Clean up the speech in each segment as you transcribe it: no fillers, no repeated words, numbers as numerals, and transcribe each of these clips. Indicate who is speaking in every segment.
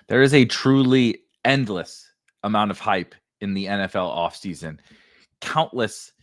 Speaker 1: There is a truly endless amount of hype in the NFL offseason. Countless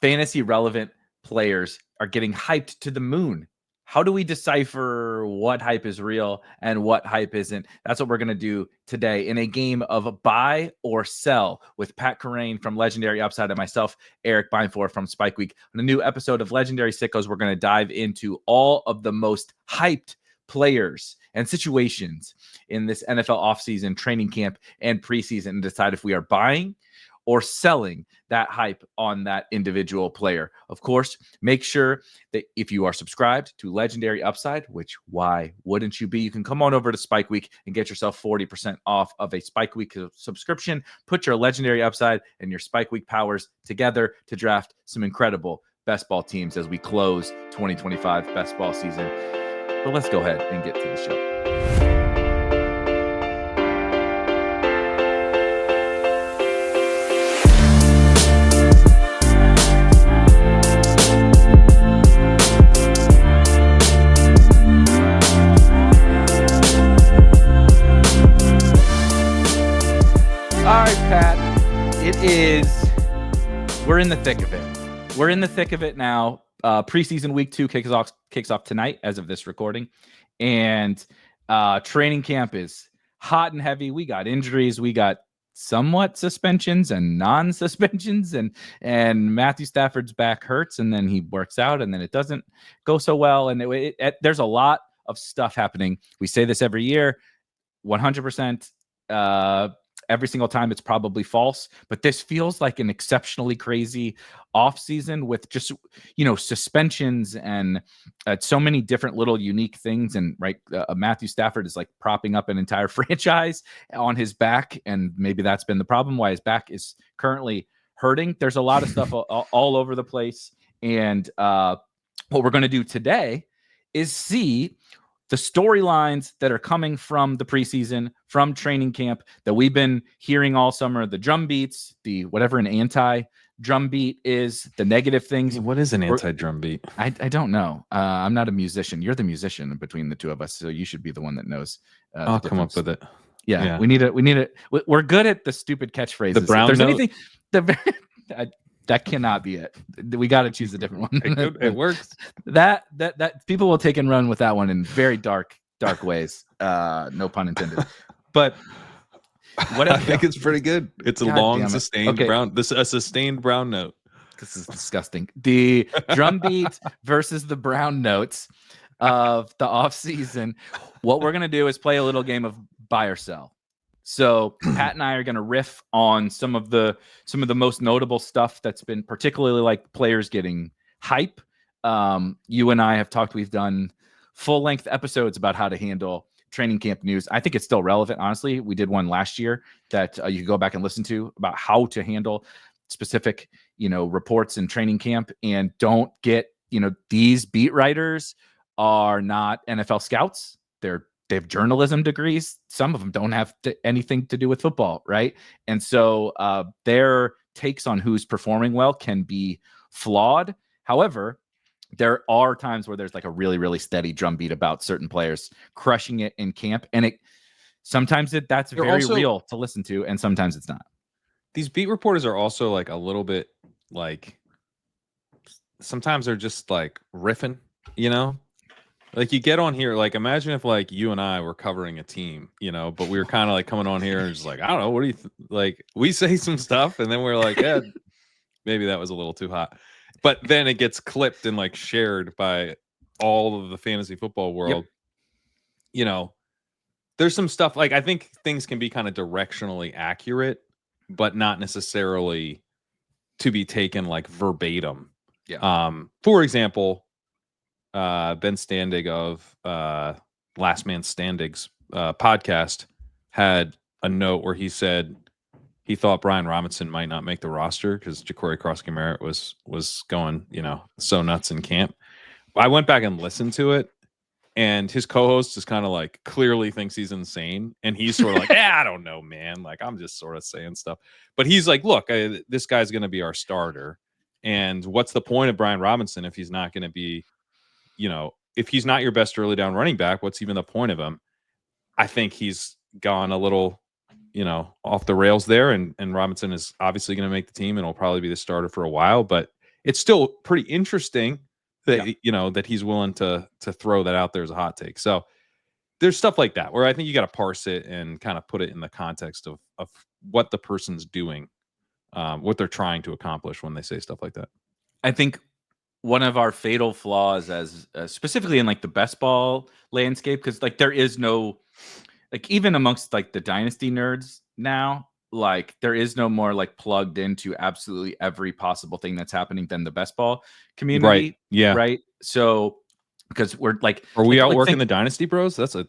Speaker 1: fantasy relevant players are getting hyped to the moon. How do we decipher what hype is real and what hype isn't? That's what we're going to do today in a game of buy or sell with Pat Kerrane from Legendary Upside and myself, Erik Beinfor from Spike Week. On a new episode of Legendary Sickos, we're going to dive into all of the most hyped players and situations in this NFL offseason, training camp, and preseason and decide if we are buying or selling that hype on that individual player. Of course, make sure that if you are subscribed to Legendary Upside, which why wouldn't you be, you can come on over to Spike Week and get yourself 40% off of a Spike Week subscription. Put your Legendary Upside and your Spike Week powers together to draft some incredible best ball teams as we close 2025 best ball season. But let's go ahead and get to the show. All right, Pat, we're in the thick of it. We're in the thick of it now. Preseason week 2 kicks off tonight as of this recording. And training camp is hot and heavy. We got injuries. We got somewhat suspensions and non-suspensions. And Matthew Stafford's back hurts, and then he works out, and then it doesn't go so well. And there's a lot of stuff happening. We say this every year, 100%. Every single time it's probably false, but this feels like an exceptionally crazy offseason with just, suspensions and so many different little unique things. And Matthew Stafford is like propping up an entire franchise on his back. And maybe that's been the problem why his back is currently hurting. There's a lot of stuff all over the place. And what we're going to do today is see the storylines that are coming from the preseason, from training camp that we've been hearing all summer, the drum beats, the whatever an anti-drum beat is, the negative things.
Speaker 2: What is an anti-drum beat?
Speaker 1: I don't know. I'm not a musician. You're the musician between the two of us, so you should be the one that knows.
Speaker 2: I'll come up with it.
Speaker 1: Yeah. We need it. We're good at the stupid catchphrases.
Speaker 2: The brown
Speaker 1: if there's
Speaker 2: note?
Speaker 1: anything, that cannot be it. We got to choose a different one.
Speaker 2: It works.
Speaker 1: That people will take and run with that one in very dark ways. No pun intended. But what
Speaker 2: I think it's pretty good. It's a long sustained brown. A sustained brown note.
Speaker 1: This is disgusting. The drum beat versus the brown notes of the off season. What we're gonna do is play a little game of buy or sell. So Pat and I are going to riff on some of the most notable stuff that's been particularly like players getting hype. You and I have talked. We've done full length episodes about how to handle training camp news. I think it's still relevant. Honestly, we did one last year that you can go back and listen to about how to handle specific, reports in training camp, and don't get, these beat writers are not NFL scouts. They have journalism degrees. Some of them don't have anything to do with football, right? And so their takes on who's performing well can be flawed. However, there are times where there's like a really, really steady drumbeat about certain players crushing it in camp. And sometimes that's very real to listen to, and sometimes it's not.
Speaker 2: These beat reporters are also like a little bit like, sometimes they're just like riffing, Like you get on here, like imagine if like you and I were covering a team, but we were kind of like coming on here and just like, I don't know, what do you like? We say some stuff and then we're like, yeah, maybe that was a little too hot. But then it gets clipped and like shared by all of the fantasy football world. Yep. There's some stuff like I think things can be kind of directionally accurate, but not necessarily to be taken like verbatim.
Speaker 1: Yeah.
Speaker 2: For example, Ben Standig of Last Man Standig's podcast had a note where he said he thought Brian Robinson might not make the roster because Ja'Cory Cross-Garrett was going, so nuts in camp. I went back and listened to it, and his co-host is kind of like clearly thinks he's insane, and he's sort of like, I don't know, man. Like I'm just sort of saying stuff, but he's like, look, this guy's going to be our starter, and what's the point of Brian Robinson if he's not going to be, if he's not your best early down running back, what's even the point of him? I think he's gone a little, off the rails there, and Robinson is obviously going to make the team and will probably be the starter for a while, but it's still pretty interesting that that he's willing to throw that out there as a hot take. So there's stuff like that where I think you got to parse it and kind of put it in the context of what the person's doing, what they're trying to accomplish when they say stuff like that.
Speaker 1: I think one of our fatal flaws as specifically in like the best ball landscape, because like there is no, like even amongst like the dynasty nerds now, like there is no more like plugged into absolutely every possible thing that's happening than the best ball community.
Speaker 2: Right. Yeah.
Speaker 1: Right. So because we're like,
Speaker 2: are we
Speaker 1: like,
Speaker 2: outworking the dynasty bros? That's a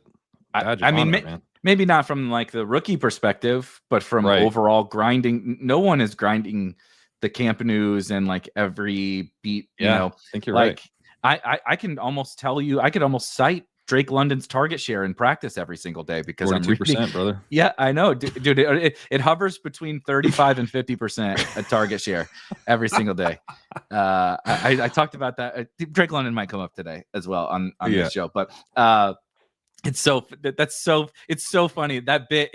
Speaker 2: badge of honor, man.
Speaker 1: Maybe not from like the rookie perspective, but from overall grinding. No one is grinding the Campanews and like every beat. You know,
Speaker 2: I think you're
Speaker 1: like, right. I can almost tell you, I could almost cite Drake London's target share in practice every single day because
Speaker 2: 42%, brother.
Speaker 1: Yeah, I know, dude. It hovers between 35 and 50% a target share every single day. I talked about that. Drake London might come up today as well on this show, but it's so funny. That bit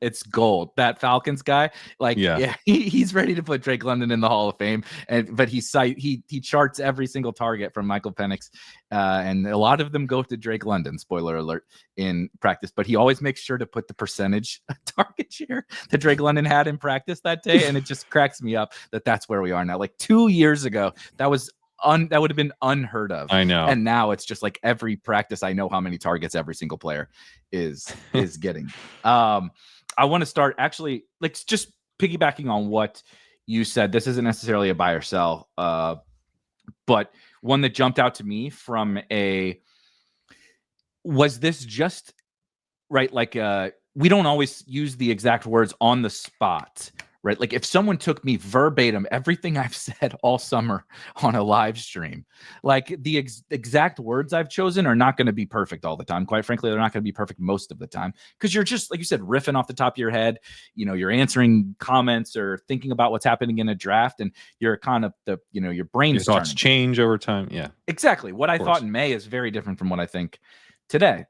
Speaker 1: it's gold. That Falcons guy, like, he's ready to put Drake London in the Hall of Fame, but he charts every single target from Michael Penix, and a lot of them go to Drake London. Spoiler alert in practice, but he always makes sure to put the percentage target share that Drake London had in practice that day, and it just cracks me up that that's where we are now. Like 2 years ago, that was that would have been unheard of.
Speaker 2: I know.
Speaker 1: And now it's just like every practice, I know how many targets every single player is getting. I want to start actually like just piggybacking on what you said. This isn't necessarily a buy or sell, but one that jumped out to me from was this just right? Like, we don't always use the exact words on the spot, right? Like if someone took me verbatim, everything I've said all summer on a live stream, like the exact words I've chosen are not going to be perfect all the time. Quite frankly, they're not going to be perfect most of the time because you're just, like you said, riffing off the top of your head. You're answering comments or thinking about what's happening in a draft, and you're kind of your brain's
Speaker 2: your thoughts change over time. Yeah,
Speaker 1: exactly. What I thought in May is very different from what I think today.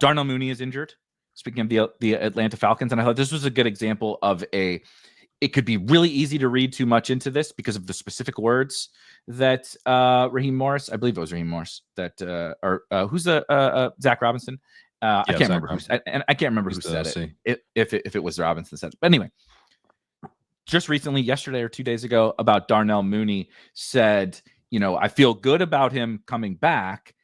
Speaker 1: Darnell Mooney is injured. Speaking of the Atlanta Falcons, and I thought this was a good example of it could be really easy to read too much into this because of the specific words that Raheem Morris, I believe it was Raheem Morris, that or who's the Zach Robinson? I can't remember I can't remember who said it. If it was Robinson said it. But anyway, just recently, yesterday or 2 days ago, about Darnell Mooney said, I feel good about him coming back.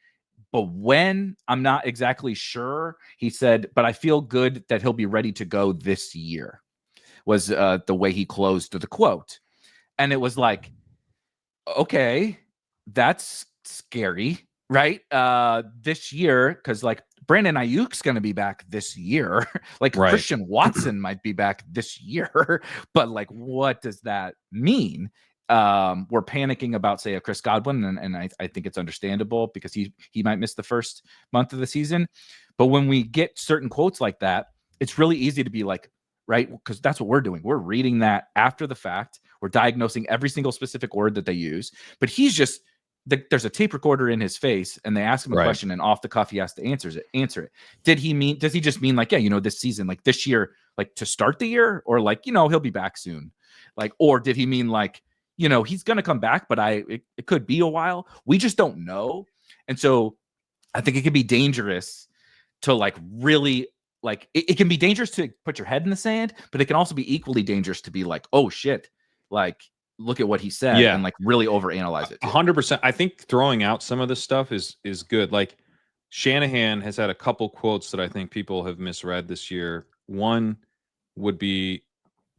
Speaker 1: But when, I'm not exactly sure, he said, but I feel good that he'll be ready to go this year, was the way he closed the quote. And it was like, okay, that's scary, right? This year, because like Brandon Ayuk's going to be back this year. Like Christian Watson might be back this year. But like, what does that mean? We're panicking about, say, a Chris Godwin, and I think it's understandable because he might miss the first month of the season. But when we get certain quotes like that, it's really easy to be like, right? Because that's what we're doing. We're reading that after the fact. We're diagnosing every single specific word that they use. But he's just, there's a tape recorder in his face, and they ask him a question, and off the cuff, he has to answer it. Does he just mean like, this season, like this year, like to start the year, or like, he'll be back soon? Like, or did he mean like, he's going to come back, but it could be a while. We just don't know. And so I think it can be dangerous to like really like, it can be dangerous to put your head in the sand, but it can also be equally dangerous to be like, oh shit, like look at what he said and like really overanalyze it.
Speaker 2: 100%. I think throwing out some of this stuff is good. Like Shanahan has had a couple quotes that I think people have misread this year. One would be,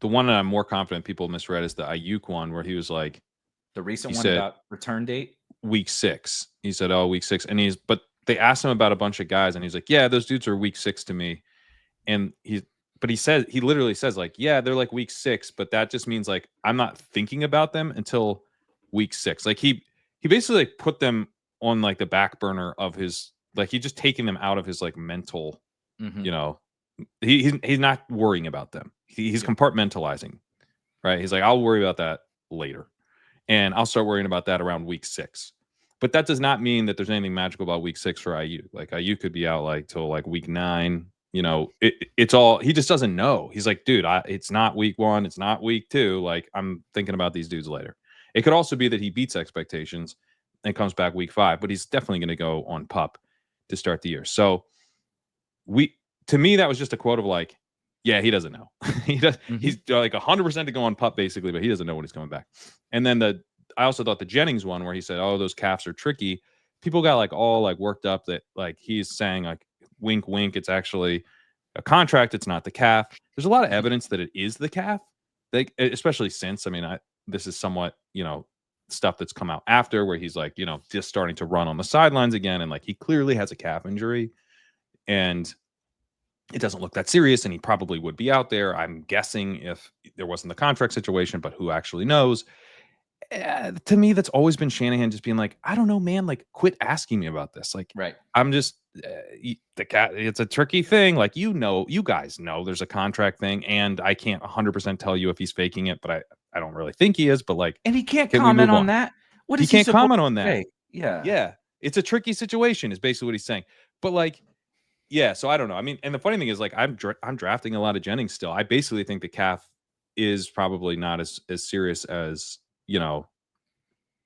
Speaker 2: the one that I'm more confident people misread is the Ayuk one, where he was like,
Speaker 1: the recent one about return date,
Speaker 2: week 6. He said, week 6. And but they asked him about a bunch of guys, and he's like, yeah, those dudes are week 6 to me. And he literally says like, yeah, they're like week 6, but that just means like, I'm not thinking about them until week 6. Like he basically like put them on like the back burner of his, like he just taking them out of his like mental, he's not worrying about them. He's compartmentalizing, right? He's like, I'll worry about that later, and I'll start worrying about that around week 6. But that does not mean that there's anything magical about week 6 for IU. Like IU could be out like till like week 9. You know, it's all, he just doesn't know. He's like, dude, it's not week 1, it's not week 2. Like, I'm thinking about these dudes later. It could also be that he beats expectations and comes back week 5, but he's definitely going to go on PUP to start the year. So to me, that was just a quote of like, yeah, he doesn't know. He's like 100% to go on PUP basically, but he doesn't know when he's coming back. And then I also thought the Jennings one where he said, oh, those calves are tricky. People got like all like worked up that like he's saying like, wink, wink, it's actually a contract. It's not the calf. There's a lot of evidence that it is the calf, like, especially since, I mean, this is somewhat, you know, stuff that's come out after where he's like, you know, just starting to run on the sidelines again. And like, he clearly has a calf injury and it doesn't look that serious. And he probably would be out there. I'm guessing if there wasn't the contract situation, but who actually knows? To me, that's always been Shanahan just being like, I don't know, man, like quit asking me about this. Like,
Speaker 1: Right.
Speaker 2: I'm just the cat. It's a tricky thing. Like, you know, you guys know there's a contract thing, and I can't 100% tell you if he's faking it, but I don't really think he is. But like,
Speaker 1: and he can't comment on that. What
Speaker 2: he
Speaker 1: is he
Speaker 2: can't comment on that.
Speaker 1: say? Yeah,
Speaker 2: it's a tricky situation. Is basically what he's saying. But like, yeah. So I don't know. I mean, and the funny thing is, like, I'm drafting a lot of Jennings still. I basically think the calf is probably not as serious as, you know,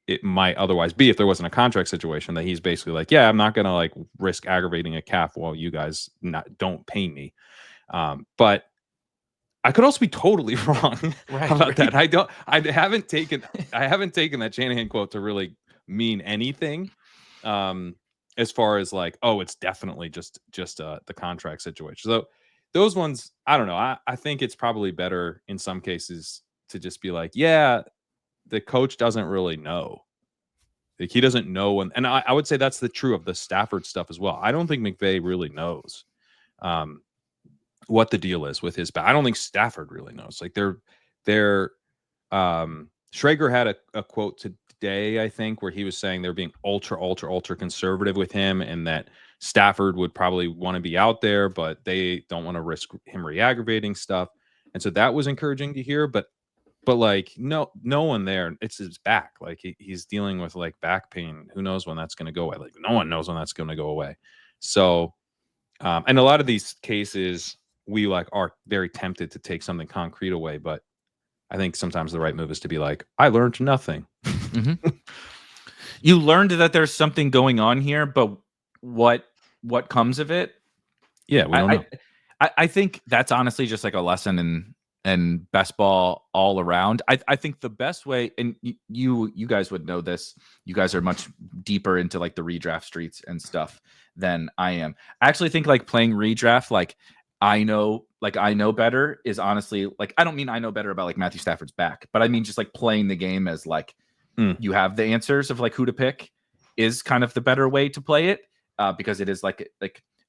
Speaker 2: it might otherwise be if there wasn't a contract situation. That he's basically like, yeah, I'm not gonna like risk aggravating a calf while you guys don't pay me. But I could also be totally wrong about that. I haven't taken that Shanahan quote to really mean anything. As far as like, oh, it's definitely just the contract situation. So those ones, I don't know. I think it's probably better in some cases to just be like, yeah, the coach doesn't really know. Like, he doesn't know when, and I would say that's the true of the Stafford stuff as well. I don't think McVay really knows what the deal is with his back. I don't think Stafford really knows. Like Schrager had a quote today, I think, where he was saying they're being ultra conservative with him, and that Stafford would probably want to be out there, but they don't want to risk him re-aggravating stuff. And so that was encouraging to hear, but like, no one there. It's his back. Like, he's dealing with like back pain. Who knows when that's going to go away? Like, no one knows when that's going to go away. So, and a lot of these cases, we like are very tempted to take something concrete away, but I think sometimes the right move is to be like, I learned nothing.
Speaker 1: You learned that there's something going on here, but what comes of it?
Speaker 2: Yeah, we don't know.
Speaker 1: I think that's honestly just like a lesson in best ball all around. I think the best way, and you guys would know this, you guys are much deeper into like the redraft streets and stuff than I am. I actually think like playing redraft, like I know better is honestly like, I don't mean I know better about like Matthew Stafford's back, but I mean just like playing the game as like you have the answers of like who to pick is kind of the better way to play it, because it is like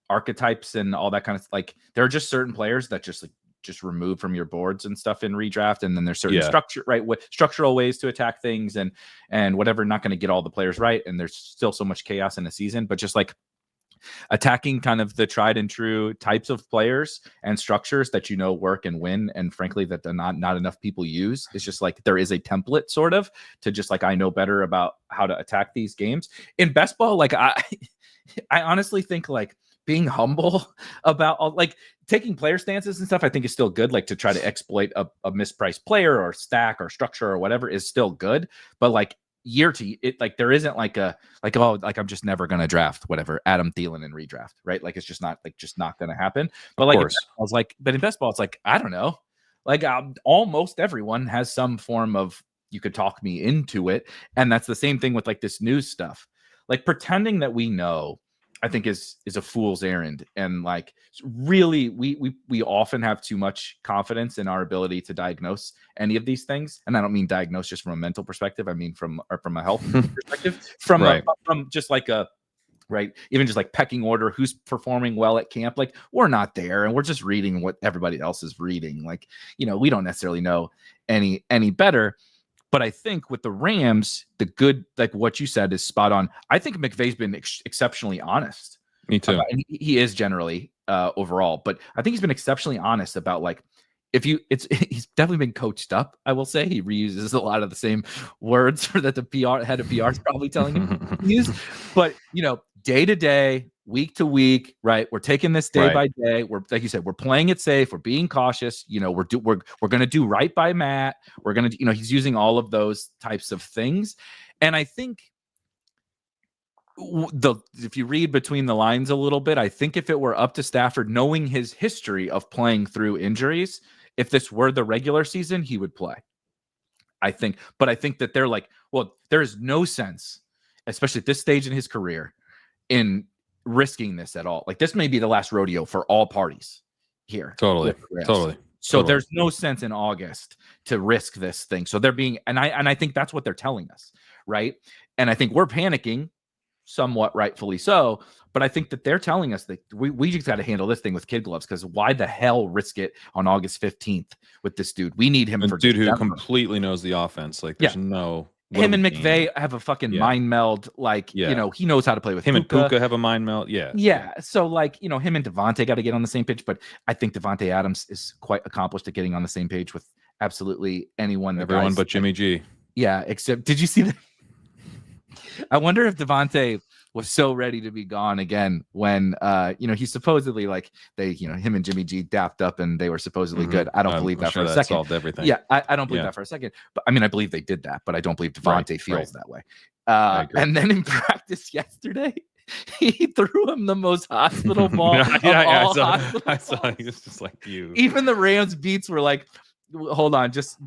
Speaker 1: archetypes and all that kind of, like there are just certain players that just remove from your boards and stuff in redraft, and then there's certain structural ways to attack things and whatever. Not going to get all the players right, and there's still so much chaos in a season, but just like attacking kind of the tried and true types of players and structures that you know work and win, and frankly that not enough people use. It's just like there is a template sort of to just like, I know better about how to attack these games in best ball. Like I honestly think like being humble about like taking player stances and stuff, I think is still good. Like to try to exploit a mispriced player or stack or structure or whatever is still good. But like year to it, like there isn't like a, like, oh, like I'm just never going to draft whatever Adam Thielen in redraft, right? Like it's just not going to happen. But like, I was like, but in best ball, it's like, I don't know, like almost everyone has some form of, you could talk me into it. And that's the same thing with like this news stuff, like pretending that we know, I think is a fool's errand. And like, really, we often have too much confidence in our ability to diagnose any of these things. And I don't mean diagnose just from a mental perspective. I mean from a health perspective, from just like a, right, even just like pecking order, who's performing well at camp. Like we're not there, and we're just reading what everybody else is reading. Like, you know, we don't necessarily know any better. But I think with the Rams, the good, like what you said is spot on. I think McVay's been exceptionally honest.
Speaker 2: Me too.
Speaker 1: And he is generally overall, but I think he's been exceptionally honest about like, he's definitely been coached up. I will say he reuses a lot of the same words that the head of PR is probably telling him to use. But day to day, week to week, right? We're taking this day by day. We're, like you said, we're playing it safe. We're being cautious. We're going to do right by Matt. We're going to, he's using all of those types of things. And I think if you read between the lines a little bit, I think if it were up to Stafford, knowing his history of playing through injuries, if this were the regular season, he would play. I think that they're like, well, there is no sense, especially at this stage in his career, in risking this at all. Like, this may be the last rodeo for all parties here.
Speaker 2: Totally.
Speaker 1: So there's no sense in August to risk this thing. So they're being, and I think that's what they're telling us, right? And I think we're panicking, somewhat rightfully so, but I think that they're telling us that we just got to handle this thing with kid gloves, because why the hell risk it on August 15th with this dude? We need him for
Speaker 2: dude
Speaker 1: December.
Speaker 2: Who completely knows the offense. Like, there's no
Speaker 1: him and McVay have a fucking mind meld. Like, he knows how to play with
Speaker 2: him.
Speaker 1: Puka.
Speaker 2: And Puka have a mind meld. Yeah.
Speaker 1: So like, him and Devontae got to get on the same page, but I think Devontae Adams is quite accomplished at getting on the same page with absolutely anyone.
Speaker 2: Everyone but Jimmy G.
Speaker 1: Yeah. Except, did you see that? I wonder if Devontae was so ready to be gone again when, he's supposedly, like, they, him and Jimmy G dapped up and they were supposedly good. I don't believe that for a second.
Speaker 2: Solved everything.
Speaker 1: Yeah, I don't believe that for a second. But I mean, I believe they did that, but I don't believe Devontae feels that way. And then in practice yesterday, he threw him the most hospital ball
Speaker 2: I saw it. It's just like, you.
Speaker 1: Even the Rams beats were like, hold on, just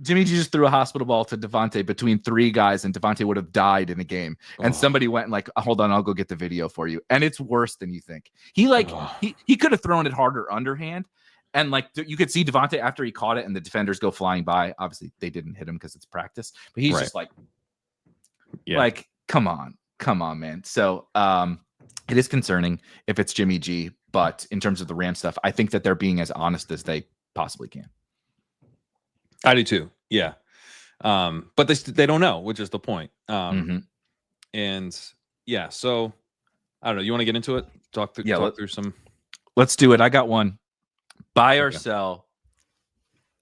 Speaker 1: Jimmy G just threw a hospital ball to Devontae between three guys, and Devontae would have died in a game. And somebody went like, hold on, I'll go get the video for you. And it's worse than you think. He could have thrown it harder underhand. And like, you could see Devontae after he caught it and the defenders go flying by. Obviously, they didn't hit him because it's practice. But he's just like, come on, man. So it is concerning if it's Jimmy G. But in terms of the Ram stuff, I think that they're being as honest as they possibly can.
Speaker 2: I do too. Yeah. But they don't know, which is the point. And yeah, so I don't know. You want to get into it? Talk through some.
Speaker 1: Let's do it. I got one. Buy or sell.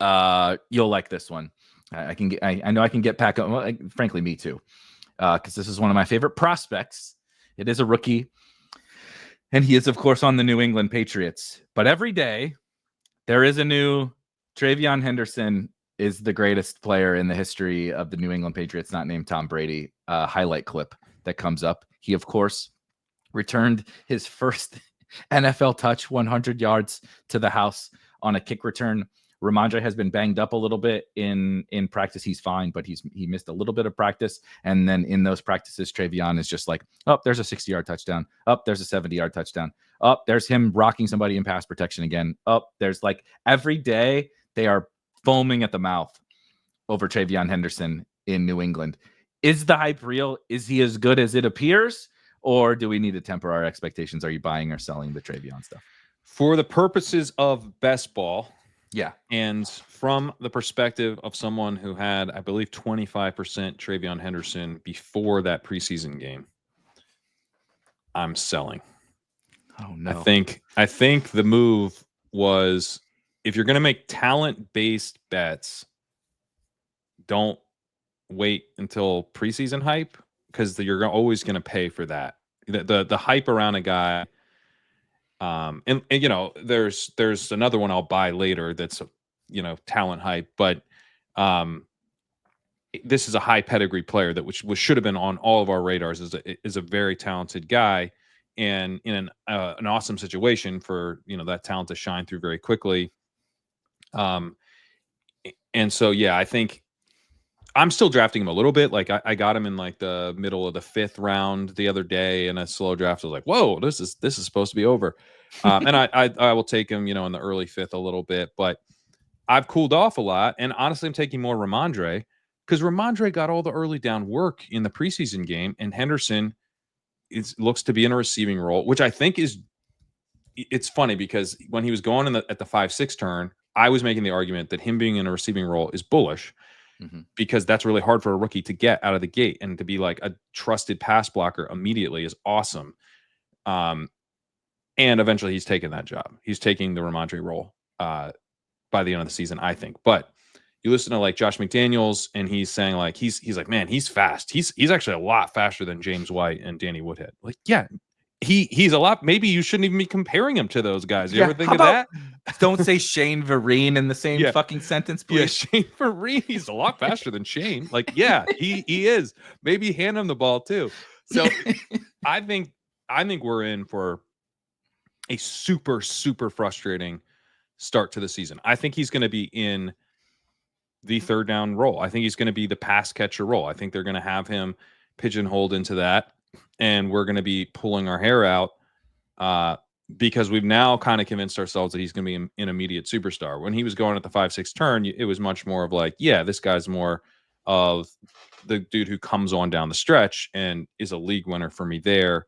Speaker 1: You'll like this one. I know I can get back up. Well, frankly, me too. Because this is one of my favorite prospects. It is a rookie. And he is, of course, on the New England Patriots. But every day there is a new TreVeyon Henderson is the greatest player in the history of the New England Patriots, not named Tom Brady, highlight clip that comes up. He, of course, returned his first NFL touch, 100 yards to the house on a kick return. Ramondre has been banged up a little bit in practice. He's fine, but he missed a little bit of practice. And then in those practices, TreVeyon is just like, oh, there's a 60-yard touchdown. Oh, there's a 70-yard touchdown. Oh, there's him rocking somebody in pass protection again. Oh, there's like every day they are foaming at the mouth over TreVeyon Henderson in New England. Is the hype real? Is he as good as it appears? Or do we need to temper our expectations? Are you buying or selling the TreVeyon stuff?
Speaker 2: For the purposes of best ball,
Speaker 1: yeah.
Speaker 2: And from the perspective of someone who had, I believe, 25% TreVeyon Henderson before that preseason game, I'm selling.
Speaker 1: Oh, no.
Speaker 2: I think the move was, if you're going to make talent-based bets, don't wait until preseason hype, because you're always going to pay for that. The hype around a guy, and there's another one I'll buy later that's talent hype, but this is a high pedigree player that which should have been on all of our radars. Is a very talented guy, and in an awesome situation for that talent to shine through very quickly. And so, yeah, I think I'm still drafting him a little bit. Like I got him in like the middle of the 5th round the other day in a slow draft. I was like, whoa, this is supposed to be over. And I will take him, in the early 5th a little bit, but I've cooled off a lot. And honestly, I'm taking more Ramondre, because Ramondre got all the early down work in the preseason game, and Henderson looks to be in a receiving role, which I think it's funny, because when he was going at the 5-6 turn, I was making the argument that him being in a receiving role is bullish, because that's really hard for a rookie to get out of the gate, and to be like a trusted pass blocker immediately is awesome. And eventually he's taken that job. He's taking the Ramondre role. by the end of the season, I think. But you listen to like Josh McDaniels, and he's saying like he's like, man, he's fast. He's actually a lot faster than James White and Danny Woodhead. Like, yeah, he's a lot. Maybe you shouldn't even be comparing him to those guys. You ever think of that?
Speaker 1: Don't say Shane Vereen in the same fucking sentence, please.
Speaker 2: Yeah, Shane Vereen, he's a lot faster than Shane. Like, yeah, he is. Maybe hand him the ball too. So I think we're in for a super, super frustrating start to the season. I think he's going to be in the third down role. I think he's going to be the pass catcher role. I think they're going to have him pigeonholed into that, and we're going to be pulling our hair out because we've now kind of convinced ourselves that he's going to be an immediate superstar. When he was going at the 5-6 turn, it was much more of like, yeah, this guy's more of the dude who comes on down the stretch and is a league winner for me there,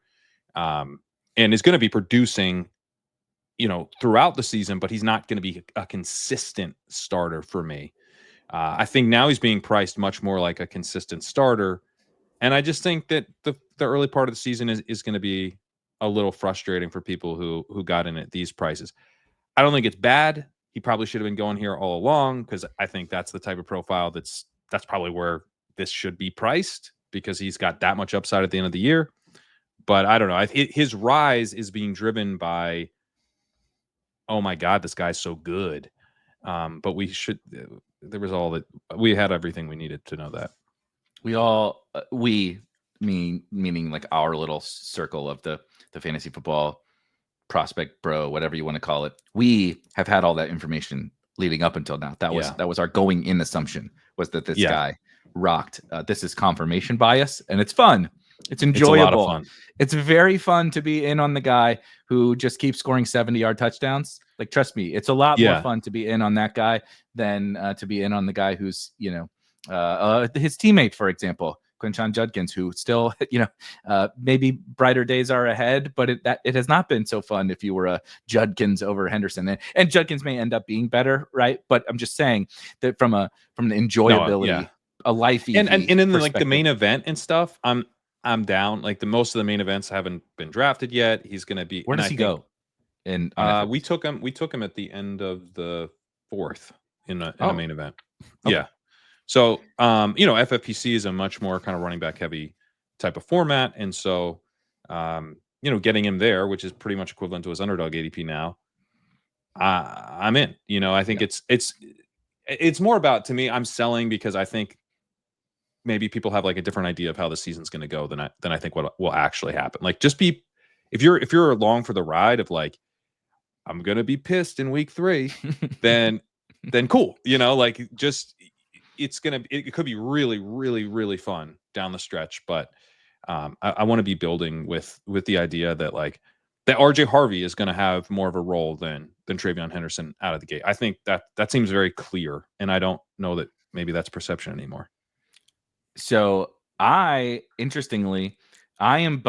Speaker 2: and is going to be producing, throughout the season, but he's not going to be a consistent starter for me. I think now he's being priced much more like a consistent starter. And I just think that the early part of the season is going to be a little frustrating for people who got in at these prices. I don't think it's bad. He probably should have been going here all along, because I think that's the type of profile that's probably where this should be priced, because he's got that much upside at the end of the year. But I don't know. His rise is being driven by, oh my God, this guy's so good. But there was all that we had everything we needed to know that.
Speaker 1: Meaning like our little circle of the fantasy football prospect bro, whatever you want to call it. We have had all that information leading up until now. That was our going in assumption, was that this guy rocked. This is confirmation bias, and it's fun. It's enjoyable. It's a lot of fun. It's very fun to be in on the guy who just keeps scoring 70-yard touchdowns. Like, trust me, it's a lot more fun to be in on that guy than to be in on the guy who's, his teammate, for example, Quinshon Judkins, who still, maybe brighter days are ahead, but it has not been so fun if you were a Judkins over Henderson. And Judkins may end up being better, right? But I'm just saying that from the enjoyability, a life
Speaker 2: and in like the main event and stuff, I'm down. Like, most of the main events haven't been drafted yet. He's going to be.
Speaker 1: Where does he go?
Speaker 2: And we took him at the end of the 4th in a main event. Okay. Yeah. So, FFPC is a much more kind of running back heavy type of format. And so, getting him there, which is pretty much equivalent to his underdog ADP now, I'm in. I think it's more about, to me, I'm selling because I think maybe people have like a different idea of how the season's going to go than I think what will actually happen. Like, just be, if you're along for the ride of like, I'm going to be pissed in week 3, then cool. Like, just, it could be really, really, really fun down the stretch. But I want to be building with the idea that like that RJ Harvey is going to have more of a role than TreVeyon Henderson out of the gate. I think that seems very clear. And I don't know that maybe that's perception anymore.
Speaker 1: So interestingly, I'm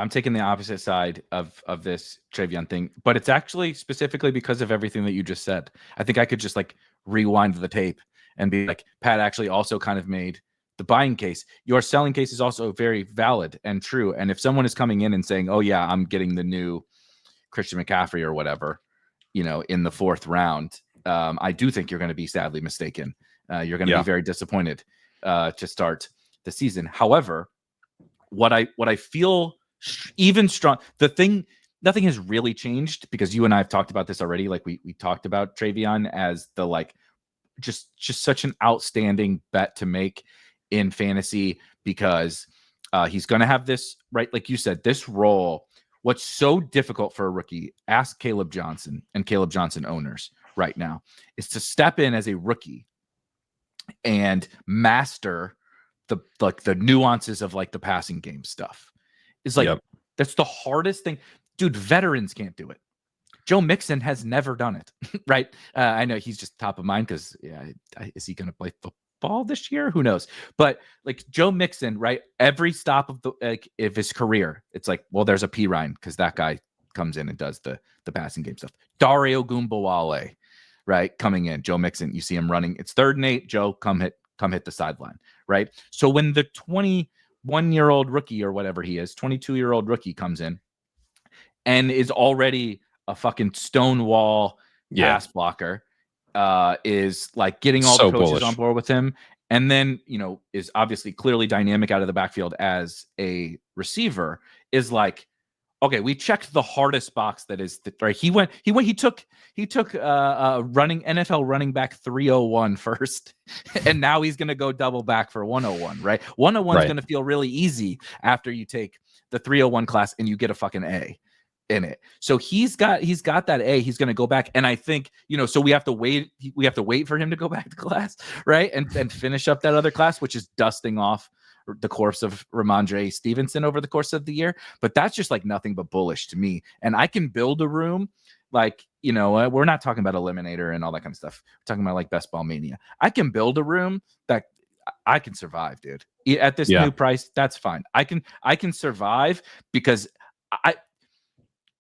Speaker 1: taking the opposite side of this TreVeyon thing, but it's actually specifically because of everything that you just said. I think I could just like rewind the tape and be like, Pat actually also kind of made the buying case. Your selling case is also very valid and true. And if someone is coming in and saying, oh yeah, I'm getting the new Christian McCaffrey or whatever, in the 4th round, I do think you're going to be sadly mistaken. You're going to be very disappointed to start the season. However, what I feel even strong, nothing has really changed, because you and I have talked about this already. Like, we talked about TreVeyon as the like just such an outstanding bet to make in fantasy, because he's going to have this, right, like you said, this role. What's so difficult for a rookie, ask Caleb Johnson and Caleb Johnson owners right now, is to step in as a rookie and master the nuances of like the passing game stuff. It's like, that's the hardest thing. Dude, veterans can't do it. Joe Mixon has never done it, right? I know he's just top of mind because, is he going to play football this year? Who knows? But like Joe Mixon, right? Every stop of his career, it's like, well, there's a P Ryan because that guy comes in and does the passing game stuff. Dario Gumbawale, right? Coming in, Joe Mixon, you see him running. It's 3rd and 8. Joe, come hit the sideline, right? So when the 21-year-old rookie or whatever he is, 22-year-old rookie comes in and is already a fucking Stonewall pass blocker, is like getting all
Speaker 2: So
Speaker 1: the coaches
Speaker 2: bullish.
Speaker 1: on board with him. And then, you know, is obviously clearly dynamic out of the backfield as a receiver, is like, okay, we checked the hardest box that is right. He took running NFL running back 301 first, and now he's gonna go double back for 101, right? 101 is gonna feel really easy after you take the 301 class and you get a fucking A in it. So he's got that A. He's going to go back, and I think, you know, so we have to wait for him to go back to class, right, and finish up that other class, which is dusting off the corpse of Ramondre Stevenson over the course of the year. But that's just like nothing but bullish to me. And I can build a room, like, you know, we're not talking about Eliminator and all that kind of stuff. We're talking about like Best Ball Mania. I can build a room that I can survive, dude. At this new price, that's fine. I can survive, because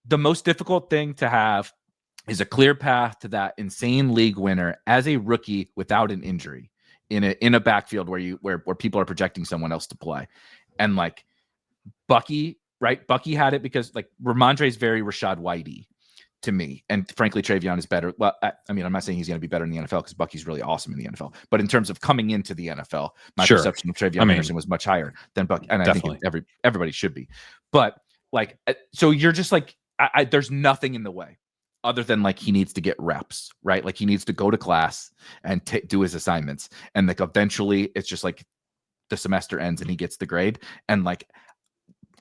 Speaker 1: the most difficult thing to have is a clear path to that insane league winner as a rookie without an injury in a backfield where people are projecting someone else to play. And like Bucky, right? Bucky had it because like Ramondre is very Rashad Whitey to me. And frankly, TreVeyon is better. Well, I mean, I'm not saying he's going to be better in the NFL, because Bucky's really awesome in the NFL. But in terms of coming into the NFL, my perception of TreVeyon Henderson was much higher than Bucky. And definitely. I think everybody should be. But like, so you're just like, there's nothing in the way other than like he needs to get reps, right? Like he needs to go to class and do his assignments. And like eventually it's just like the semester ends and he gets the grade, and like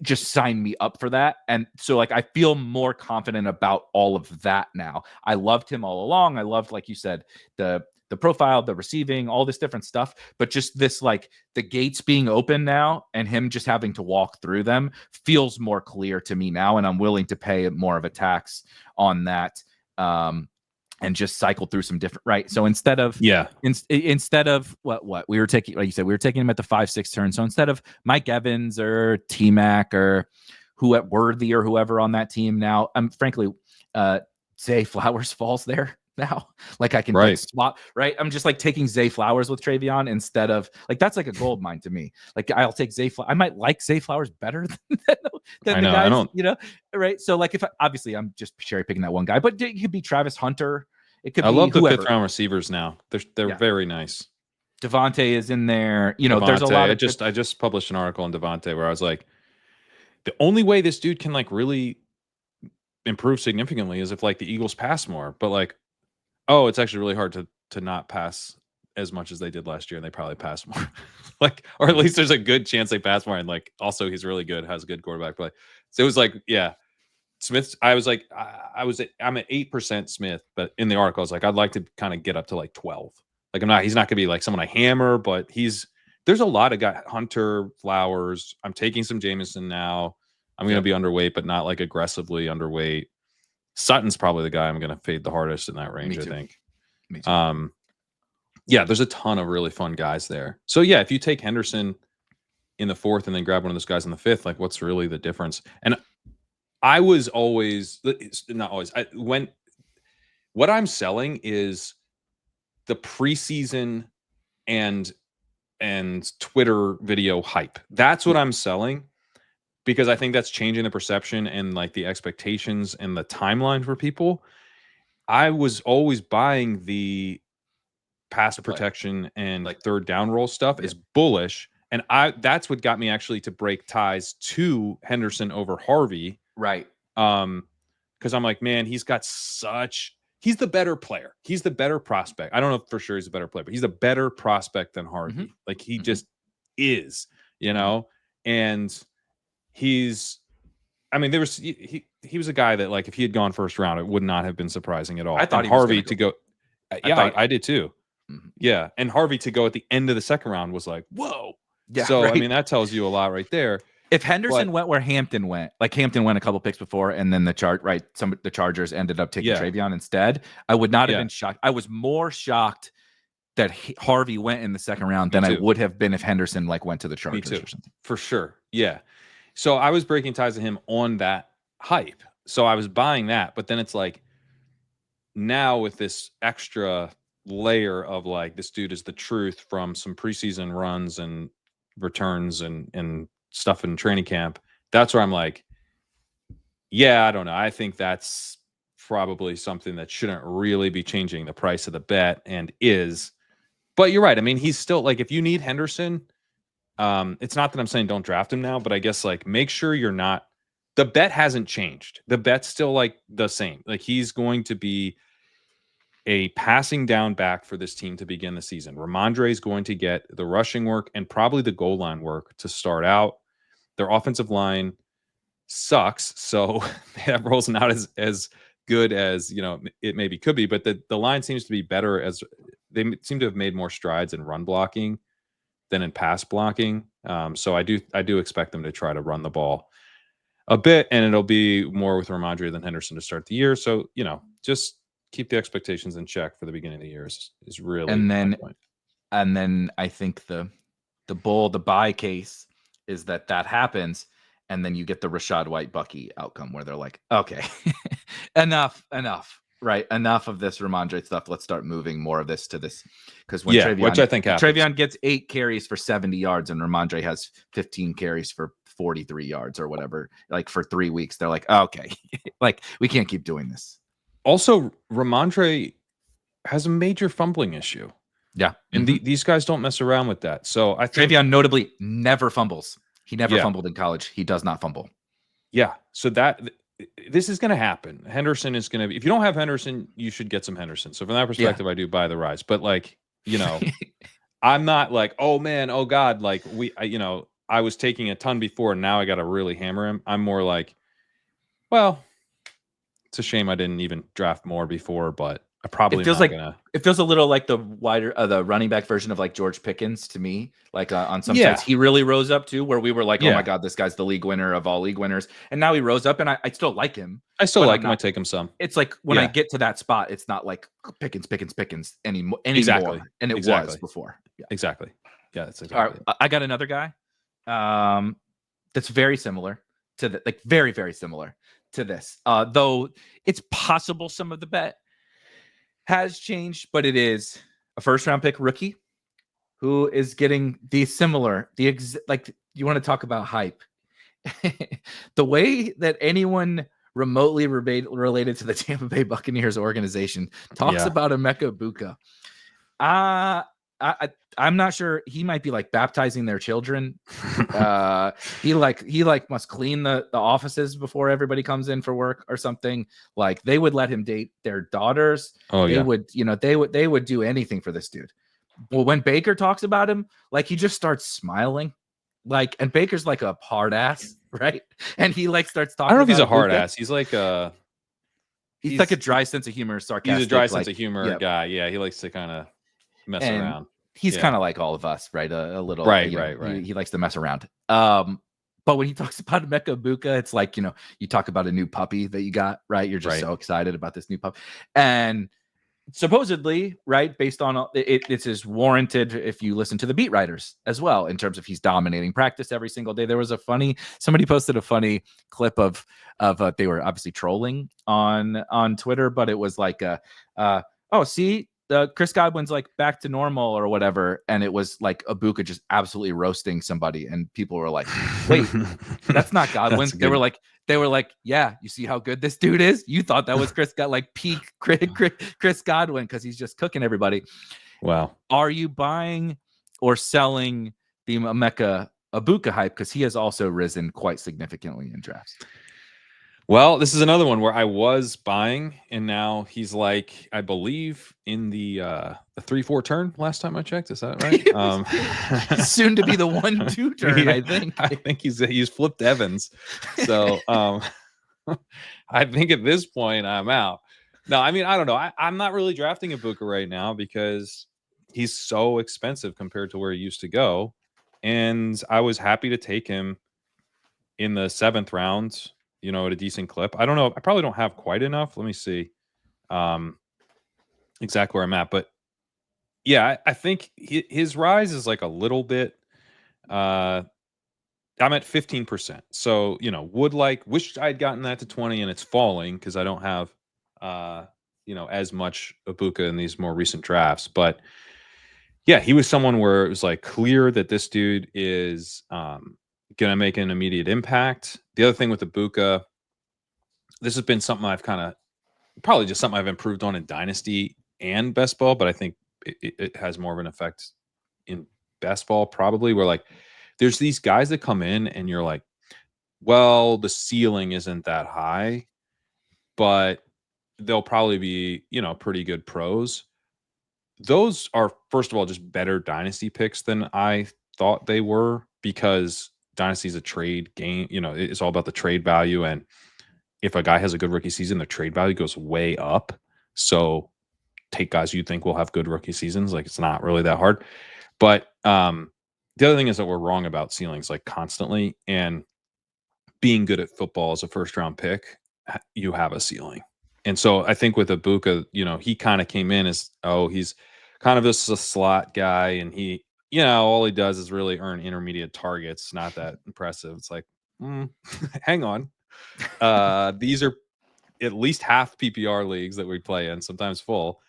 Speaker 1: just sign me up for that. And so like I feel more confident about all of that now. I loved him all along. I loved, like you said, the profile, the receiving, all this different stuff, but just this, like the gates being open now and him just having to walk through them feels more clear to me now. And I'm willing to pay more of a tax on that. And just cycle through some different, right? So instead of what we were taking, like you said, we were taking him at the 5-6 turn. So instead of Mike Evans or T-Mac or Worthy or whoever on that team now, I'm frankly, Zay Flowers falls there now. Like I can like swap, right? I'm just like taking Zay Flowers with TreVeyon instead of, like, that's like a gold mine to me. Like I'll take Zay Flowers. I might like Zay Flowers better than the guys, you know, right? So like obviously I'm just cherry picking that one guy, but it could be Travis Hunter. It could be
Speaker 2: love the
Speaker 1: whoever.
Speaker 2: 5th round receivers now. They're very nice.
Speaker 1: Devontae is in there. You know, there's a lot of
Speaker 2: I just published an article on Devontae where I was like, the only way this dude can like really improve significantly is if like the Eagles pass more. But like, oh, it's actually really hard to not pass as much as they did last year, and they probably pass more. Like, or at least there's a good chance they pass more. And like, also he's really good, has good quarterback play. So it was like, yeah. Smith, I was like, I'm at 8% Smith, but in the article, I was like, I'd like to kind of get up to like 12. Like he's not gonna be like someone I hammer, but there's a lot of guys, Hunter, Flowers. I'm taking some Jameson now. I'm gonna be underweight, but not like aggressively underweight. Sutton's probably the guy I'm gonna fade the hardest in that range, I think.
Speaker 1: Me too.
Speaker 2: Yeah, there's a ton of really fun guys there. So yeah, if you take Henderson in the 4th and then grab one of those guys in the 5th, like what's really the difference? And I was always not always. What I'm selling is the preseason and Twitter video hype. That's what I'm selling, because I think that's changing the perception and like the expectations and the timeline for people. I was always buying the pass protection and like 3rd down roll stuff is bullish, and that's what got me actually to break ties to Henderson over Harvey.
Speaker 1: Right.
Speaker 2: Because I'm like, man, he's the better player. He's the better prospect. I don't know for sure he's a better player, but he's a better prospect than Harvey. Mm-hmm. Like he just is, you know? And he was a guy that like, if he had gone 1st round, it would not have been surprising at all.
Speaker 1: I thought
Speaker 2: Harvey to go. I did too. Mm-hmm. Yeah. And Harvey to go at the end of the 2nd round was like, whoa. Yeah. So, right. I mean, that tells you a lot right there.
Speaker 1: If Henderson went where Hampton went, like Hampton went a couple picks before, and then the Chargers ended up taking TreVeyon instead, I would not have been shocked. I was more shocked that Harvey went in the 2nd round than I would have been if Henderson like went to the Chargers or something.
Speaker 2: For sure. Yeah. So I was breaking ties to him on that hype. So I was buying that, but then it's like now with this extra layer of like, this dude is the truth from some preseason runs and returns and stuff in training camp, that's where I'm like, yeah, I don't know. I think that's probably something that shouldn't really be changing the price of the bet and is. But you're right. I mean, he's still like, if you need Henderson, it's not that I'm saying don't draft him now, but I guess like make sure you're not. The bet hasn't changed. The bet's still like the same. Like he's going to be a passing down back for this team to begin the season. Ramondre is going to get the rushing work and probably the goal line work to start out. Their offensive line sucks, so that role's not as good as it maybe could be. But the line seems to be better, as they seem to have made more strides in run blocking than in pass blocking. So I do expect them to try to run the ball a bit, and it'll be more with Ramondre than Henderson to start the year. So just keep the expectations in check for the beginning of the year is really my point.
Speaker 1: And then I think the buy case is that happens, and then you get the Rachaad White Bucky outcome where they're like, okay, enough, right? Enough of this Ramondre stuff. Let's start moving more of this to this. Because when
Speaker 2: which I think happens.
Speaker 1: TreVeyon gets 8 carries for 70 yards and Ramondre has 15 carries for 43 yards or whatever, like for 3 weeks, they're like, okay, like we can't keep doing this.
Speaker 2: Also, Ramondre has a major fumbling issue.
Speaker 1: Yeah.
Speaker 2: And these guys don't mess around with that. So I think
Speaker 1: TreVeyon notably never fumbles. He never fumbled in college. He does not fumble.
Speaker 2: Yeah. So this is going to happen. Henderson is going to be, if you don't have Henderson, you should get some Henderson. So from that perspective, I do buy the rise. But like, I'm not like, oh man, oh God, like I was taking a ton before and now I got to really hammer him. I'm more like, well, it's a shame I didn't even draft more before, but I probably
Speaker 1: it feels a little like the wider the running back version of like George Pickens to me. Like on some sites, he really rose up to where we were like, oh my God, this guy's the league winner of all league winners. And now he rose up, and I still like him.
Speaker 2: I still like him. I take him some.
Speaker 1: It's like when I get to that spot, it's not like Pickens anymore.
Speaker 2: Exactly.
Speaker 1: And it was before.
Speaker 2: Yeah. Exactly. Yeah, that's exactly.
Speaker 1: All right, I got another guy that's very similar to the like very, very similar to this. Though it's possible some of the bet has changed, but it is a first-round pick rookie who is getting like you want to talk about hype. The way that anyone remotely related to the Tampa Bay Buccaneers organization talks about Emeka Egbuka. I'm not sure. He might be like baptizing their children. He must clean the offices before everybody comes in for work or something. Like they would let him date their daughters. They would do anything for this dude. Well, when Baker talks about him, like he just starts smiling. Like, and Baker's like a hard ass, right? And he like starts talking.
Speaker 2: I don't know if he's a hard ass. He's like
Speaker 1: he's like a dry sense of humor, sarcastic.
Speaker 2: He's a dry sense of humor guy. Yeah, he likes to kind of mess around.
Speaker 1: He's kind of like all of us, right? A little,
Speaker 2: right.
Speaker 1: He likes to mess around. But when he talks about Emeka Egbuka, it's like, you talk about a new puppy that you got, right? You're just so excited about this new pup. And supposedly, right, based on this is warranted if you listen to the beat writers as well, in terms of he's dominating practice every single day. There was somebody posted a funny clip of they were obviously trolling on Twitter, but it was like, Chris Godwin's like back to normal or whatever, and it was like Egbuka just absolutely roasting somebody, and people were like, "Wait, that's not Godwin." They were like, "Yeah, you see how good this dude is? You thought that was peak Chris Godwin because he's just cooking everybody."
Speaker 2: Wow.
Speaker 1: Are you buying or selling the Emeka Egbuka hype, because he has also risen quite significantly in drafts?
Speaker 2: Well, this is another one where I was buying, and now he's like, I believe in the 3-4 turn last time I checked. Is that right?
Speaker 1: Soon to be the 1-2 turn, I think.
Speaker 2: I think he's flipped Evans. So I think at this point I'm out. No, I mean, I don't know. I'm not really drafting Egbuka right now because he's so expensive compared to where he used to go. And I was happy to take him in the 7th round, at a decent clip. I don't know. I probably don't have quite enough. Let me see exactly where I'm at. But yeah, I think his rise is like a little bit. I'm at 15%. So, wish I'd gotten that to 20, and it's falling because I don't have, as much Egbuka in these more recent drafts. But yeah, he was someone where it was like clear that this dude is going to make an immediate impact. The other thing with Egbuka, this has been something I've kind of probably just something I've improved on in Dynasty and Best Ball, but I think it has more of an effect in Best Ball, probably, where like there's these guys that come in and you're like, well, the ceiling isn't that high, but they'll probably be, pretty good pros. Those are, first of all, just better Dynasty picks than I thought they were, because Dynasty is a trade game. It's all about the trade value. And if a guy has a good rookie season, the trade value goes way up. So take guys you think will have good rookie seasons. Like, it's not really that hard. But the other thing is that we're wrong about ceilings, like, constantly. And being good at football as a first round pick, you have a ceiling. And so I think with Egbuka, he kind of came in as, he's kind of just a slot guy, and he, all he does is really earn intermediate targets. Not that impressive. It's like, hang on. These are at least half PPR leagues that we play in, sometimes full.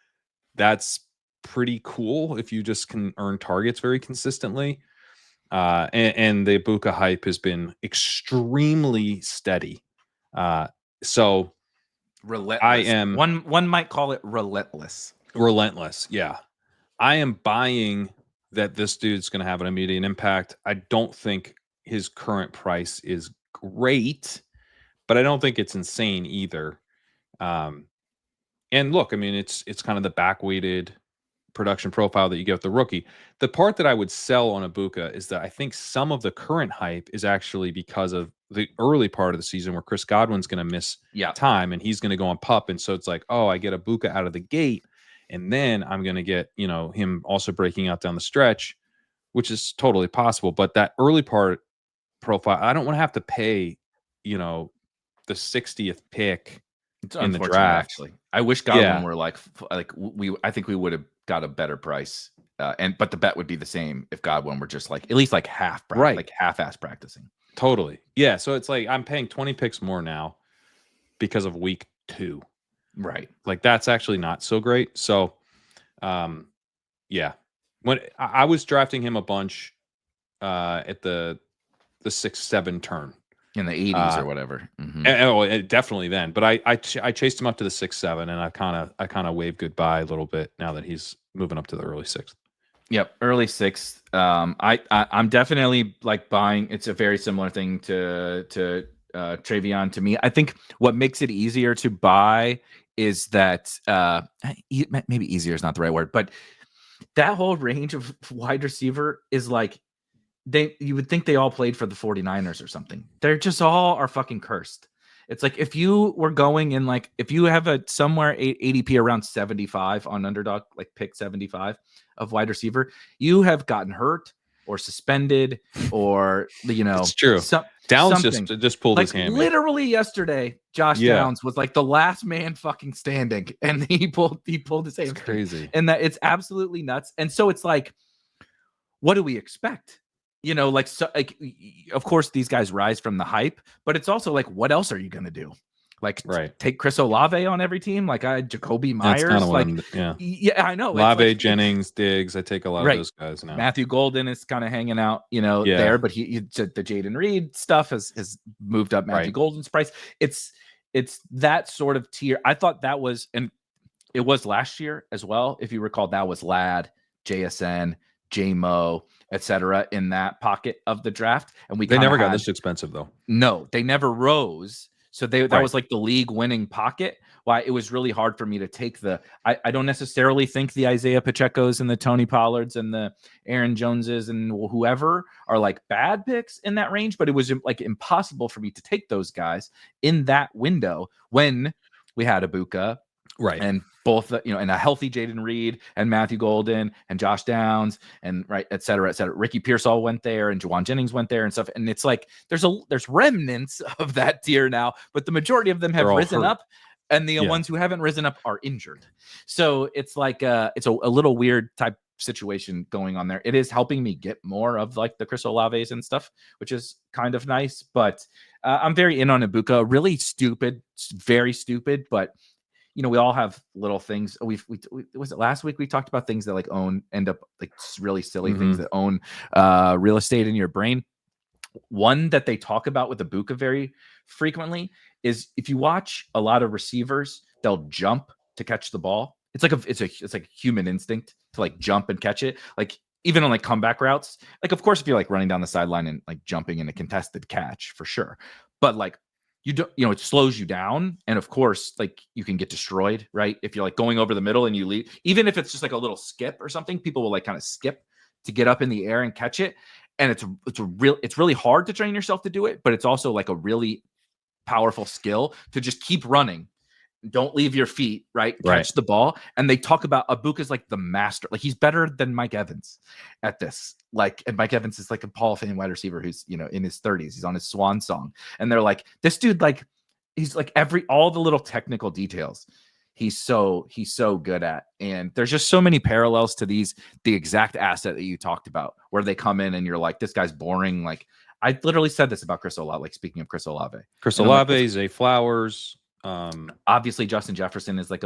Speaker 2: That's pretty cool if you just can earn targets very consistently. And the Egbuka hype has been extremely steady. So
Speaker 1: Relentless.
Speaker 2: I am
Speaker 1: one might call it relentless.
Speaker 2: Yeah. I am buying that this dude's going to have an immediate impact. I don't think his current price is great, but I don't think it's insane either. And look, I mean, it's kind of the back-weighted production profile that you get with the rookie. The part that I would sell on Egbuka is that I think some of the current hype is actually because of the early part of the season where Chris Godwin's going to miss time and he's going to go on PUP. And so it's like, I get Egbuka out of the gate, and then I'm going to get, him also breaking out down the stretch, which is totally possible. But that early part profile, I don't want to have to pay, the 60th pick
Speaker 1: It's
Speaker 2: in the
Speaker 1: unfortunate,
Speaker 2: draft.
Speaker 1: actually. I wish Godwin were like I think we would have got a better price, but the bet would be the same if Godwin were just like at least like half-ass practicing.
Speaker 2: Totally, yeah. So it's like I'm paying 20 picks more now because of week 2,
Speaker 1: right?
Speaker 2: Like, that's actually not so great. So, yeah. When I was drafting him a bunch at the 6-7 turn.
Speaker 1: In the 80s or whatever.
Speaker 2: Definitely then. But I chased him up to the 6-7, and I kind of waved goodbye a little bit now that he's moving up to the early 6th.
Speaker 1: Yep, early 6th. I'm definitely like buying. It's a very similar thing to TreVeyon to me. I think what makes it easier to buy is that maybe easier is not the right word, but that whole range of wide receiver is like you would think they all played for the 49ers or something. They're just all are fucking cursed. It's like if you were going in, like if you have a somewhere ADP around 75 on Underdog, like pick 75 of wide receiver, you have gotten hurt or suspended or
Speaker 2: it's true. Downs just pulled his hammy.
Speaker 1: Literally yesterday, Josh Downs was like the last man fucking standing, and he pulled his hammy.
Speaker 2: It's crazy,
Speaker 1: and that it's absolutely nuts. And so it's like, what do we expect? Of course these guys rise from the hype, but it's also like, what else are you going to do? Like, take Chris Olave on every team? Like, Jacoby Myers?
Speaker 2: That's kind of
Speaker 1: yeah, I know.
Speaker 2: Olave, Jennings, Diggs. I take a lot of those guys now.
Speaker 1: Matthew Golden is kind of hanging out, there, but the Jaden Reed stuff has moved up Matthew Golden's price. It's that sort of tier. I thought that was, and it was last year as well. If you recall, that was Ladd, JSN, J-Mo, etc. in that pocket of the draft. And they
Speaker 2: never got this expensive though.
Speaker 1: No, they never rose. So that was like the league winning pocket. Why it was really hard for me to take I don't necessarily think the Isaiah Pacheco's and the Tony Pollards and the Aaron Joneses and whoever are like bad picks in that range, but it was like impossible for me to take those guys in that window when we had Egbuka.
Speaker 2: Right.
Speaker 1: And both, and a healthy Jaden Reed and Matthew Golden and Josh Downs and et cetera, et cetera. Ricky Pearsall went there and Juwan Jennings went there and stuff. And it's like, there's remnants of that tier now, but the majority of them have risen up, and the ones who haven't risen up are injured. So it's like, it's a little weird type situation going on there. It is helping me get more of like the Chris Olaves and stuff, which is kind of nice, but I'm very in on Egbuka. Really stupid, very stupid, but we all have little things. We was it last week we talked about things that like end up like really silly things that own real estate in your brain. One that they talk about with Egbuka very frequently is if you watch a lot of receivers they'll jump to catch the ball. It's like a human instinct to like jump and catch it. Like even on like comeback routes, like of course if you're like running down the sideline and like jumping in a contested catch for sure, but like you don't, it slows you down, and of course like you can get destroyed, right? If you're like going over the middle and you leave, even if it's just like a little skip or something, people will like kind of skip to get up in the air and catch it, and it's really hard to train yourself to do it, but it's also like a really powerful skill to just keep running. Don't leave your feet, right? Catch the ball. And they talk about Egbuka's like the master. Like he's better than Mike Evans at this. Like, and Mike Evans is like a Hall of Fame wide receiver who's, in his 30s. He's on his swan song. And they're like, this dude, like, he's like all the little technical details. He's so good at. And there's just so many parallels to the exact asset that you talked about, where they come in and you're like, this guy's boring. Like, I literally said this about Chris Olave. Like, speaking of Chris Olave,
Speaker 2: Zay Flowers.
Speaker 1: Obviously Justin Jefferson is like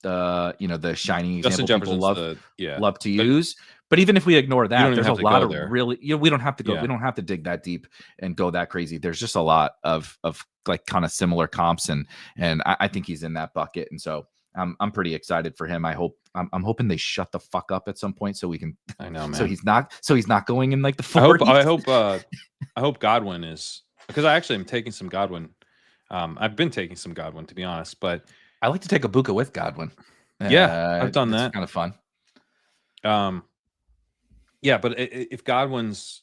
Speaker 1: the shining example people love to use. But even if we ignore that, there's a lot of really, we don't have to go. Yeah. We don't have to dig that deep and go that crazy. There's just a lot of like kind of similar comps, and I think he's in that bucket. And so I'm pretty excited for him. I'm hoping they shut the fuck up at some point so we can.
Speaker 2: I know, man.
Speaker 1: So he's not going in like the 40s.
Speaker 2: I hope Godwin is, because I actually am taking some Godwin. I've been taking some Godwin, to be honest, but
Speaker 1: I like to take Egbuka with Godwin.
Speaker 2: Yeah, I've done that.
Speaker 1: Kind of fun.
Speaker 2: Yeah, but if Godwin's,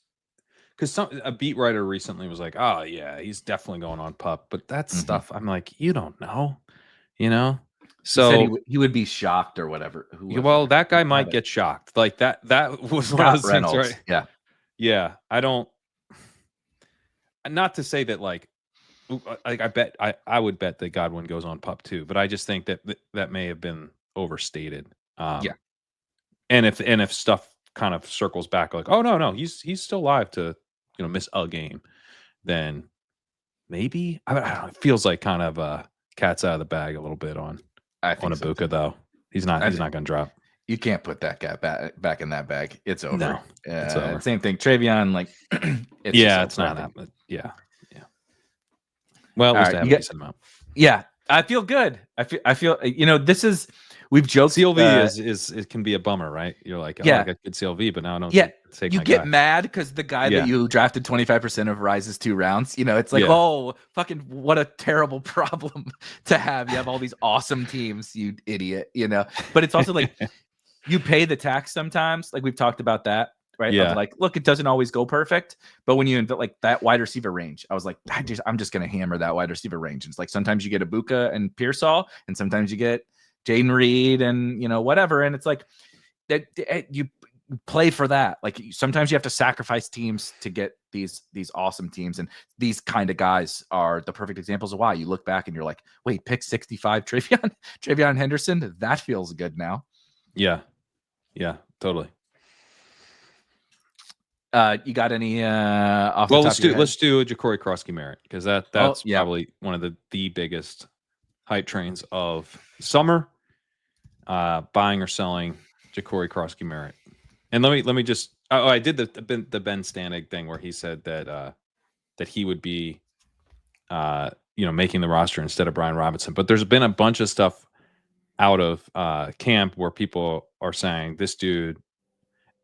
Speaker 2: because a beat writer recently was like, "Oh yeah, he's definitely going on pup," but that stuff, I'm like, you don't know, So
Speaker 1: he would be shocked or whatever.
Speaker 2: Well, that guy might get shocked. Like that was one of those things, right? Yeah. I don't. Not to say that like I would bet that Godwin goes on pup too, but I just think that may have been overstated.
Speaker 1: Yeah.
Speaker 2: And if stuff kind of circles back, like, oh no, he's still live to miss a game, then maybe I don't know, it feels like kind of cat's out of the bag a little bit on Egbuka, so though. He's not going to drop.
Speaker 1: You can't put that guy back in that bag. It's over.
Speaker 2: No, it's over.
Speaker 1: Same thing. TreVeyon, like,
Speaker 2: it's not that, but yeah. Well, at least I have a decent amount.
Speaker 1: Yeah, I feel good. I feel this is, we've joked.
Speaker 2: CLV is it can be a bummer, right? You're like, I got good CLV, but now I don't.
Speaker 1: Take you get mad because the guy that you drafted 25% of rises 2 rounds. It's like, oh, fucking what a terrible problem to have. You have all these awesome teams, you idiot. But it's also like you pay the tax sometimes. Like we've talked about that. Right. Yeah. Like, look, it doesn't always go perfect, but when you invent like that wide receiver range, I was like, I'm just going to hammer that wide receiver range. And it's like, sometimes you get Egbuka and Pearsall, and sometimes you get Jaden Reed and, whatever. And it's like that you play for that. Like sometimes you have to sacrifice teams to get these awesome teams. And these kind of guys are the perfect examples of why. You look back and you're like, wait, pick 65 TreVeyon Henderson. That feels good now.
Speaker 2: Yeah. Yeah, totally.
Speaker 1: You got any off the top of your head?
Speaker 2: Let's do a Ja'Cory Krosky-Merritt, because that's probably one of the biggest hype trains of summer. Buying or selling Ja'Cory Krosky-Merritt. And let me just I did the Ben Stanig thing where he said that he would be making the roster instead of Brian Robinson. But there's been a bunch of stuff out of camp where people are saying this dude,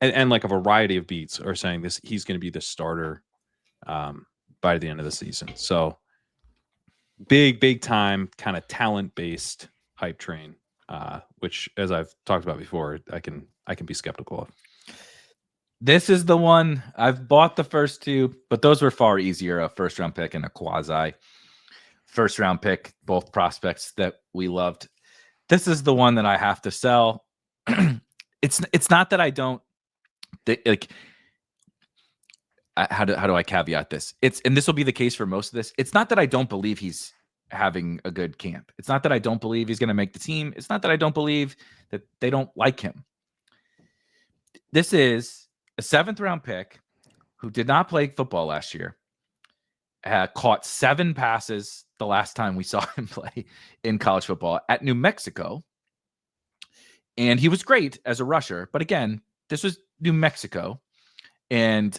Speaker 2: and like a variety of beats are saying this, he's going to be the starter by the end of the season. So big time kind of talent based hype train, which, as I've talked about before, I can be skeptical of.
Speaker 1: This is the one I've bought the first 2, but those were far easier. A first round pick and a quasi first round pick, both prospects that we loved. This is the one that I have to sell. It's not that I don't. Like, how do I caveat this? And this will be the case for most of this. It's not that I don't believe he's having a good camp. It's not that I don't believe he's going to make the team. It's not that I don't believe that they don't like him. This is a 7th round pick who did not play football last year. Caught 7 passes the last time we saw him play in college football at New Mexico. And he was great as a rusher. But again, this was New Mexico. And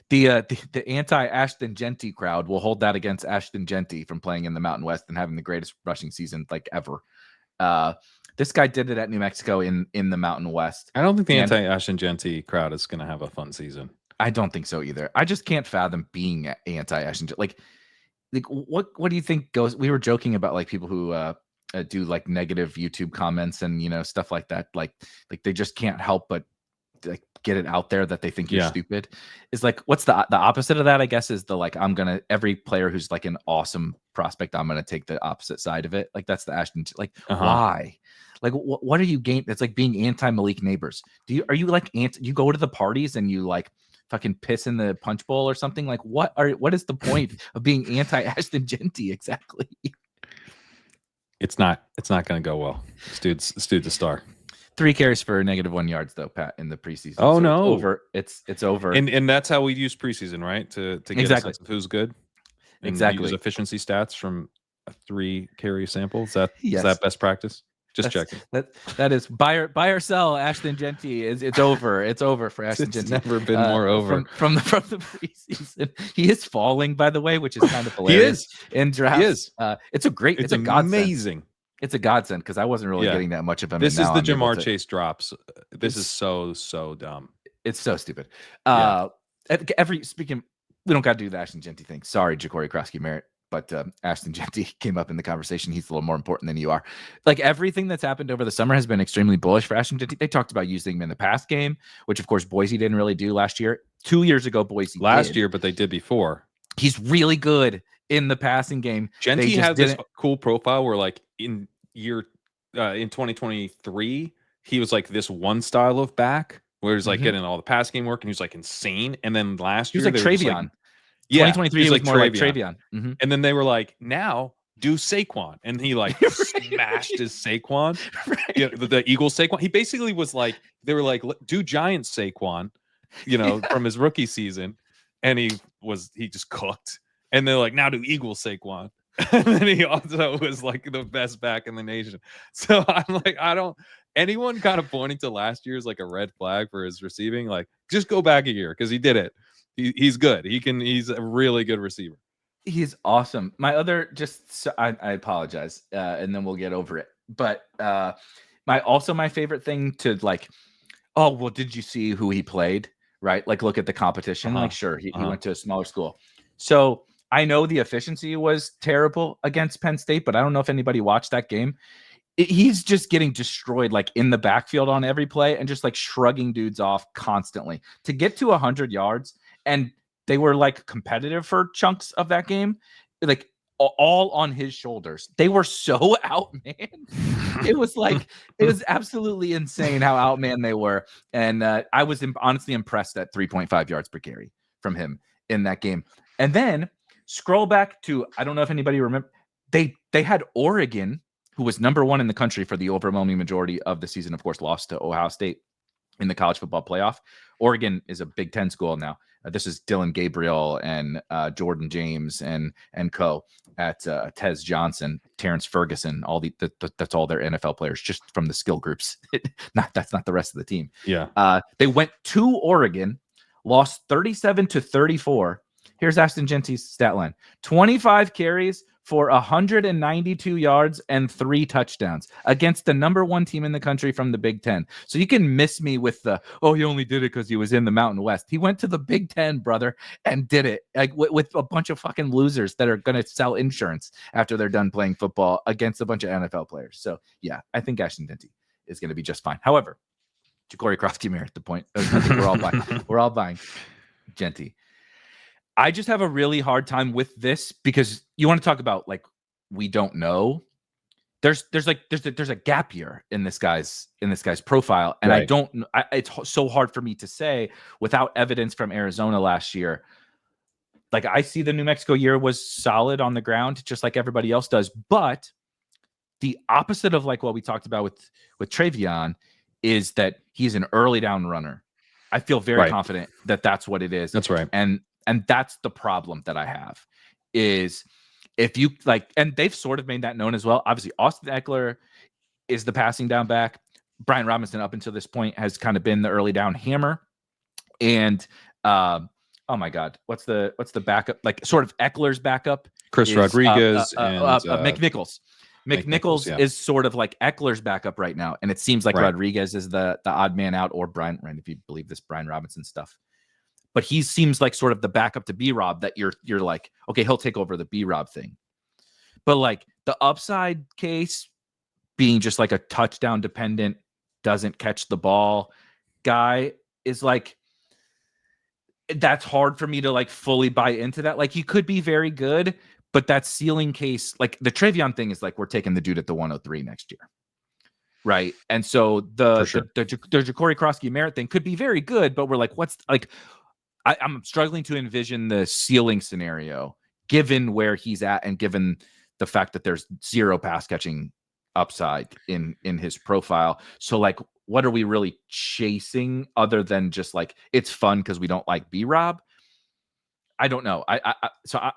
Speaker 1: the anti-Ashton Genty crowd will hold that against Ashton Genty from playing in the Mountain West and having the greatest rushing season like ever. This guy did it at New Mexico in the Mountain West.
Speaker 2: I don't think the anti-Ashton Genty crowd is going to have a fun season.
Speaker 1: I don't think so either. I just can't fathom being anti-Ashton. Like what do you think goes? We were joking about like people who do like negative YouTube comments and stuff like that. Like they just can't help but like get it out there that they think you're stupid. Is like what's the opposite of that? I guess is the like every player who's like an awesome prospect, I'm gonna take the opposite side of it. Like that's the Ashton. Like why? Like what are you gain? It's like being anti Malik Neighbors. Are you like you go to the parties and you like fucking piss in the punch bowl or something? Like what is the point of being anti Ashton Genty exactly?
Speaker 2: It's not going to go well. This dude's a star.
Speaker 1: 3 carries for -1 yards though, Pat, in the preseason.
Speaker 2: Oh, so no,
Speaker 1: it's over. It's over.
Speaker 2: And that's how we use preseason, right? To get a sense of who's good. And
Speaker 1: exactly.
Speaker 2: Use efficiency stats from a 3 carry sample. Is that best practice? Just checking.
Speaker 1: That is buy or sell. Ashton Genty it's over. It's over for Ashton Genty.
Speaker 2: It's never been more over
Speaker 1: from the preseason. He is falling, by the way, which is kind of hilarious.
Speaker 2: He is
Speaker 1: in drafts.
Speaker 2: He is.
Speaker 1: It's a
Speaker 2: amazing.
Speaker 1: It's a godsend because I wasn't really getting that much of him.
Speaker 2: This is the Jamar Chase drops. This is so dumb.
Speaker 1: It's so stupid. Speaking, we don't got to do the Ashton Genty thing. Sorry, Ja'Cory Krosky-Merritt. But Ashton Genty came up in the conversation. He's a little more important than you are. Like everything that's happened over the summer has been extremely bullish for Ashton Genty. They talked about using him in the pass game, which of course Boise didn't really do last year. 2 years ago, Boise
Speaker 2: last year, but they did before.
Speaker 1: He's really good in the passing game.
Speaker 2: Genty has this cool profile where like in 2023, he was like this one style of back where he's like getting all the pass game work and he was like insane. And then last year,
Speaker 1: he was like TreVeyon. 2023 was like more like TreVeyon.
Speaker 2: And then they were like, now do Saquon. And he like smashed his Saquon, the Eagles Saquon. He basically was like, they were like, do Giants Saquon, from his rookie season. And he just cooked. And they're like, now do Eagles Saquon. And then he also was like the best back in the nation. So I'm like, anyone kind of pointing to last year as like a red flag for his receiving, like just go back a year because he did it. He's good. He's a really good receiver.
Speaker 1: He's awesome. My other I apologize, and then we'll get over it. But my favorite thing to like, oh well, did you see who he played? Right, like look at the competition. Like sure, he went to a smaller school. So I know the efficiency was terrible against Penn State, but I don't know if anybody watched that game. He's just getting destroyed like in the backfield on every play and just like shrugging dudes off constantly to get to 100 yards. And they were like competitive for chunks of that game, like all on his shoulders. They were so outmanned. It was absolutely insane how outmanned they were. And I was honestly impressed at 3.5 yards per carry from him in that game. And then scroll back to, I don't know if anybody remember, they had Oregon, who was #1 in the country for the overwhelming majority of the season, of course, lost to Ohio State in the college football playoff. Oregon is a Big Ten school now. This is Dylan Gabriel and Jordan James and co at Tez Johnson, Terrence Ferguson. That's all their NFL players, just from the skill groups. That's not the rest of the team.
Speaker 2: Yeah.
Speaker 1: They went to Oregon, lost 37-34. Here's Ashton Genty's stat line: 25 carries for 192 yards and 3 touchdowns against the #1 team in the country from the Big Ten. So you can miss me with he only did it because he was in the Mountain West. He went to the Big Ten, brother, and did it like with a bunch of fucking losers that are going to sell insurance after they're done playing football against a bunch of NFL players. So yeah, I think Ashton Genty is going to be just fine. However, Ja'Cory Krosky-Merritt, the point. I think we're all buying Genty. I just have a really hard time with this because you want to talk about like we don't know. There's a gap year in this guy's profile, and right. It's so hard for me to say without evidence from Arizona last year. Like I see the New Mexico year was solid on the ground, just like everybody else does, but the opposite of like what we talked about with TreVeyon is that he's an early down runner. I feel very confident that that's what it is.
Speaker 2: That's right,
Speaker 1: and that's the problem that I have is if you like, and they've sort of made that known as well. Obviously, Austin Eckler is the passing down back. Brian Robinson, up until this point, has kind of been the early down hammer. And oh my God, what's the backup? Like sort of Eckler's backup,
Speaker 2: Chris Rodriguez and
Speaker 1: McNichols. McNichols is sort of like Eckler's backup right now, and it seems like Rodriguez is the odd man out, or Brian, if you believe this Brian Robinson stuff. But he seems like sort of the backup to B-Rob, that you're like, okay, he'll take over the B-Rob thing. But like the upside case being just like a touchdown dependent, doesn't catch the ball guy is like, that's hard for me to like fully buy into that. Like he could be very good, but that ceiling case, like the TreVeyon thing is like, we're taking the dude at the 103 next year. Right. And so the Ja'Cory Krosky-Merritt thing could be very good, but we're like, what's like, I'm struggling to envision the ceiling scenario given where he's at and given the fact that there's zero pass catching upside in his profile. So like, what are we really chasing other than just like, it's fun because we don't like B-Rob? I don't know.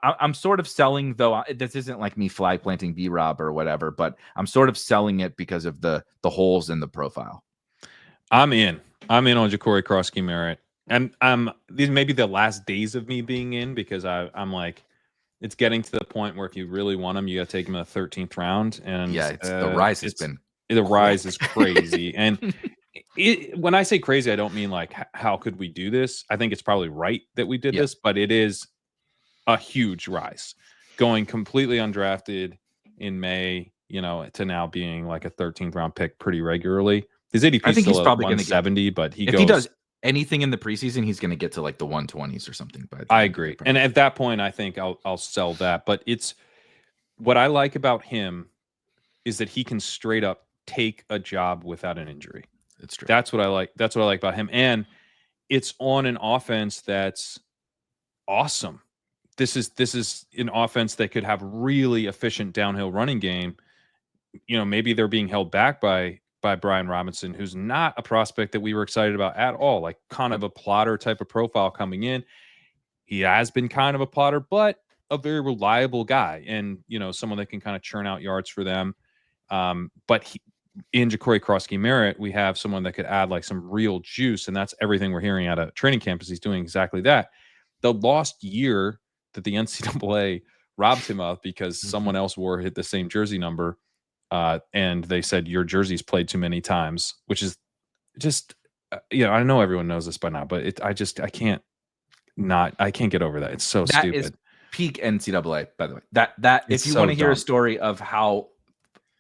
Speaker 1: I'm sort of selling, though. This isn't like me flag planting B-Rob or whatever, but I'm sort of selling it because of the holes in the profile.
Speaker 2: I'm in on Ja'Cory Krosky-Merritt. And these may be the last days of me being in, because I'm like, it's getting to the point where if you really want him, you got to take him in the 13th round. And
Speaker 1: yeah, the rise
Speaker 2: is crazy. And when I say crazy, I don't mean like, how could we do this? I think it's probably right that we did this, but it is a huge rise, going completely undrafted in May, to now being like a 13th round pick pretty regularly. His ADP
Speaker 1: I think
Speaker 2: still
Speaker 1: he's probably
Speaker 2: 170, but
Speaker 1: if he does anything in the preseason, he's going to get to like the 120s or something. But
Speaker 2: I agree. And at that point, I think I'll sell that. But it's what I like about him is that he can straight up take a job without an injury.
Speaker 1: It's true.
Speaker 2: That's what I like. That's what I like about him. And it's on an offense that's awesome. This is an offense that could have really efficient downhill running game. Maybe they're being held back by Brian Robinson, who's not a prospect that we were excited about at all, like kind of a plotter type of profile coming in. He has been kind of a plotter, but a very reliable guy, and someone that can kind of churn out yards for them. But in Ja'Cory Krosky-Merritt, we have someone that could add like some real juice, and that's everything we're hearing out of training camp is he's doing exactly that. The lost year that the NCAA robbed him of because someone else wore the same jersey number, and they said your jersey's played too many times, which is just I know everyone knows this by now, but I can't get over that. It's so stupid.
Speaker 1: That is peak NCAA, by the way. That if you want to hear a story of how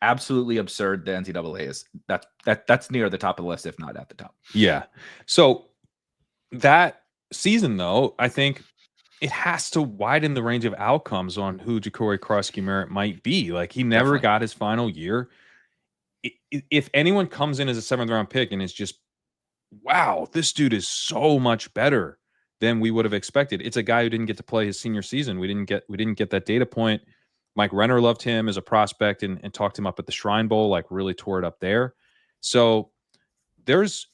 Speaker 1: absolutely absurd the NCAA is, that's near the top of the list, if not at the top.
Speaker 2: Yeah. So that season, though, I think it has to widen the range of outcomes on who Ja'Cory Krosky-Merritt might be. Like, he never got his final year. If anyone comes in as a 7th round pick and is just, wow, this dude is so much better than we would have expected. It's a guy who didn't get to play his senior season. We didn't get that data point. Mike Renner loved him as a prospect and talked him up at the Shrine Bowl, like really tore it up there. So this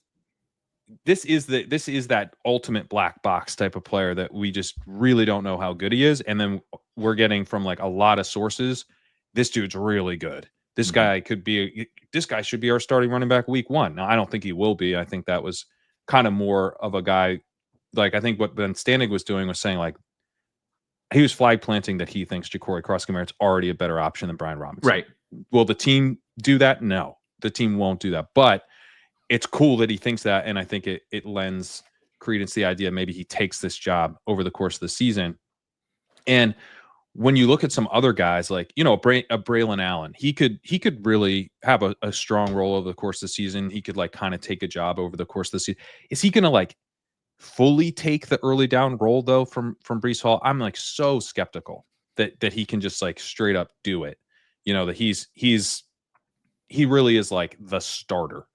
Speaker 2: is that ultimate black box type of player that we just really don't know how good he is. And then we're getting from like a lot of sources, this dude's really good. This guy should be our starting running back week 1. Now, I don't think he will be. I think that was kind of more of a guy. Like, I think what Ben Standig was doing was saying, like, he was flag planting that he thinks Ja'Cory Krosky-Merritt's already a better option than Brian Robinson.
Speaker 1: Right.
Speaker 2: Will the team do that? No, the team won't do that. But it's cool that he thinks that, and I think it lends credence to the idea maybe he takes this job over the course of the season. And when you look at some other guys, like, a Braylon Allen, he could really have a strong role over the course of the season. He could like kind of take a job over the course of the season. Is he going to like fully take the early down role though from Breece Hall? I'm like so skeptical that he can just like straight up do it. That he really is like the starter.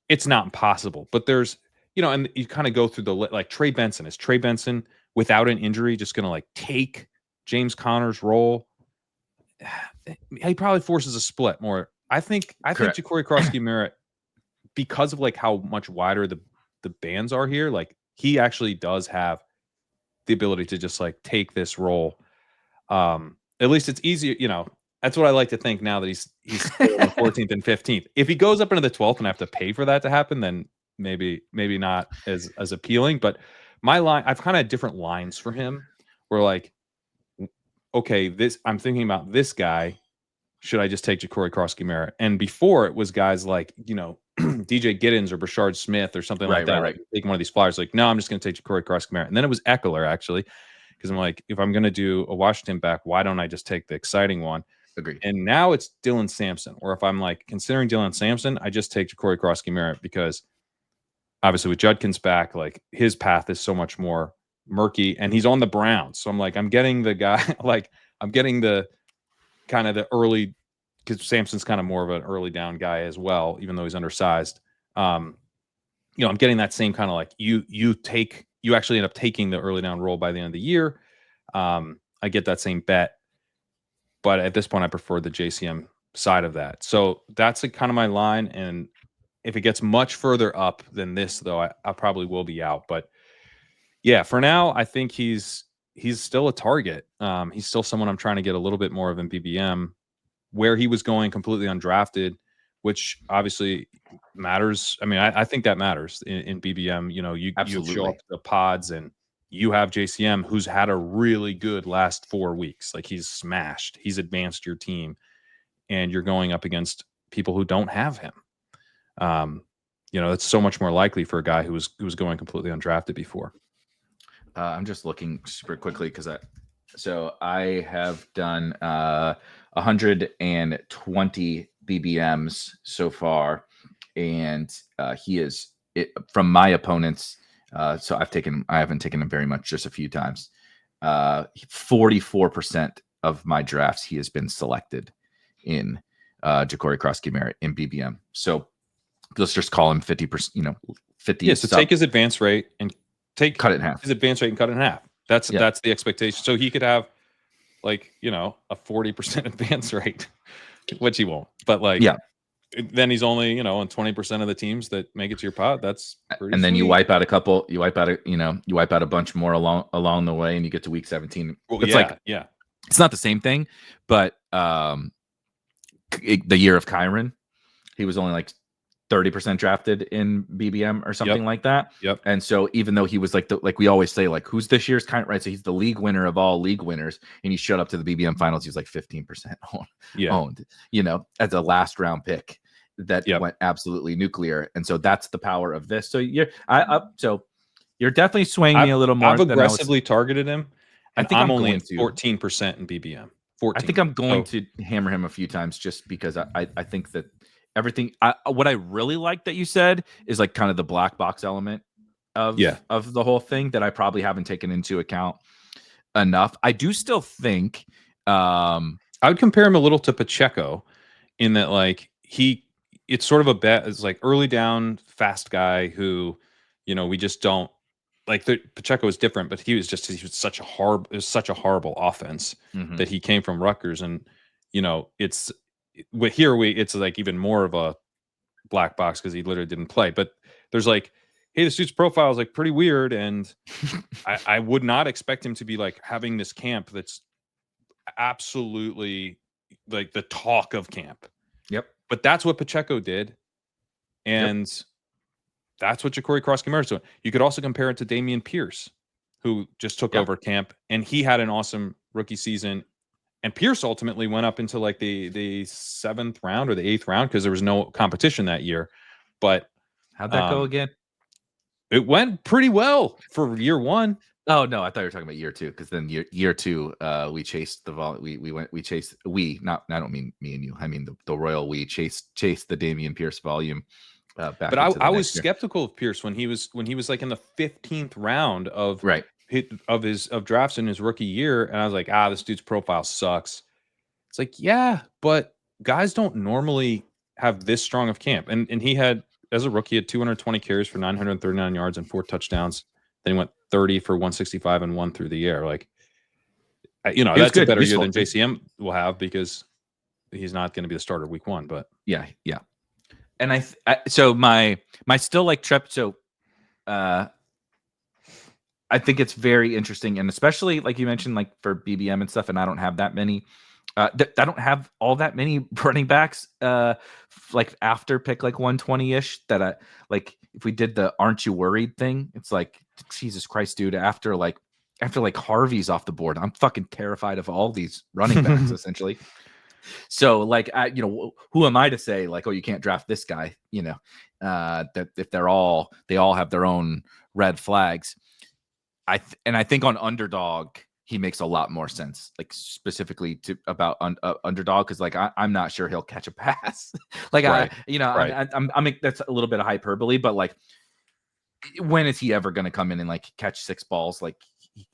Speaker 2: It's not impossible, but there's, and you kind of go through like Trey Benson. Is Trey Benson without an injury just going to like take James Conner's role? He probably forces a split more. I think Ja'Cory Krosky-Merritt, because of like how much wider the bands are here, like he actually does have the ability to just like take this role. At least it's easier, that's what I like to think now that he's 14th and 15th. If he goes up into the 12th and I have to pay for that to happen, then maybe not as appealing. But my line, I've kind of had different lines for him. Where like, okay, I'm thinking about this guy. Should I just take Ja'Cory Cross-Gamera? And before it was guys like, DJ Giddens or Brashard Smith or something like that.
Speaker 1: Right.
Speaker 2: Taking one of these flyers, like, no, I'm just going to take Ja'Cory Cross-Gamera. And then it was Eckler, actually, because I'm like, if I'm going to do a Washington back, why don't I just take the exciting one?
Speaker 1: Agreed.
Speaker 2: And now it's Dylan Sampson. Or if I'm like considering Dylan Sampson, I just take Ja'Cory Cross-Gamera because obviously with Judkins back, like his path is so much more murky, and he's on the Browns. So I'm like, I'm getting the guy, like I'm getting the kind of the early, because Sampson's kind of more of an early down guy as well, even though he's undersized. I'm getting that same kind of like you actually end up taking the early down role by the end of the year. I get that same bet, but at this point, I prefer the JCM side of that. So that's kind of my line. And if it gets much further up than this, though, I probably will be out. But yeah, for now, I think he's still a target. He's still someone I'm trying to get a little bit more of in BBM, where he was going completely undrafted, which obviously matters. I mean, I think that matters in BBM. You show up to the pods and you have JCM, who's had a really good last 4 weeks. Like he's smashed. He's advanced your team, and you're going up against people who don't have him. It's so much more likely for a guy who was going completely undrafted before.
Speaker 1: I'm just looking super quickly because I have done 120 BBMs so far, and he is from my opponents. So I haven't taken him very much, just a few times. 44% of my drafts he has been selected in Ja'Cory Cross-Gamera in BBM. So let's just call him 50%. 50.
Speaker 2: Yeah. So take his advance rate and
Speaker 1: cut it in half.
Speaker 2: His advance rate and cut it in half. That's the expectation. So he could have a 40% advance rate, which he won't. But then he's only on 20% of the teams that make it to your pot. That's pretty. And then
Speaker 1: you wipe out a couple. You wipe out a bunch more along the way, and you get to week 17.
Speaker 2: Well,
Speaker 1: it's not the same thing, but the year of Kyron, he was only like 30% drafted in BBM or something like that.
Speaker 2: Yep.
Speaker 1: And so even though he was like we always say, like, who's this year's kind, right? So he's the league winner of all league winners, and he showed up to the BBM finals. He was like 15% owned, as a last round pick that went absolutely nuclear. And so that's the power of this. So you're definitely swaying me a little more.
Speaker 2: I've aggressively targeted him.
Speaker 1: I think I'm
Speaker 2: only
Speaker 1: going
Speaker 2: at 14% in BBM. 14.
Speaker 1: I think I'm going to hammer him a few times just because I think that everything. What I really like that you said is like kind of the black box element of the whole thing that I probably haven't taken into account enough. I do still think
Speaker 2: I would compare him a little to Pacheco in that it's sort of a bet. It's like early down fast guy who, we just don't like. Pacheco is different, but he was such a horrible offense that he came from Rutgers, and it's like even more of a black box because he literally didn't play. But there's like, hey, the suit's profile is like pretty weird, and I would not expect him to be like having this camp that's absolutely like the talk of camp.
Speaker 1: Yep.
Speaker 2: But that's what Pacheco did, and that's what Ja'Cory Cross-Gamera is doing. You could also compare it to Dameon Pierce, who just took over camp, and he had an awesome rookie season. And Pierce ultimately went up into like the 7th round or the 8th round because there was no competition that year. But
Speaker 1: how'd that go again?
Speaker 2: It went pretty well for year 1.
Speaker 1: Oh no, I thought you were talking about year 2, because then year 2, we chased the vol. I don't mean me and you. I mean the royal we chased the Dameon Pierce volume. Back
Speaker 2: but I was skeptical of Pierce when he was like in the 15th round of of drafts in his rookie year, and I was like, this dude's profile sucks. It's like, yeah, but guys don't normally have this strong of camp, and he had, as a rookie, had 220 carries for 939 yards and 4 touchdowns. Then he went 30 for 165 and 1 through the air. Like, that's a better year than JCM will have because he's not going to be the starter week 1. But
Speaker 1: yeah. And so my still like Trep. So I think it's very interesting, and especially like you mentioned, like for BBM and stuff. And I don't have that many. I don't have all that many running backs like after pick like 120-ish that I like. if we did the aren't you worried thing, it's like, Jesus Christ, dude, after Harvey's off the board, I'm fucking terrified of all these running backs essentially. So like, who am I to say like, oh, you can't draft this guy, that if they all have their own red flags. I think on underdog, he makes a lot more sense, like specifically about underdog, because like I'm not sure he'll catch a pass. Like
Speaker 2: Right.
Speaker 1: I mean that's a little bit of hyperbole, but like when is he ever going to come in and like catch 6 balls? Like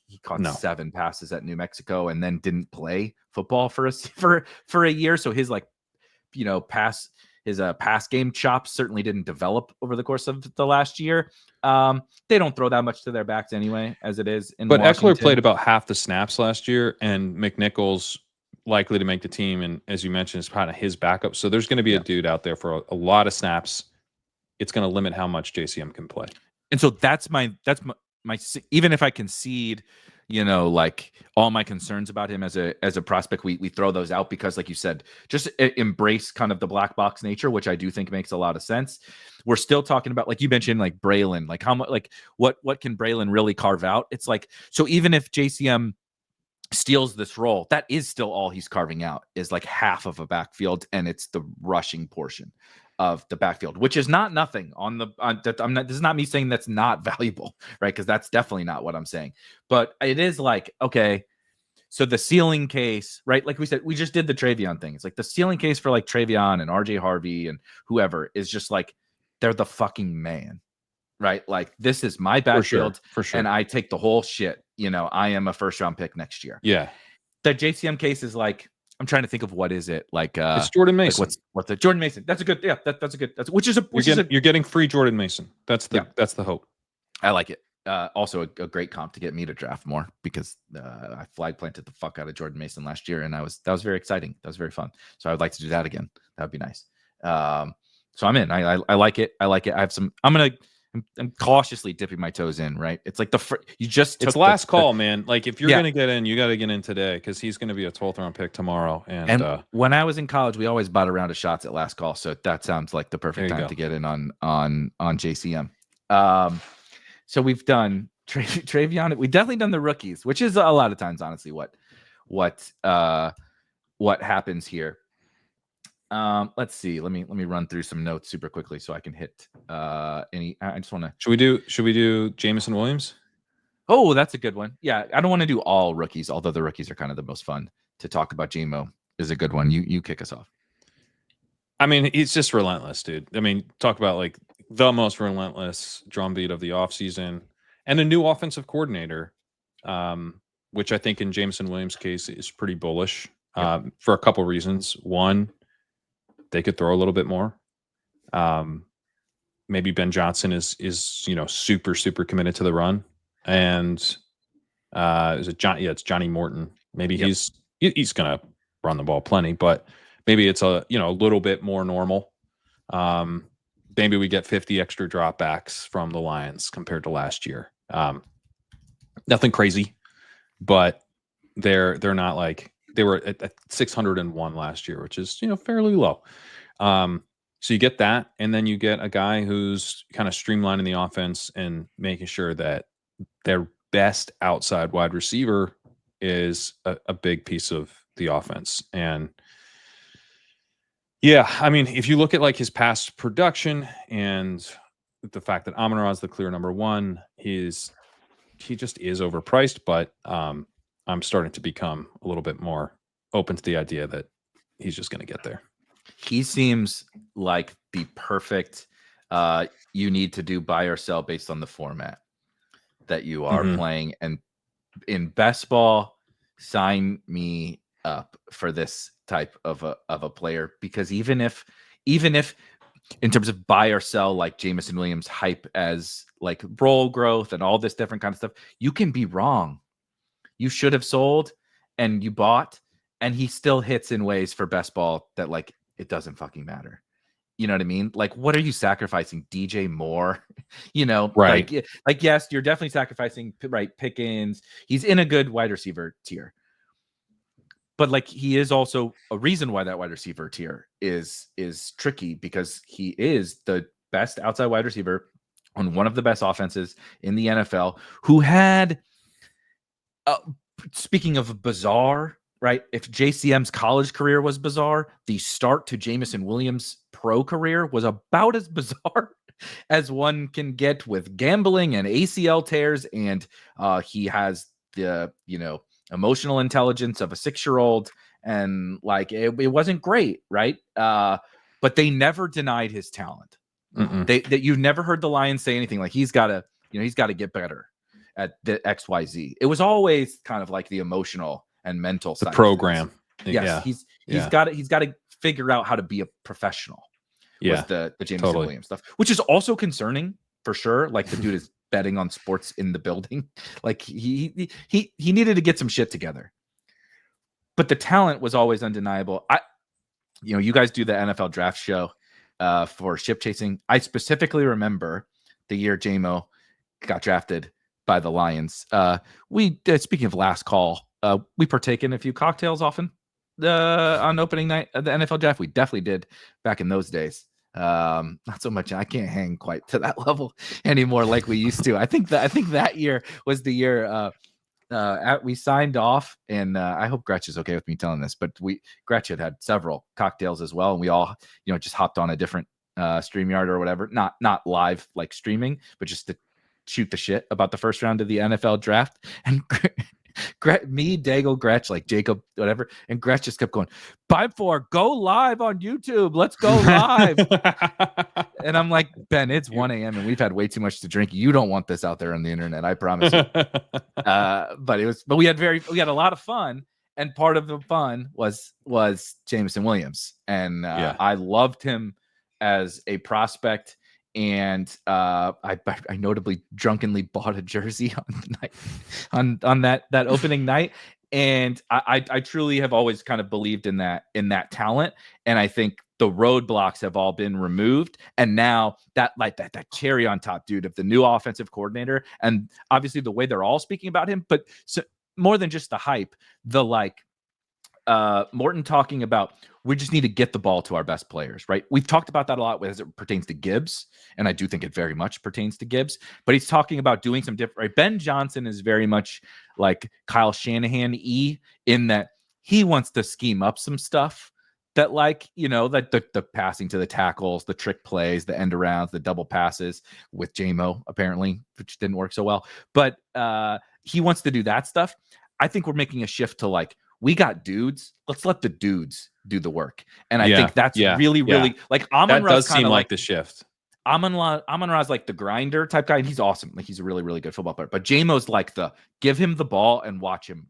Speaker 1: he caught 7 passes at New Mexico and then didn't play football for a year, so his like pass game chops certainly didn't develop over the course of the last year. They don't throw that much to their backs anyway, as it is in Washington.
Speaker 2: Eckler played about half the snaps last year, and McNichols likely to make the team, and as you mentioned, is kind of his backup. So there's going to be a dude out there for a lot of snaps. It's going to limit how much JCM can play.
Speaker 1: And so that's my even if I concede, like all my concerns about him as a prospect, we throw those out because, like you said, just embrace kind of the black box nature, which I do think makes a lot of sense. We're still talking about, like you mentioned, like Braylon, like how much, like what can Braylon really carve out? It's like, so even if JCM steals this role, that is still all he's carving out, is like half of a backfield, and it's the rushing portion of the backfield, which is not nothing this is not me saying that's not valuable, right? Because that's definitely not what I'm saying. But it is like, okay, so the ceiling case, right? Like we said, we just did the TreVeyon thing. It's like the ceiling case for like TreVeyon and RJ Harvey and whoever is just like, they're the fucking man, right? Like, this is my backfield,
Speaker 2: for sure.
Speaker 1: and I take the whole shit. I am a first round pick next year.
Speaker 2: Yeah.
Speaker 1: The JCM case is like, I'm trying to think of what is it like.
Speaker 2: It's Jordan Mason.
Speaker 1: Like what's the Jordan Mason? That's a good. Yeah, that's a good.
Speaker 2: You're getting free Jordan Mason. That's the hope.
Speaker 1: I like it. Also a great comp to get me to draft more, because I flag planted the fuck out of Jordan Mason last year, and that was very exciting. That was very fun. So I would like to do that again. That would be nice. So I'm in. I like it. I like it. I have some. I'm cautiously dipping my toes in, right? It's like it's
Speaker 2: last call, man. Like, if you're going to get in, you got to get in today, because he's going to be a 12th round pick tomorrow. And
Speaker 1: when I was in college, we always bought a round of shots at last call. So that sounds like the perfect time to get in on JCM. So we've done TreVeyon. We've definitely done the rookies, which is a lot of times, honestly, what happens here. Let's see. Let me run through some notes super quickly so I can hit any. I just want to.
Speaker 2: Should we do Jameson Williams?
Speaker 1: Oh, that's a good one. Yeah, I don't want to do all rookies, although the rookies are kind of the most fun to talk about. JMO is a good one. You kick us off.
Speaker 2: I mean, he's just relentless, dude. I mean, talk about like the most relentless drumbeat of the offseason, and a new offensive coordinator, which I think in Jameson Williams' case is pretty bullish for a couple reasons. One, they could throw a little bit more. Maybe Ben Johnson is super, super committed to the run. And is it John? Yeah, it's Johnny Morton. Maybe he's gonna run the ball plenty, but maybe it's a little bit more normal. Maybe we get 50 extra dropbacks from the Lions compared to last year. Nothing crazy, but they're not like they were at 601 last year, which is fairly low. So you get that, and then you get a guy who's kind of streamlining the offense and making sure that their best outside wide receiver is a big piece of the offense. And yeah, I mean, if you look at like his past production and the fact that Amon-Ra is the clear number one, he just is overpriced, but I'm starting to become a little bit more open to the idea that he's just going to get there.
Speaker 1: He seems like the perfect you need to do buy or sell based on the format that you are playing. And in best ball, sign me up for this type of a player, because even if in terms of buy or sell, like Jameson Williams hype as like role growth and all this different kind of stuff, you can be wrong. You should have sold and you bought, and he still hits in ways for best ball that like it doesn't fucking matter. You know what I mean? Like, what are you sacrificing? DJ Moore,
Speaker 2: right?
Speaker 1: Like yes, you're definitely sacrificing Pickens. He's in a good wide receiver tier, but like he is also a reason why that wide receiver tier is tricky, because he is the best outside wide receiver on one of the best offenses in the NFL, who had, speaking of bizarre, right? If JCM's college career was bizarre, the start to Jameson Williams' pro career was about as bizarre as one can get, with gambling and ACL tears. And he has the, emotional intelligence of a 6-year-old. And like, it wasn't great, right? But they never denied his talent. That you never heard the Lions say anything like he's got to get better at the XYZ. It was always kind of like the emotional and mental side.
Speaker 2: The program.
Speaker 1: Yes, he's got to figure out how to be a professional.
Speaker 2: Yeah,
Speaker 1: was the Jameson Williams stuff, which is also concerning for sure. Like, the dude is betting on sports in the building. Like, he needed to get some shit together. But the talent was always undeniable. You guys do the NFL draft show for Ship Chasing. I specifically remember the year JMO got drafted by the Lions. We speaking of last call, we partake in a few cocktails often on opening night of the NFL draft. We definitely did back in those days. Not so much. I can't hang quite to that level anymore like we used to. I think that year was the year we signed off, and I hope Gretch is okay with me telling this, but Gretch had several cocktails as well, and we all just hopped on a different StreamYard or whatever, not live like streaming, but just to shoot the shit about the first round of the NFL draft. And me, Daigle, Gretch, like Jacob, whatever, and Gretch just kept going, 5-4, go live on YouTube. Let's go live. And I'm like, Ben, it's 1 a.m. and we've had way too much to drink. You don't want this out there on the internet, I promise you. But we had a lot of fun, and part of the fun was Jameson Williams, and I loved him as a prospect. And I notably drunkenly bought a jersey on that opening night. And I truly have always kind of believed in that talent. And I think the roadblocks have all been removed. And now that cherry on top, dude, of the new offensive coordinator, and obviously the way they're all speaking about him, but more than just the hype, the Morton talking about, we just need to get the ball to our best players, right? We've talked about that a lot as it pertains to Gibbs, and I do think it very much pertains to Gibbs, but he's talking about doing some different, right? Ben Johnson is very much like Kyle Shanahan-y in that he wants to scheme up some stuff that, like, that the passing to the tackles, the trick plays, the end arounds, the double passes with JMO, apparently, which didn't work so well. But he wants to do that stuff. I think we're making a shift to we got dudes. Let's let the dudes do the work. And I think that's really like Amon-Ra
Speaker 2: does seem like the shift.
Speaker 1: Amon-Ra's like the grinder type guy, and he's awesome. Like, he's a really, really good football player. But JMO's like the give him the ball and watch him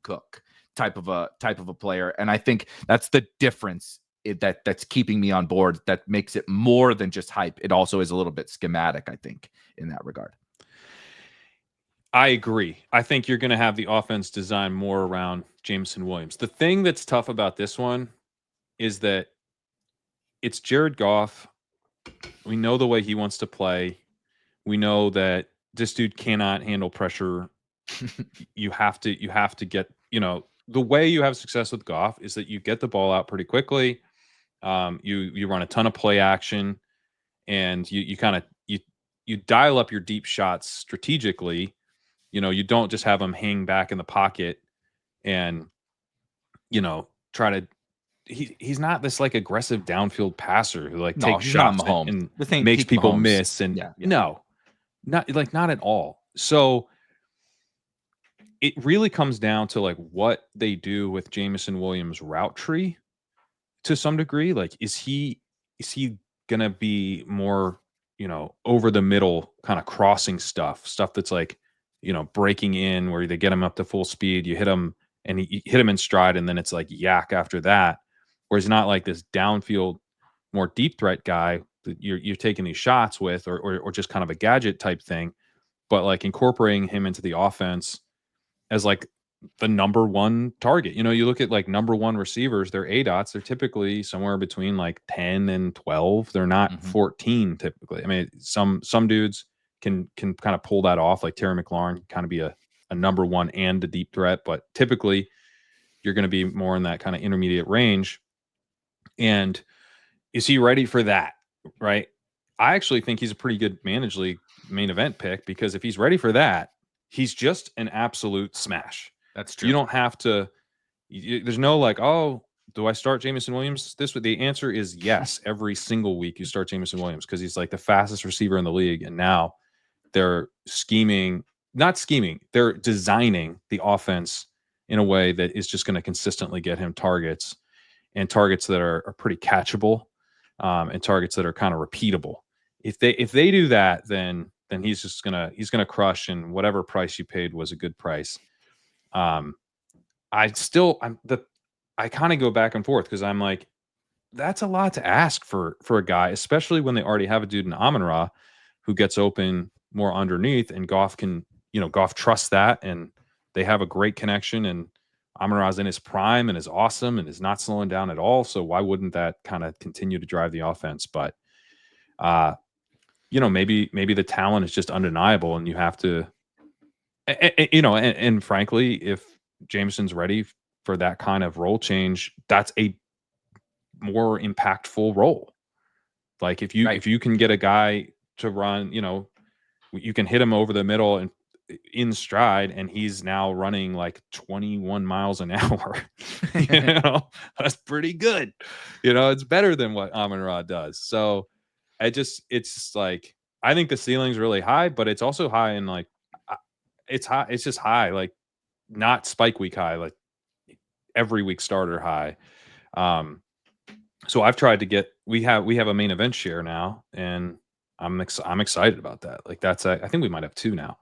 Speaker 1: cook type of a player. And I think that's the difference that's keeping me on board. That makes it more than just hype. It also is a little bit schematic, I think, in that regard.
Speaker 2: I agree. I think you're going to have the offense designed more around Jameson Williams. The thing that's tough about this one is that it's Jared Goff. We know the way he wants to play. We know that this dude cannot handle pressure. You have to get, the way you have success with Goff is that you get the ball out pretty quickly. You run a ton of play action, and you kind of you dial up your deep shots strategically. You don't just have him hang back in the pocket and, try to. He's not this aggressive downfield passer who takes shots and makes people miss. And no, not at all. So it really comes down to what they do with Jameson Williams' route tree to some degree. Is he gonna be more, over the middle kind of crossing stuff that's breaking in where they get him up to full speed, you hit him and you hit him in stride, and then it's yak after that. Whereas not like this downfield, more deep threat guy that you're taking these shots with, or just kind of a gadget type thing, but incorporating him into the offense as the number one target. You look at number one receivers, their ADOTs, they're typically somewhere between 10 and 12. They're not 14 typically. I mean, some dudes can kind of pull that off, like Terry McLaurin can kind of be a number one and a deep threat, but typically you're going to be more in that kind of intermediate range. And is he ready for that? Right. I actually think he's a pretty good managed league main event pick, because if he's ready for that, he's just an absolute smash.
Speaker 1: That's true.
Speaker 2: You don't have to. There's no like, oh, do I start Jameson Williams this week? The answer is yes. Every single week you start Jameson Williams, because he's like the fastest receiver in the league, and now they're not scheming, they're designing the offense in a way that is just going to consistently get him targets, and targets that are pretty catchable, and targets that are kind of repeatable. If they do that, then he's gonna crush, and whatever price you paid was a good price. I kind of go back and forth, because I'm like, that's a lot to ask for a guy, especially when they already have a dude in Amon-Ra who gets open more underneath, and Goff trusts that, and they have a great connection, and Amon-Ra's in his prime and is awesome and is not slowing down at all. So why wouldn't that kind of continue to drive the offense? But maybe the talent is just undeniable, and you have to, and frankly, if Jameson's ready for that kind of role change, that's a more impactful role. Like if you can get a guy to run, you can hit him over the middle and in stride, and he's now running like 21 miles an hour. That's pretty good. It's better than what Amon-Ra does. So it's like, I think the ceiling's really high, but it's also high in like, it's high. It's just high, like not spike week high, like every week starter high. So I've tried to get, we have a main event share now, and I'm excited about that. Like I think we might have 2 now.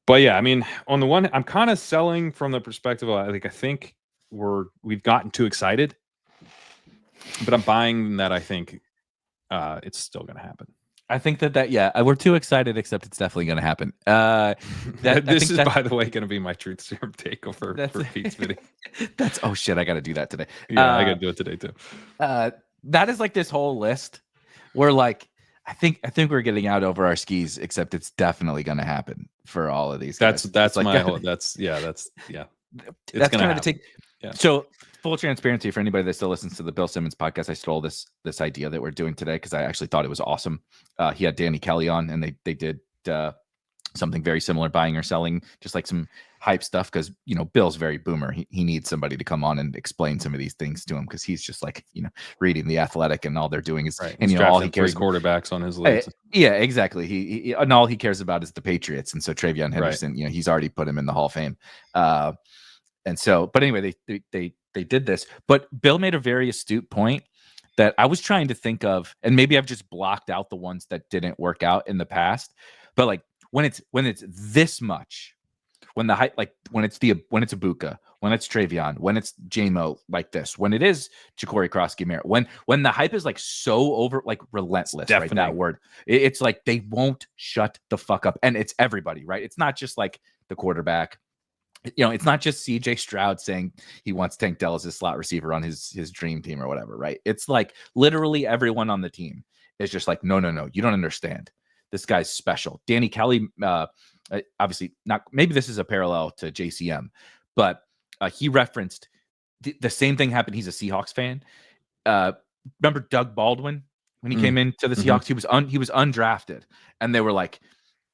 Speaker 2: But yeah, I mean, on the one, I'm kind of selling from the perspective of, I think we've gotten too excited, but I'm buying that. I think it's still going to happen.
Speaker 1: I think that we're too excited, except it's definitely going to happen.
Speaker 2: This is, by the way, going to be my truth serum take for Pete's video.
Speaker 1: Oh shit, I got to do that today.
Speaker 2: Yeah, I got to do it today too.
Speaker 1: That is like this whole list where like, I think we're getting out over our skis, except it's definitely going to happen for all of these guys.
Speaker 2: That's
Speaker 1: like,
Speaker 2: my whole, that's kind of
Speaker 1: to take. Yeah. So full transparency for anybody that still listens to the Bill Simmons podcast, I stole this idea that we're doing today because I actually thought it was awesome. He had Danny Kelly on, and they did something very similar, buying or selling, just like some hype stuff, because Bill's very boomer. He needs somebody to come on and explain some of these things to him, because he's just like reading The Athletic, and all they're doing is
Speaker 2: right.
Speaker 1: And all he cares
Speaker 2: quarterbacks on his list.
Speaker 1: Yeah, exactly. He and all he cares about is the Patriots, and so TreVeyon Henderson, right. He's already put him in the Hall of Fame. And so, but anyway, they did this. But Bill made a very astute point that I was trying to think of, and maybe I've just blocked out the ones that didn't work out in the past. But like when it's this much, when the hype, like when it's Egbuka, when it's TreVeyon, when it's JMO, like this, when it is Ja'Cory Krosky-Merritt, when the hype is like so over, like relentless, right? That word. It's like they won't shut the fuck up, and it's everybody, right? It's not just like the quarterback. It's not just CJ Stroud saying he wants Tank Dell as his slot receiver on his dream team or whatever, right? It's like literally everyone on the team is just like, no, you don't understand. This guy's special. Danny Kelly, obviously not. Maybe this is a parallel to JCM, but he referenced the same thing happened. He's a Seahawks fan. Remember Doug Baldwin when he came into the Seahawks? He was undrafted, and they were like,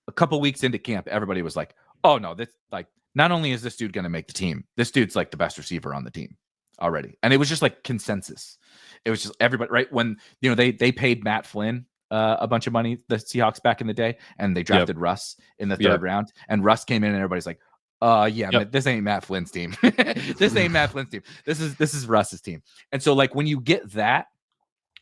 Speaker 1: a couple weeks into camp, everybody was like, oh no, this like. Not only is this dude going to make the team, this dude's like the best receiver on the team already. And it was just like consensus. It was just everybody, right? When, they paid Matt Flynn a bunch of money, the Seahawks back in the day, and they drafted Russ in the third round. And Russ came in, and everybody's like, this ain't Matt Flynn's team. This ain't Matt Flynn's team. This is Russ's team. And so like when you get that,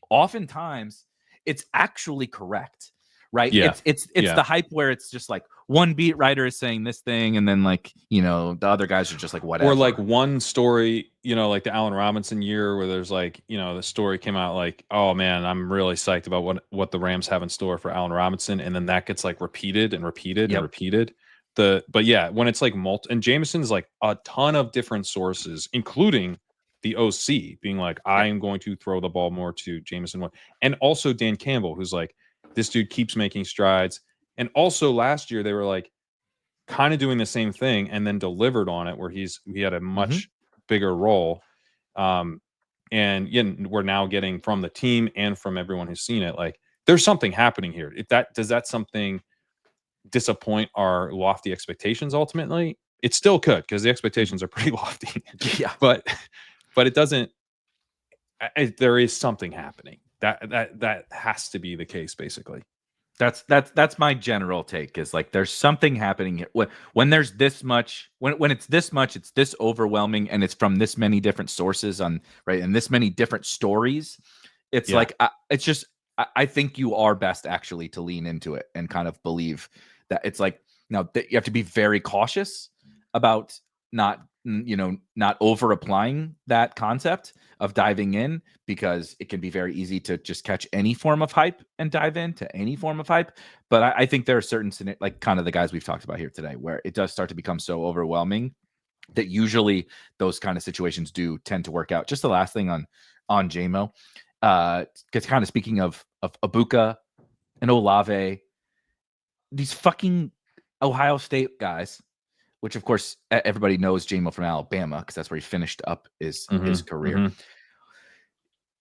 Speaker 1: oftentimes it's actually correct. Right. Yeah. It's the hype where it's just like one beat writer is saying this thing, and then like, the other guys are just like whatever.
Speaker 2: Or like one story, like the Allen Robinson year where there's like, the story came out like, oh man, I'm really psyched about what the Rams have in store for Allen Robinson. And then that gets like repeated and repeated and repeated. But yeah, when it's like and Jameson's like a ton of different sources, including the OC being like, I am going to throw the ball more to Jameson. And also Dan Campbell, who's like, this dude keeps making strides. And also last year, they were like kind of doing the same thing and then delivered on it, where he had a much bigger role. And we're now getting from the team and from everyone who's seen it, like there's something happening here. Does that something disappoint our lofty expectations ultimately? It still could, because the expectations are pretty lofty.
Speaker 1: Yeah.
Speaker 2: But it doesn't. There is something happening. That has to be the case, basically.
Speaker 1: That's my general take, is like there's something happening here. When there's this much, when it's this much, it's this overwhelming, and it's from this many different sources and this many different stories. It's like it's just I think you are best actually to lean into it and kind of believe that it's like, now that you have to be very cautious about not over applying that concept of diving in, because it can be very easy to just catch any form of hype and dive into any form of hype. But I think there are certain, like kind of the guys we've talked about here today, where it does start to become so overwhelming that usually those kind of situations do tend to work out. Just the last thing on JMO, because kind of speaking of Egbuka and Olave, these fucking Ohio State guys, which of course everybody knows JMO from Alabama because that's where he finished up his career.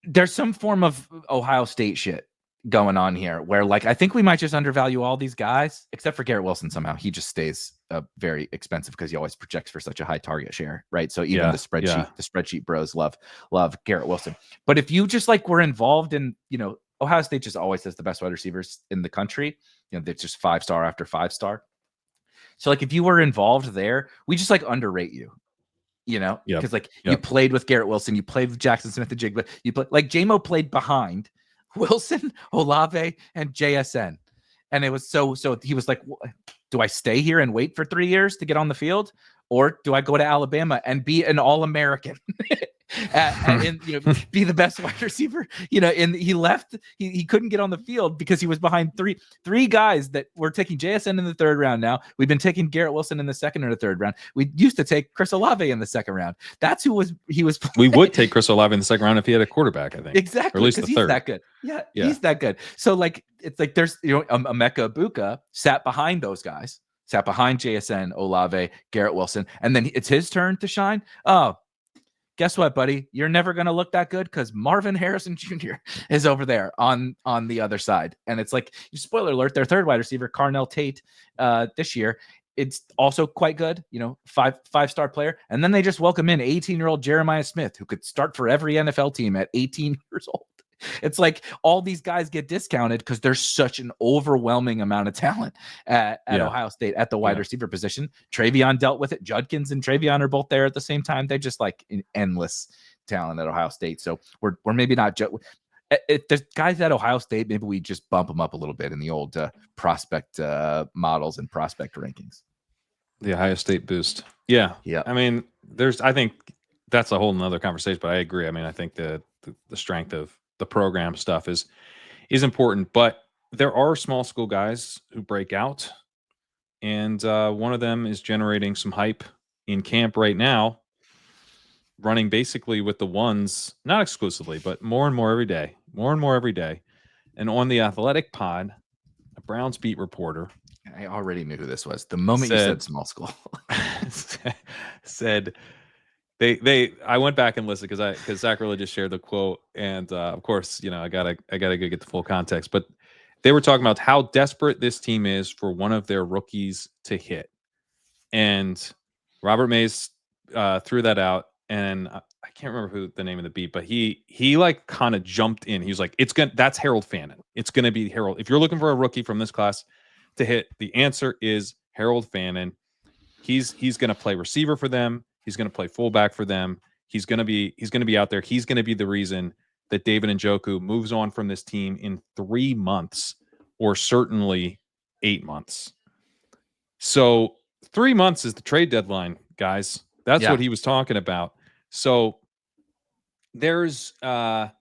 Speaker 1: There's some form of Ohio State shit going on here where, like, I think we might just undervalue all these guys, except for Garrett Wilson. Somehow he just stays very expensive because he always projects for such a high target share, right? So even the spreadsheet bros love Garrett Wilson. But if you just like were involved in, Ohio State just always has the best wide receivers in the country. They're just 5-star after 5-star. So like if you were involved there, we just like underrate you. Because you played with Garrett Wilson, you played with Jackson Smith-Njigba, you play like JMO played behind Wilson, Olave, and JSN, and it was so he was like, do I stay here and wait for 3 years to get on the field, or do I go to Alabama and be an All-American and be the best wide receiver? And he left. He couldn't get on the field because he was behind three guys that were taking JSN in the 3rd round. Now we've been taking Garrett Wilson in the 2nd or the 3rd round. We used to take Chris Olave in the 2nd round. That's who he was.
Speaker 2: We would take Chris Olave in the 2nd round if he had a quarterback, I think.
Speaker 1: Exactly,
Speaker 2: or at least the 3rd.
Speaker 1: He's that good. Yeah, he's that good. So like it's like there's Emeka Egbuka sat behind those guys. Sat behind JSN, Olave, Garrett Wilson, and then it's his turn to shine. Oh, guess what, buddy? You're never going to look that good because Marvin Harrison Jr. is over there on the other side. And it's like, spoiler alert, their 3rd wide receiver, Carnell Tate, this year, it's also quite good, five-star player. And then they just welcome in 18-year-old Jeremiah Smith, who could start for every NFL team at 18 years old. It's like all these guys get discounted because there's such an overwhelming amount of talent at Ohio State at the wide receiver position. TreVeyon dealt with it. Judkins and TreVeyon are both there at the same time. They're just like an endless talent at Ohio State. So we're maybe not there's guys at Ohio State. Maybe we just bump them up a little bit in the old prospect models and prospect rankings.
Speaker 2: The Ohio State boost. Yeah. I mean, I think that's a whole nother conversation, but I agree. I mean, I think the strength of the program stuff is important, but there are small school guys who break out, and one of them is generating some hype in camp right now, running basically with the ones, not exclusively, but more and more every day. And on the Athletic Pod, a Browns beat reporter,
Speaker 1: I already knew who this was the moment you said small school,
Speaker 2: said I went back and listened because Zach really just shared the quote, and of course, I gotta go get the full context. But they were talking about how desperate this team is for one of their rookies to hit, and Robert Mays threw that out, and I can't remember who the name of the beat, but he like kind of jumped in. He was like, that's Harold Fannin. It's gonna be Harold. If you're looking for a rookie from this class to hit, the answer is Harold Fannin. He's gonna play receiver for them. He's going to play fullback for them. He's going to be out there. He's going to be the reason that David Njoku moves on from this team in 3 months, or certainly 8 months. So 3 months is the trade deadline, guys. That's what he was talking about. So there's, I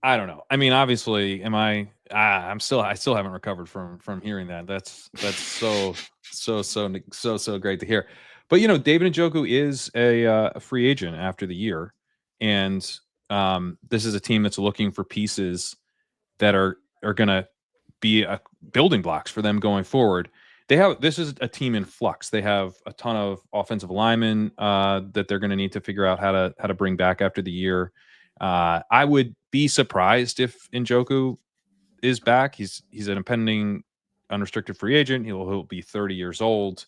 Speaker 2: don't know. I mean, obviously, I still haven't recovered from hearing that. That's so great to hear. But David Njoku is a free agent after the year, and this is a team that's looking for pieces that are going to be building blocks for them going forward. This is a team in flux. They have a ton of offensive linemen that they're going to need to figure out how to bring back after the year. I would be surprised if Njoku is back. He's an impending unrestricted free agent. He'll be 30 years old.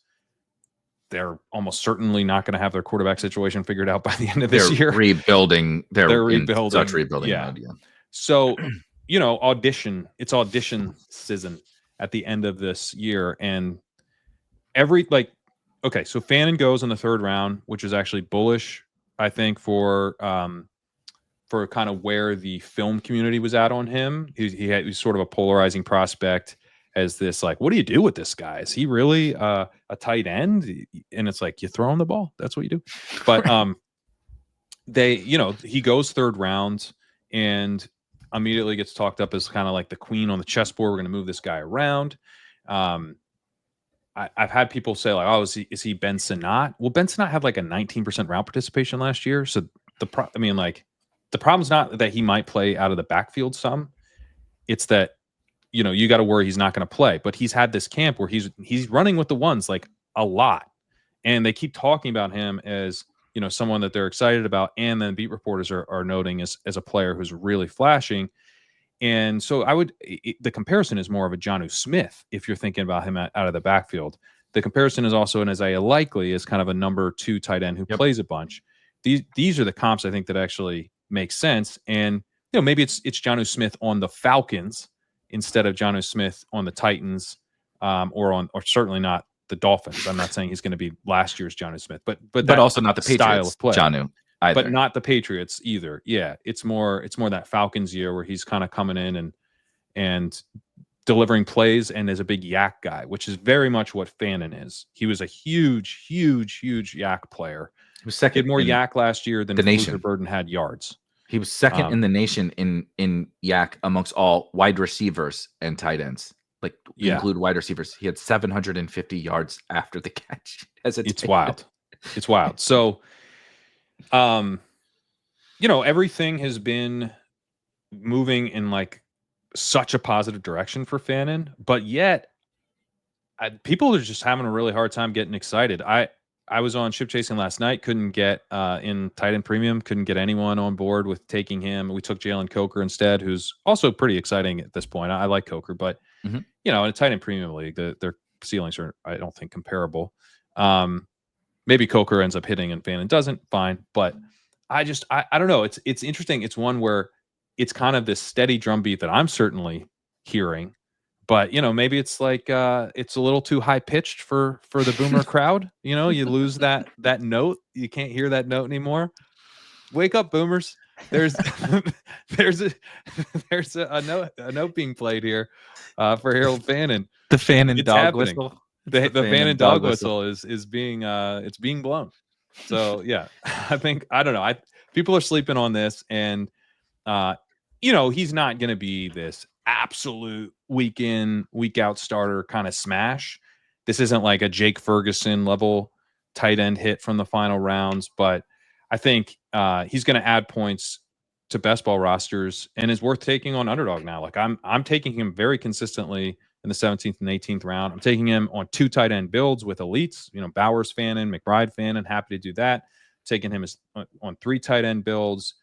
Speaker 2: They're almost certainly not going to have their quarterback situation figured out by the end of this year.
Speaker 1: Rebuilding. They're
Speaker 2: rebuilding.
Speaker 1: Such rebuilding mode. Yeah.
Speaker 2: So, audition. It's audition season at the end of this year, and so Fannin goes in the third round, which is actually bullish, I think, for kind of where the film community was at on him. He's sort of a polarizing prospect as this, like, what do you do with this guy? Is he really a tight end? And it's like, you throw him the ball. That's what you do. But he goes third round and immediately gets talked up as kind of like the queen on the chessboard. We're going to move this guy around. I've had people say, like, oh, is he Ben Sinnott? Well, Ben Sinnott had like a 19% route participation last year. So the problem's not that he might play out of the backfield some. It's that, you got to worry he's not going to play. But he's had this camp where he's running with the ones like a lot. And they keep talking about him as, someone that they're excited about. And then beat reporters are noting as a player who's really flashing. And so the comparison is more of a Jonnu Smith if you're thinking about him out of the backfield. The comparison is also an Isaiah Likely as kind of a number 2 tight end who plays a bunch. These are the comps I think that actually make sense. And maybe it's Jonnu Smith on the Falcons instead of Jonnu Smith on the Titans, or certainly not the Dolphins. I'm not saying he's going to be last year's Jonnu Smith, but
Speaker 1: also not the Patriots Jonnu either.
Speaker 2: But not the Patriots either. Yeah, it's more that Falcons year where he's kind of coming in and delivering plays and is a big yak guy, which is very much what Fannin is. He was a huge yak player.
Speaker 1: He was second
Speaker 2: more yak last year than
Speaker 1: the nation.
Speaker 2: Burden had yards.
Speaker 1: He was second in the nation in yak amongst all wide receivers and tight ends. Like, include wide receivers. He had 750 yards after the catch.
Speaker 2: It's wild. It's wild. So, everything has been moving in like such a positive direction for Fannin, but yet people are just having a really hard time getting excited. I was on ship chasing last night, couldn't get in tight end premium, couldn't get anyone on board with taking him. We took Jalen Coker instead, who's also pretty exciting at this point. I like Coker, but in a tight end premium league, their ceilings are, I don't think, comparable. Maybe Coker ends up hitting and Fannin doesn't, fine. But I don't know. It's interesting. It's one where it's kind of this steady drumbeat that I'm certainly hearing. But, maybe it's like it's a little too high pitched for the boomer crowd. You lose that note. You can't hear that note anymore. Wake up, boomers. There's a note being played here for Harold Fannin.
Speaker 1: The Fannin dog whistle.
Speaker 2: The Fannin dog whistle is being it's being blown. So yeah, I don't know. People are sleeping on this, and he's not going to be this absolute week in, week out starter kind of smash. This isn't like a Jake Ferguson level tight end hit from the final rounds, but I think he's going to add points to best ball rosters and is worth taking on underdog now. Like I'm taking him very consistently in the 17th and 18th round. I'm taking him on 2 tight end builds with elites, Bowers Fannin, McBride Fannin, happy to do that. Taking him on 3 tight end builds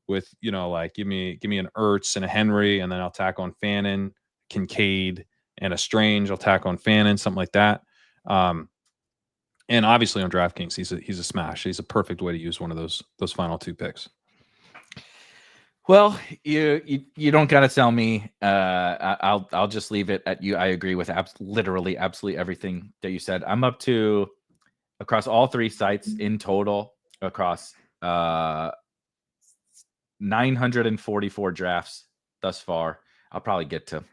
Speaker 2: with, like give me an Ertz and a Henry, and then I'll tack on Fannin, Kincaid, and a Strange. I'll tack on Fannin, something like that. And obviously on DraftKings, he's a smash. He's a perfect way to use one of those final 2 picks.
Speaker 1: Well, you don't gotta tell me. I'll just leave it at you. I agree with literally absolutely everything that you said. I'm up to, across all 3 sites in total, across 944 drafts thus far. I'll probably get to,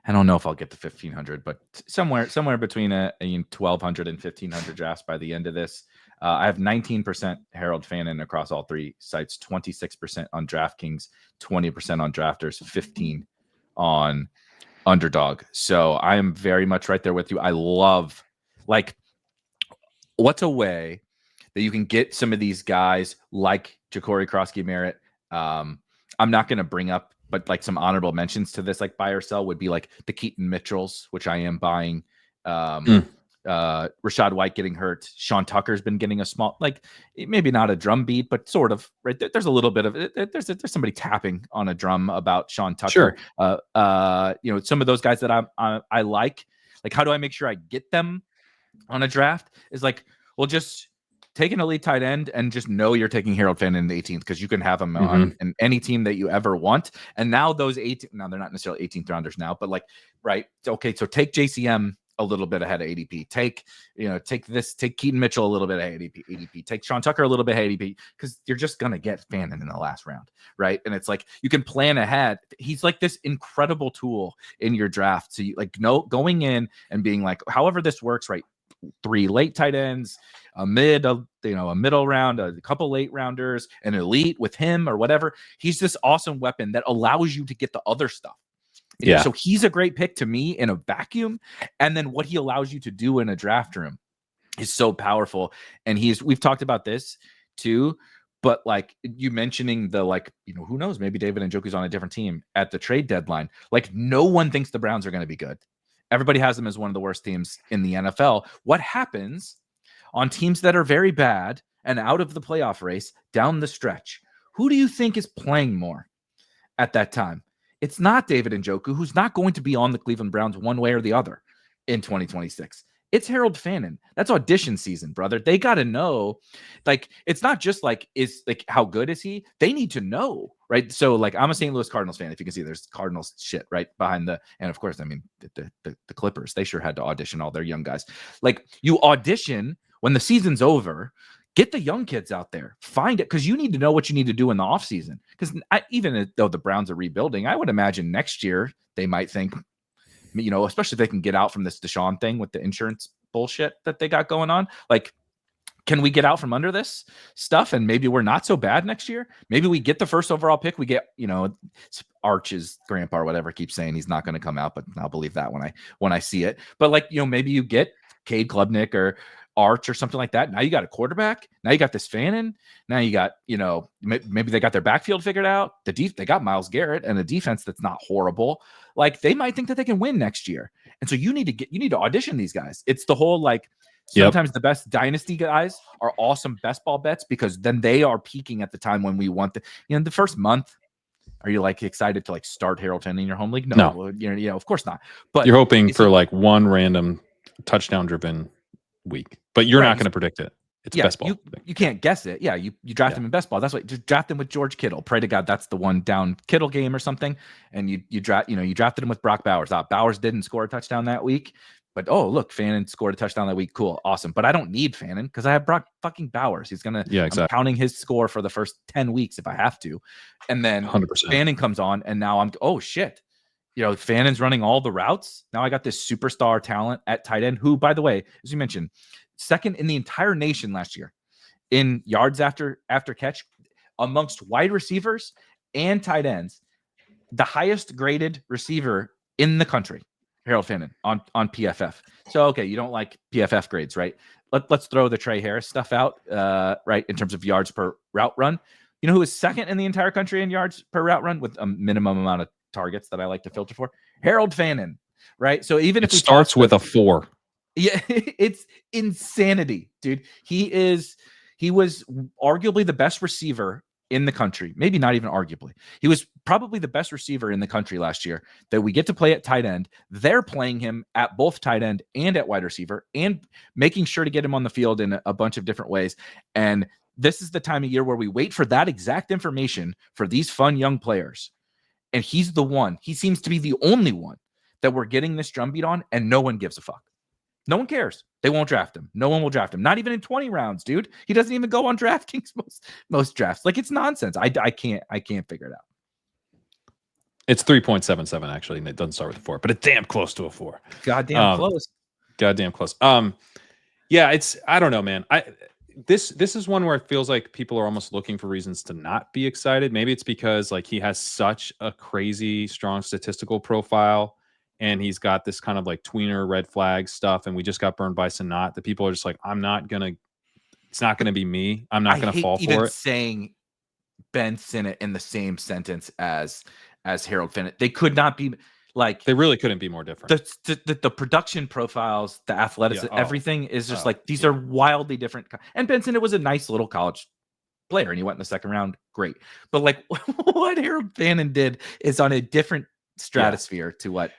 Speaker 1: I don't know if I'll get to 1,500, but somewhere between 1,200 and 1,500 drafts by the end of this. I have 19% Harold Fannin across all 3 sites, 26% on DraftKings, 20% on Drafters, 15 on Underdog. So I am very much right there with you. I love, like, what's a way that you can get some of these guys like Ja'Cory Krosky-Merritt. I'm not going to bring up, but like some honorable mentions to this, like buy or sell, would be like the Keaton Mitchells, which I am buying. Rashad White getting hurt. Sean Tucker's been getting a small, like maybe not a drum beat, but sort of, right? There's a little bit of it. There's somebody tapping on a drum about Sean Tucker.
Speaker 2: Sure.
Speaker 1: Some of those guys that I like how do I make sure I get them on a draft is like, well, just take an elite tight end and just know you're taking Harold Fannin in the 18th because you can have him on any team that you ever want. And now those 18, now they're not necessarily 18th rounders now, but right. Okay. So take JCM a little bit ahead of ADP. Take Keaton Mitchell a little bit ahead of ADP. Take Sean Tucker a little bit ahead of ADP because you're just going to get Fannin in the last round. Right. And it's like, you can plan ahead. He's like this incredible tool in your draft. So you going in and being like, however this works, right? 3 late tight ends, a middle round, a couple late rounders, an elite with him or whatever. He's this awesome weapon that allows you to get the other stuff.
Speaker 2: Yeah.
Speaker 1: So he's a great pick to me in a vacuum. And then what he allows you to do in a draft room is so powerful. And we've talked about this too, but like you mentioning who knows, maybe David Njoku's on a different team at the trade deadline. Like no one thinks the Browns are going to be good. Everybody has them as one of the worst teams in the NFL. What happens on teams that are very bad and out of the playoff race down the stretch? Who do you think is playing more at that time? It's not David Njoku, who's not going to be on the Cleveland Browns one way or the other in 2026. It's Harold Fannin. That's audition season, brother. They got to know, it's not just how good is he? They need to know, right? So I'm a St. Louis Cardinals fan. If you can see, there's Cardinals shit right behind and of course, I mean, the Clippers, they sure had to audition all their young guys. You audition when the season's over, get the young kids out there, find it, because you need to know what you need to do in the offseason. Because even though the Browns are rebuilding, I would imagine next year they might think, especially if they can get out from this Deshaun thing with the insurance bullshit that they got going on. Can we get out from under this stuff? And maybe we're not so bad next year. Maybe we get the first overall pick. We get, Arch's grandpa or whatever keeps saying he's not going to come out, but I'll believe that when I see it. But maybe you get Cade Klubnik or Arch or something like that. Now you got a quarterback. Now you got this Fannin. Now you got, maybe they got their backfield figured out. They got Myles Garrett and a defense that's not horrible. They might think that they can win next year. And so you need to audition these guys. It's the whole sometimes the best dynasty guys are awesome best ball bets because then they are peaking at the time when we want the first month. Are you excited to start Harold Fannin in your home league? No. Of course not. But
Speaker 2: you're hoping for one random touchdown driven week, but you're not going to predict it. It's best ball.
Speaker 1: You can't guess it. Yeah, you draft him in best ball. That's what, just draft him with George Kittle. Pray to God that's the one down Kittle game or something. And you drafted him with Brock Bowers. Bowers didn't score a touchdown that week, but look, Fannin scored a touchdown that week. Cool, awesome. But I don't need Fannin because I have Brock fucking Bowers. He's gonna. Yeah, exactly. I'm counting his score for the first 10 weeks if I have to, and then 100%. Fannin comes on, and now I'm shit. Fannin's running all the routes. Now I got this superstar talent at tight end who, by the way, as you mentioned, second in the entire nation last year in yards after catch amongst wide receivers and tight ends, the highest graded receiver in the country, Harold Fannin on PFF. So, okay, you don't like PFF grades, right? Let's throw the Trey Harris stuff out, right, in terms of yards per route run. You know who is second in the entire country in yards per route run with a minimum amount of targets that I like to filter for? Harold Fannin, right? So even if it
Speaker 2: starts with a 4.
Speaker 1: Yeah, it's insanity, dude. He was arguably the best receiver in the country. Maybe not even arguably. He was probably the best receiver in the country last year that we get to play at tight end. They're playing him at both tight end and at wide receiver and making sure to get him on the field in a bunch of different ways. And this is the time of year where we wait for that exact information for these fun young players. And he's the one. He seems to be the only one that we're getting this drumbeat on, and no one gives a fuck. No one cares. They won't draft him. No one will draft him. Not even in 20 rounds, dude. He doesn't even go on DraftKings most drafts. It's nonsense. I can't figure it out.
Speaker 2: It's 3.77 actually, and it doesn't start with a 4, but it's damn close to a 4.
Speaker 1: Goddamn close.
Speaker 2: Goddamn close. Yeah, I don't know, man. This is one where it feels like people are almost looking for reasons to not be excited. Maybe it's because he has such a crazy strong statistical profile. And he's got this kind of tweener red flag stuff, and we just got burned by Sanat. The people are just it's not gonna be me. I'm not gonna fall for it.
Speaker 1: Even saying Ben Sinnott in the same sentence as Harold Fannin, they could not be Like
Speaker 2: they really couldn't be more different.
Speaker 1: The production profiles, the athleticism, everything is just like these are wildly different. And Benson, it was a nice little college player, and he went in the second round. Great, but like what Harold Fannin did is on a different stratosphere to what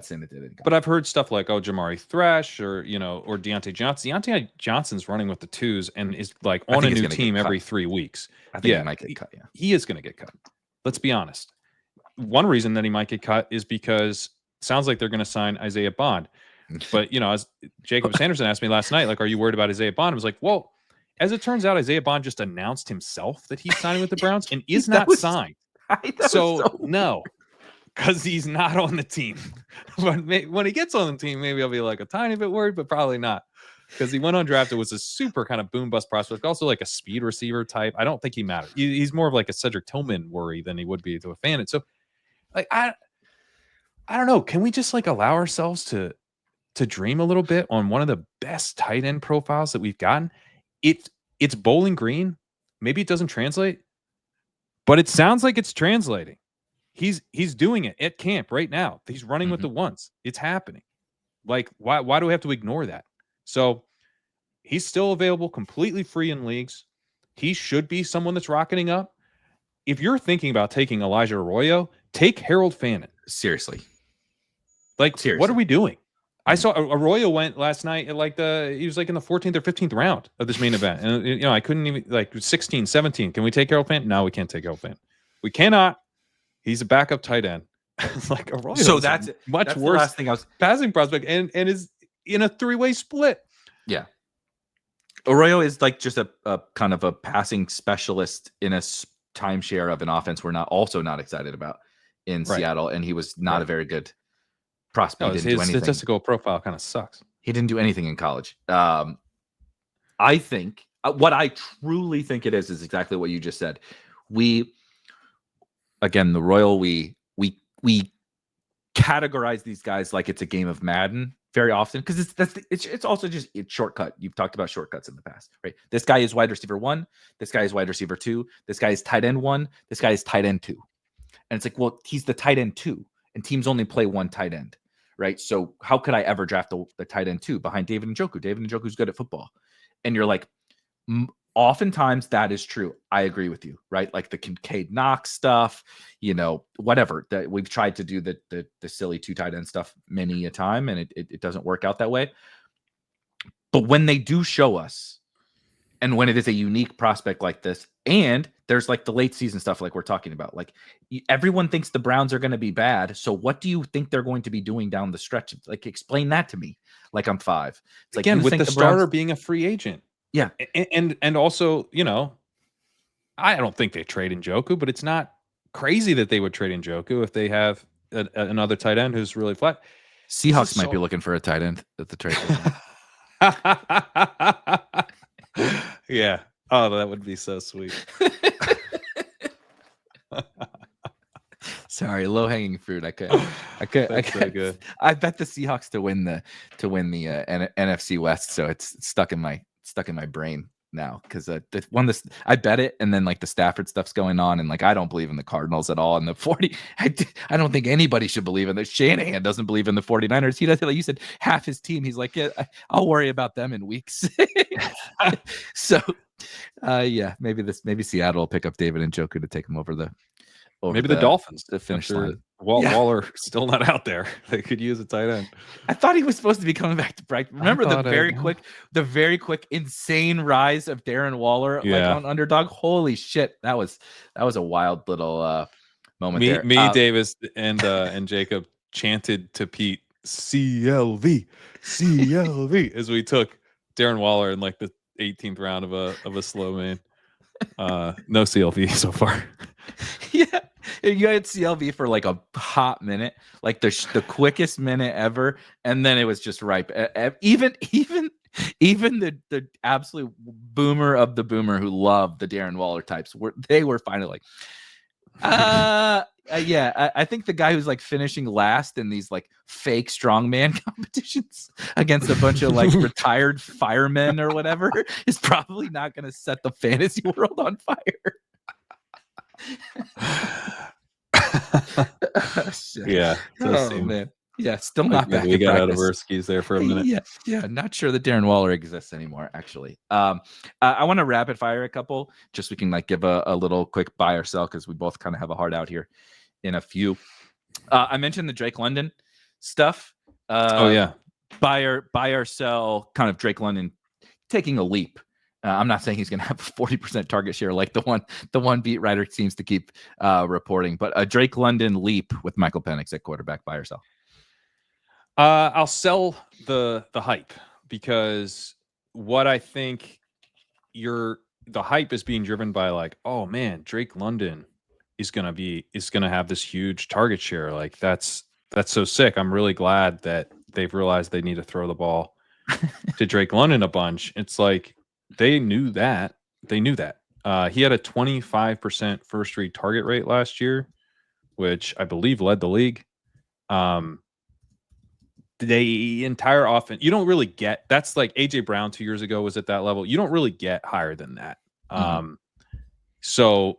Speaker 1: Sinnott did.
Speaker 2: But I've heard stuff like, Jamari Thrash or Deontay Johnson. Deontay Johnson's running with the twos and is like on a new team every 3 weeks.
Speaker 1: I think he might get cut. Yeah,
Speaker 2: he is going to get cut. Let's be honest. One reason that he might get cut is because it sounds like they're going to sign Isaiah Bond. But as Jacob Sanderson asked me last night, like, are you worried about Isaiah Bond? I was like, well, as it turns out, Isaiah Bond just announced himself that he's signing with the Browns and is not signed. So no. Because he's not on the team. When he gets on the team, maybe I'll be like a tiny bit worried, but probably not. Because he went undrafted, was a super kind of boom bust prospect, also like a speed receiver type. I don't think he matters. He's more of like a Cedric Tillman worry than he would be to a fan. So, like, I don't know. Can we just like allow ourselves to dream a little bit on one of the best tight end profiles that we've gotten? It's Bowling Green. Maybe it doesn't translate, but it sounds like it's translating. He's doing it at camp right now. He's running with the ones. It's happening. Like, why do we have to ignore that? So he's still available, completely free in leagues. He should be someone that's rocketing up. If you're thinking about taking Elijah Arroyo, take Harold Fannin.
Speaker 1: Seriously.
Speaker 2: Like, what are we doing? I saw Arroyo went last night at he was like in the 14th or 15th round of this main event. And, I couldn't even, like, 16, 17. Can we take Harold Fannin? No, we can't take Harold Fannin. We cannot. He's a backup tight end. Like Arroyo.
Speaker 1: So that's
Speaker 2: much worse.
Speaker 1: Last thing I was
Speaker 2: passing prospect and is in a 3-way split.
Speaker 1: Yeah. Arroyo is like just a kind of a passing specialist in a timeshare of an offense we're not excited about in Seattle, and he was not a very good prospect.
Speaker 2: No, his statistical profile kind of sucks.
Speaker 1: He didn't do anything in college. I think what I truly think it is exactly what you just said. Again, the Royal, we categorize these guys like it's a game of Madden very often because it's also just a shortcut. You've talked about shortcuts in the past, right? This guy is wide receiver 1. This guy is wide receiver 2. This guy is tight end 1. This guy is tight end 2. And it's like, well, he's the tight end 2, and teams only play one tight end, right? So how could I ever draft the tight end 2 behind David Njoku? David Njoku's good at football, and you're like, oftentimes that is true. I agree with you, right? Like the Kincaid Knox stuff, whatever that we've tried to do the silly 2 tight end stuff many a time, and it doesn't work out that way. But when they do show us, and when it is a unique prospect like this, and there's like the late season stuff like we're talking about, like everyone thinks the Browns are going to be bad. So what do you think they're going to be doing down the stretch? Like, explain that to me. Like I'm 5. It's like,
Speaker 2: again, with the starter being a free agent.
Speaker 1: Yeah.
Speaker 2: And also, I don't think they trade Njoku, but it's not crazy that they would trade Njoku if they have another tight end who's really flat.
Speaker 1: Seahawks might be looking for a tight end at the trade.
Speaker 2: Yeah. Oh, that would be so sweet.
Speaker 1: Sorry, low hanging fruit. I could. So good. I bet the Seahawks to win the NFC West. So it's stuck in my brain now because I bet it, and then like the Stafford stuff's going on, and like I don't believe in the Cardinals at all. And the 40, I don't think anybody should believe in the Shanahan doesn't believe in the 49ers. He does, like you said, half his team. He's like, yeah, I'll worry about them in weeks. So, maybe Seattle will pick up David Njoku to take him over the.
Speaker 2: Maybe the Dolphins
Speaker 1: to finish line.
Speaker 2: Waller still not out there. They could use a tight end.
Speaker 1: I thought he was supposed to be coming back to practice. Remember the very quick, insane rise of Darren Waller on Underdog. Holy shit, that was a wild little moment.
Speaker 2: Me, Davis, and Jacob chanted to Pete CLV as we took Darren Waller in like the 18th round of a slow man. No CLV so far.
Speaker 1: Yeah, you had CLV for like a hot minute, like the quickest minute ever, and then it was just ripe. Even the absolute boomer of the boomer who loved the Darren Waller types were finally like, yeah. I think the guy who's like finishing last in these like fake strongman competitions against a bunch of like retired firemen or whatever is probably not going to set the fantasy world on fire. Shit.
Speaker 2: Yeah.
Speaker 1: Oh man. Yeah, still
Speaker 2: Like,
Speaker 1: not back
Speaker 2: we
Speaker 1: in
Speaker 2: got out of
Speaker 1: practice.
Speaker 2: our skis there for a minute.
Speaker 1: Yeah, not sure that Darren Waller exists anymore, actually. I want to rapid fire a couple, just so we can like give a little quick buy or sell, because we both kind of have a hard out here in a few. I mentioned the Drake London stuff.
Speaker 2: Oh yeah.
Speaker 1: Buy or sell kind of Drake London taking a leap. I'm not saying he's going to have a 40% target share like the one beat writer seems to keep reporting, but a Drake London leap with Michael Penix at quarterback, buy or sell?
Speaker 2: I'll sell the hype, because what I think the hype is being driven by, like, oh man, Drake London is gonna have this huge target share. Like that's so sick. I'm really glad that they've realized they need to throw the ball to Drake London a bunch. It's like they knew that. He had a 25% first read target rate last year, which I believe led the league. The entire offense, you don't really get, that's like AJ Brown 2 years ago was at that level. You don't really get higher than that. So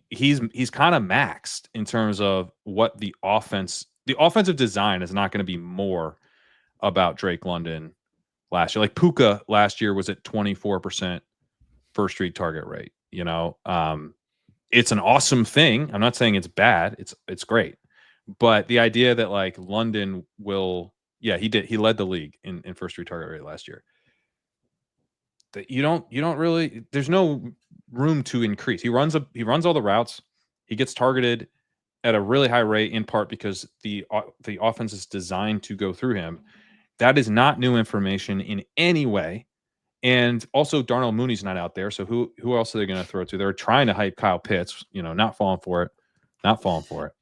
Speaker 2: he's kind of maxed in terms of what the offensive design is not going to be more about Drake London last year. Like Puka last year was at 24% first read target rate. It's an awesome thing. I'm not saying it's bad. It's great. But the idea that like London will, he led the league in first read target rate last year. That you don't really, there's no room to increase. He runs all the routes. He gets targeted at a really high rate, in part because the offense is designed to go through him. That is not new information in any way. And also Darnell Mooney's not out there. So who else are they going to throw to? They're trying to hype Kyle Pitts, not falling for it.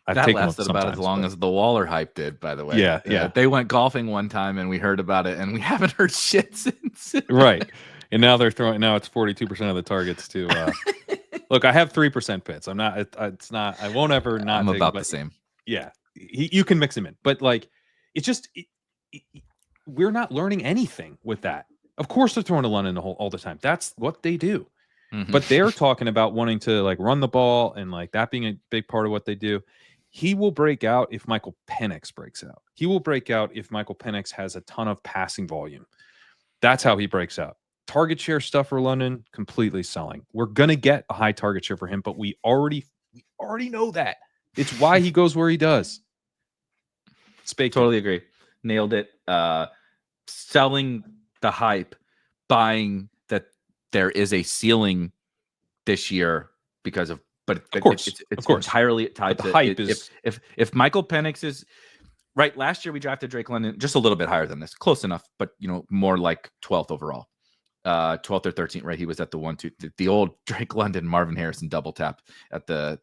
Speaker 2: I've
Speaker 1: that
Speaker 2: taken
Speaker 1: lasted about as long as the Waller hype did, by the way.
Speaker 2: Yeah.
Speaker 1: They went golfing one time and we heard about it, and we haven't heard shit since.
Speaker 2: Right. And now they're throwing. Now it's 42% of the targets to. Look, I have 3% Pitts. I'm not. It's not. I won't ever not.
Speaker 1: I'm about the same.
Speaker 2: Yeah, you can mix him in, but like, it's just we're not learning anything with that. Of course, they're throwing to London all the time. That's what they do. But they're talking about wanting to like run the ball and like that being a big part of what they do. He will break out if Michael Penix breaks out. He will break out if Michael Penix has a ton of passing volume. That's how he breaks out. Target share stuff for London, completely selling. We're gonna get a high target share for him, but we already know that. It's why he goes where he does.
Speaker 1: Totally agree. Nailed it. Selling the hype, buying that there is a ceiling this year because of, but
Speaker 2: of course,
Speaker 1: it's entirely tied
Speaker 2: to
Speaker 1: the
Speaker 2: hype.
Speaker 1: If Michael Penix is right, last year we drafted Drake London just a little bit higher than this, close enough, but more like 12th overall, 12th or 13th. Right, he was at the 1-2, the old Drake London Marvin Harrison double tap at the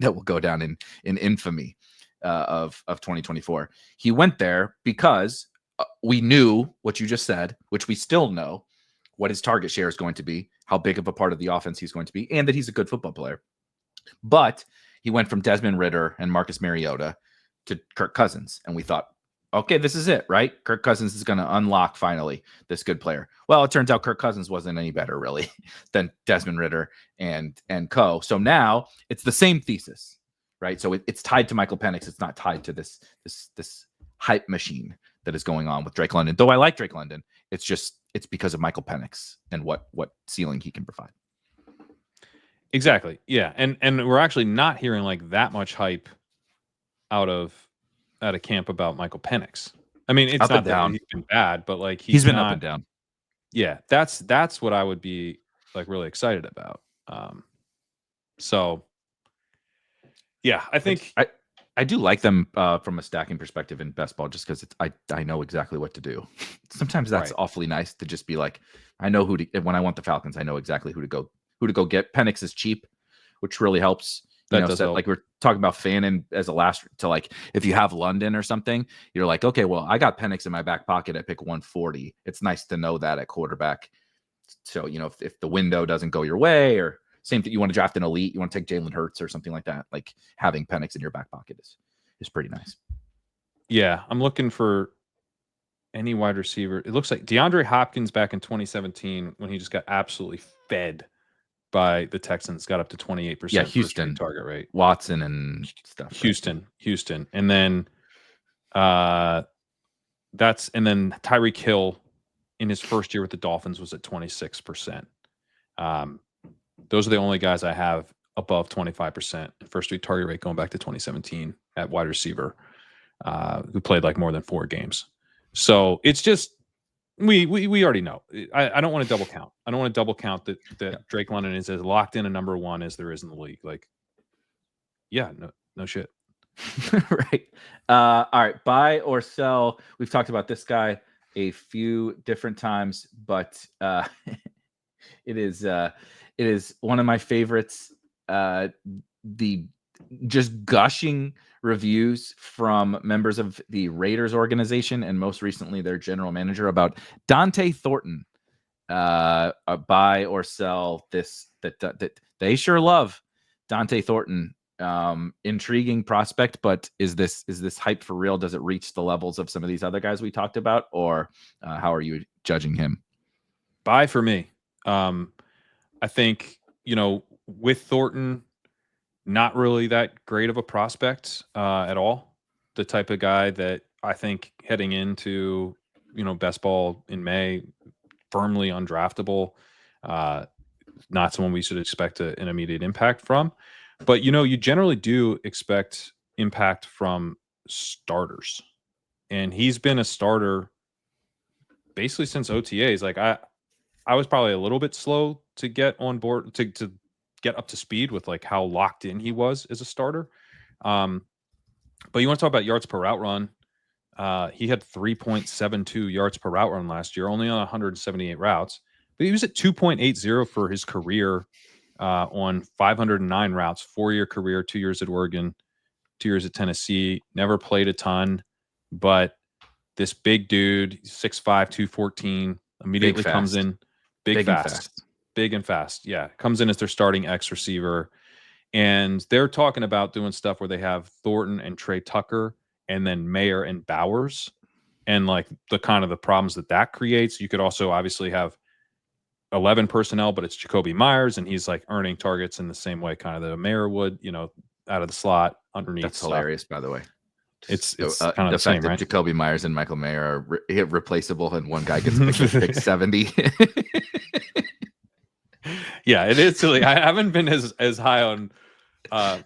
Speaker 1: that will go down in infamy of 2024. He went there because we knew what you just said, which we still know, what his target share is going to be, how big of a part of the offense he's going to be, and that he's a good football player. But he went from Desmond Ridder and Marcus Mariota to Kirk Cousins, and we thought, okay, this is it, right? Kirk Cousins is going to unlock finally this good player. Well, it turns out Kirk Cousins wasn't any better really than Desmond Ridder and co. So now it's the same thesis, right? So it's tied to Michael Penix. It's not tied to this hype machine that is going on with Drake London. Though I like Drake London, it's because of Michael Penix and what ceiling he can provide.
Speaker 2: Exactly. Yeah. And we're actually not hearing like that much hype out of camp about Michael Penix. I mean, it's not that he's been bad, but like
Speaker 1: he's been up and down.
Speaker 2: Yeah, that's what I would be like really excited about. So yeah, I think
Speaker 1: I do like them from a stacking perspective in best ball, just because I know exactly what to do. Sometimes that's awfully nice to just be like, I know when I want the Falcons, I know exactly who to go get. Penix is cheap, which really helps. Like we're talking about Fannin as a last to like, if you have London or something, you're like, okay, well, I got Penix in my back pocket at pick 140. It's nice to know that at quarterback. So, if the window doesn't go your way, or same thing, you want to draft an elite, you want to take Jalen Hurts or something like that, like having Penix in your back pocket is pretty nice.
Speaker 2: Yeah, I'm looking for any wide receiver. It looks like DeAndre Hopkins back in 2017 when he just got absolutely fed by the Texans, got up to 28%.
Speaker 1: Yeah, Houston
Speaker 2: target rate.
Speaker 1: Watson and stuff.
Speaker 2: Houston, and then and then Tyreek Hill in his first year with the Dolphins was at 26%. Those are the only guys I have above 25% first week target rate going back to 2017 at wide receiver, who played like more than 4 games. So it's just we already know. I don't want to double count. I don't want to double count that Drake London is as locked in a number 1 as there is in the league. Like, yeah, no shit.
Speaker 1: Right. All right. Buy or sell. We've talked about this guy a few different times, but it is one of my favorites. The just gushing reviews from members of the Raiders organization and most recently their general manager about Dante Thornton. Buy or sell this that they sure love Dante Thornton. Intriguing prospect, but is this hype for real? Does it reach the levels of some of these other guys we talked about, or how are you judging him?
Speaker 2: Buy for me. I think, with Thornton, not really that great of a prospect at all. The type of guy that I think heading into, best ball in May, firmly undraftable, not someone we should expect an immediate impact from. But, you generally do expect impact from starters. And he's been a starter basically since OTAs. Like, I was probably a little bit slow to get on board, to get up to speed with like how locked in he was as a starter. But you want to talk about yards per route run. He had 3.72 yards per route run last year, only on 178 routes. But he was at 2.80 for his career on 509 routes, 4-year career, 2 years at Oregon, 2 years at Tennessee. Never played a ton, but this big dude, 6'5", 214, immediately comes in big and fast. Yeah, comes in as their starting X receiver. And they're talking about doing stuff where they have Thornton and Trey Tucker and then Mayer and Bowers, and like the kind of the problems that creates. You could also obviously have 11 personnel, but it's Jacoby Myers, and he's like earning targets in the same way kind of that Mayer would, out of the slot underneath.
Speaker 1: That's hilarious, by the way.
Speaker 2: It's kind of the same, right?
Speaker 1: Jacoby Myers and Michael Mayer are replaceable, and one guy gets pick 70.
Speaker 2: Yeah, it is silly. I haven't been as high on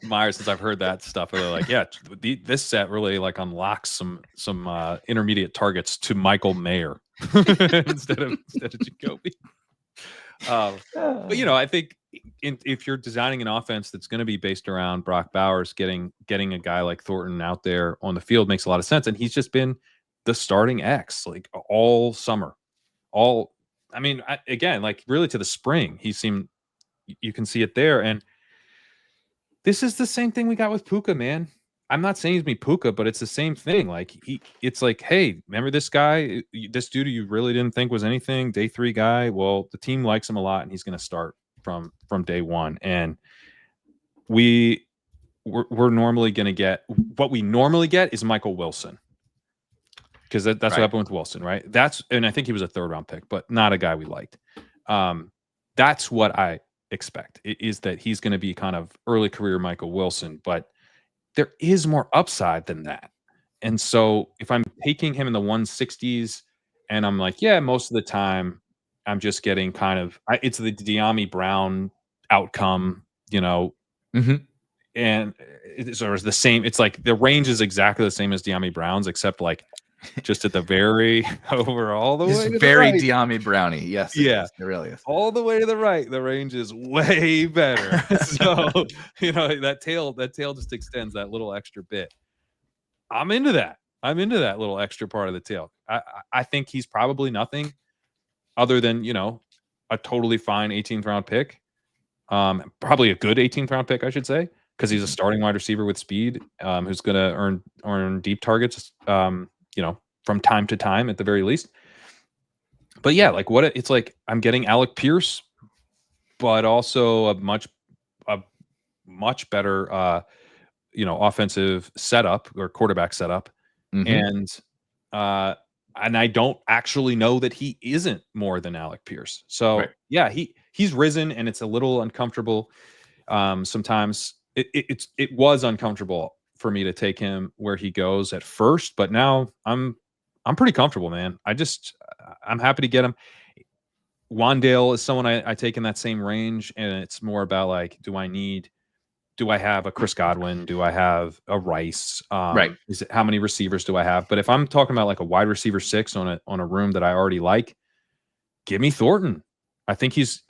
Speaker 2: Myers since I've heard that stuff. Where they're like, yeah, this set really like unlocks some intermediate targets to Michael Mayer instead of Jacoby. But I think if you're designing an offense that's going to be based around Brock Bowers, getting a guy like Thornton out there on the field makes a lot of sense. And he's just been the starting X like all summer. Again, like really to the spring, you can see it there. And this is the same thing we got with Puka, man. I'm not saying he's me Puka, but it's the same thing. Like it's like, hey, remember this guy, this dude you really didn't think was anything, day 3 guy. Well, the team likes him a lot, and he's going to start from day 1. And we're normally going to get what we normally get is Michael Wilson, because that's what happened with Wilson, right? And I think he was a 3rd-round pick, but not a guy we liked. That's what I expect, is that he's going to be kind of early career Michael Wilson, but there is more upside than that. And so if I'm taking him in the 160s and I'm like, yeah, most of the time I'm just getting kind of, it's the De'Ami Brown outcome,
Speaker 1: Mm-hmm.
Speaker 2: And it's the same. It's like the range is exactly the same as De'Ami Brown's, except like just at the very over all the way.
Speaker 1: It's very De'Ami Brownie. Yes.
Speaker 2: Yeah.
Speaker 1: It really is.
Speaker 2: All the way to the right, the range is way better. So, that tail just extends that little extra bit. I'm into that. Little extra part of the tail. I think he's probably nothing other than, a totally fine 18th round pick. Probably a good 18th round pick, I should say, because he's a starting wide receiver with speed, who's going to earn deep targets, from time to time at the very least. But yeah, like it's like I'm getting Alec Pierce, but also a much better, offensive setup or quarterback setup. Mm-hmm. And I don't actually know that he isn't more than Alec Pierce. So yeah, he's risen, and it's a little uncomfortable. Sometimes it was uncomfortable for me to take him where he goes at first, but now I'm pretty comfortable, man. I'm happy to get him. Wandale is someone I take in that same range, and it's more about like, do I have a Chris Godwin? Do I have a Rice?
Speaker 1: Right.
Speaker 2: How many receivers do I have? But if I'm talking about like a wide receiver 6 on a room that I already like, give me Thornton. I think he's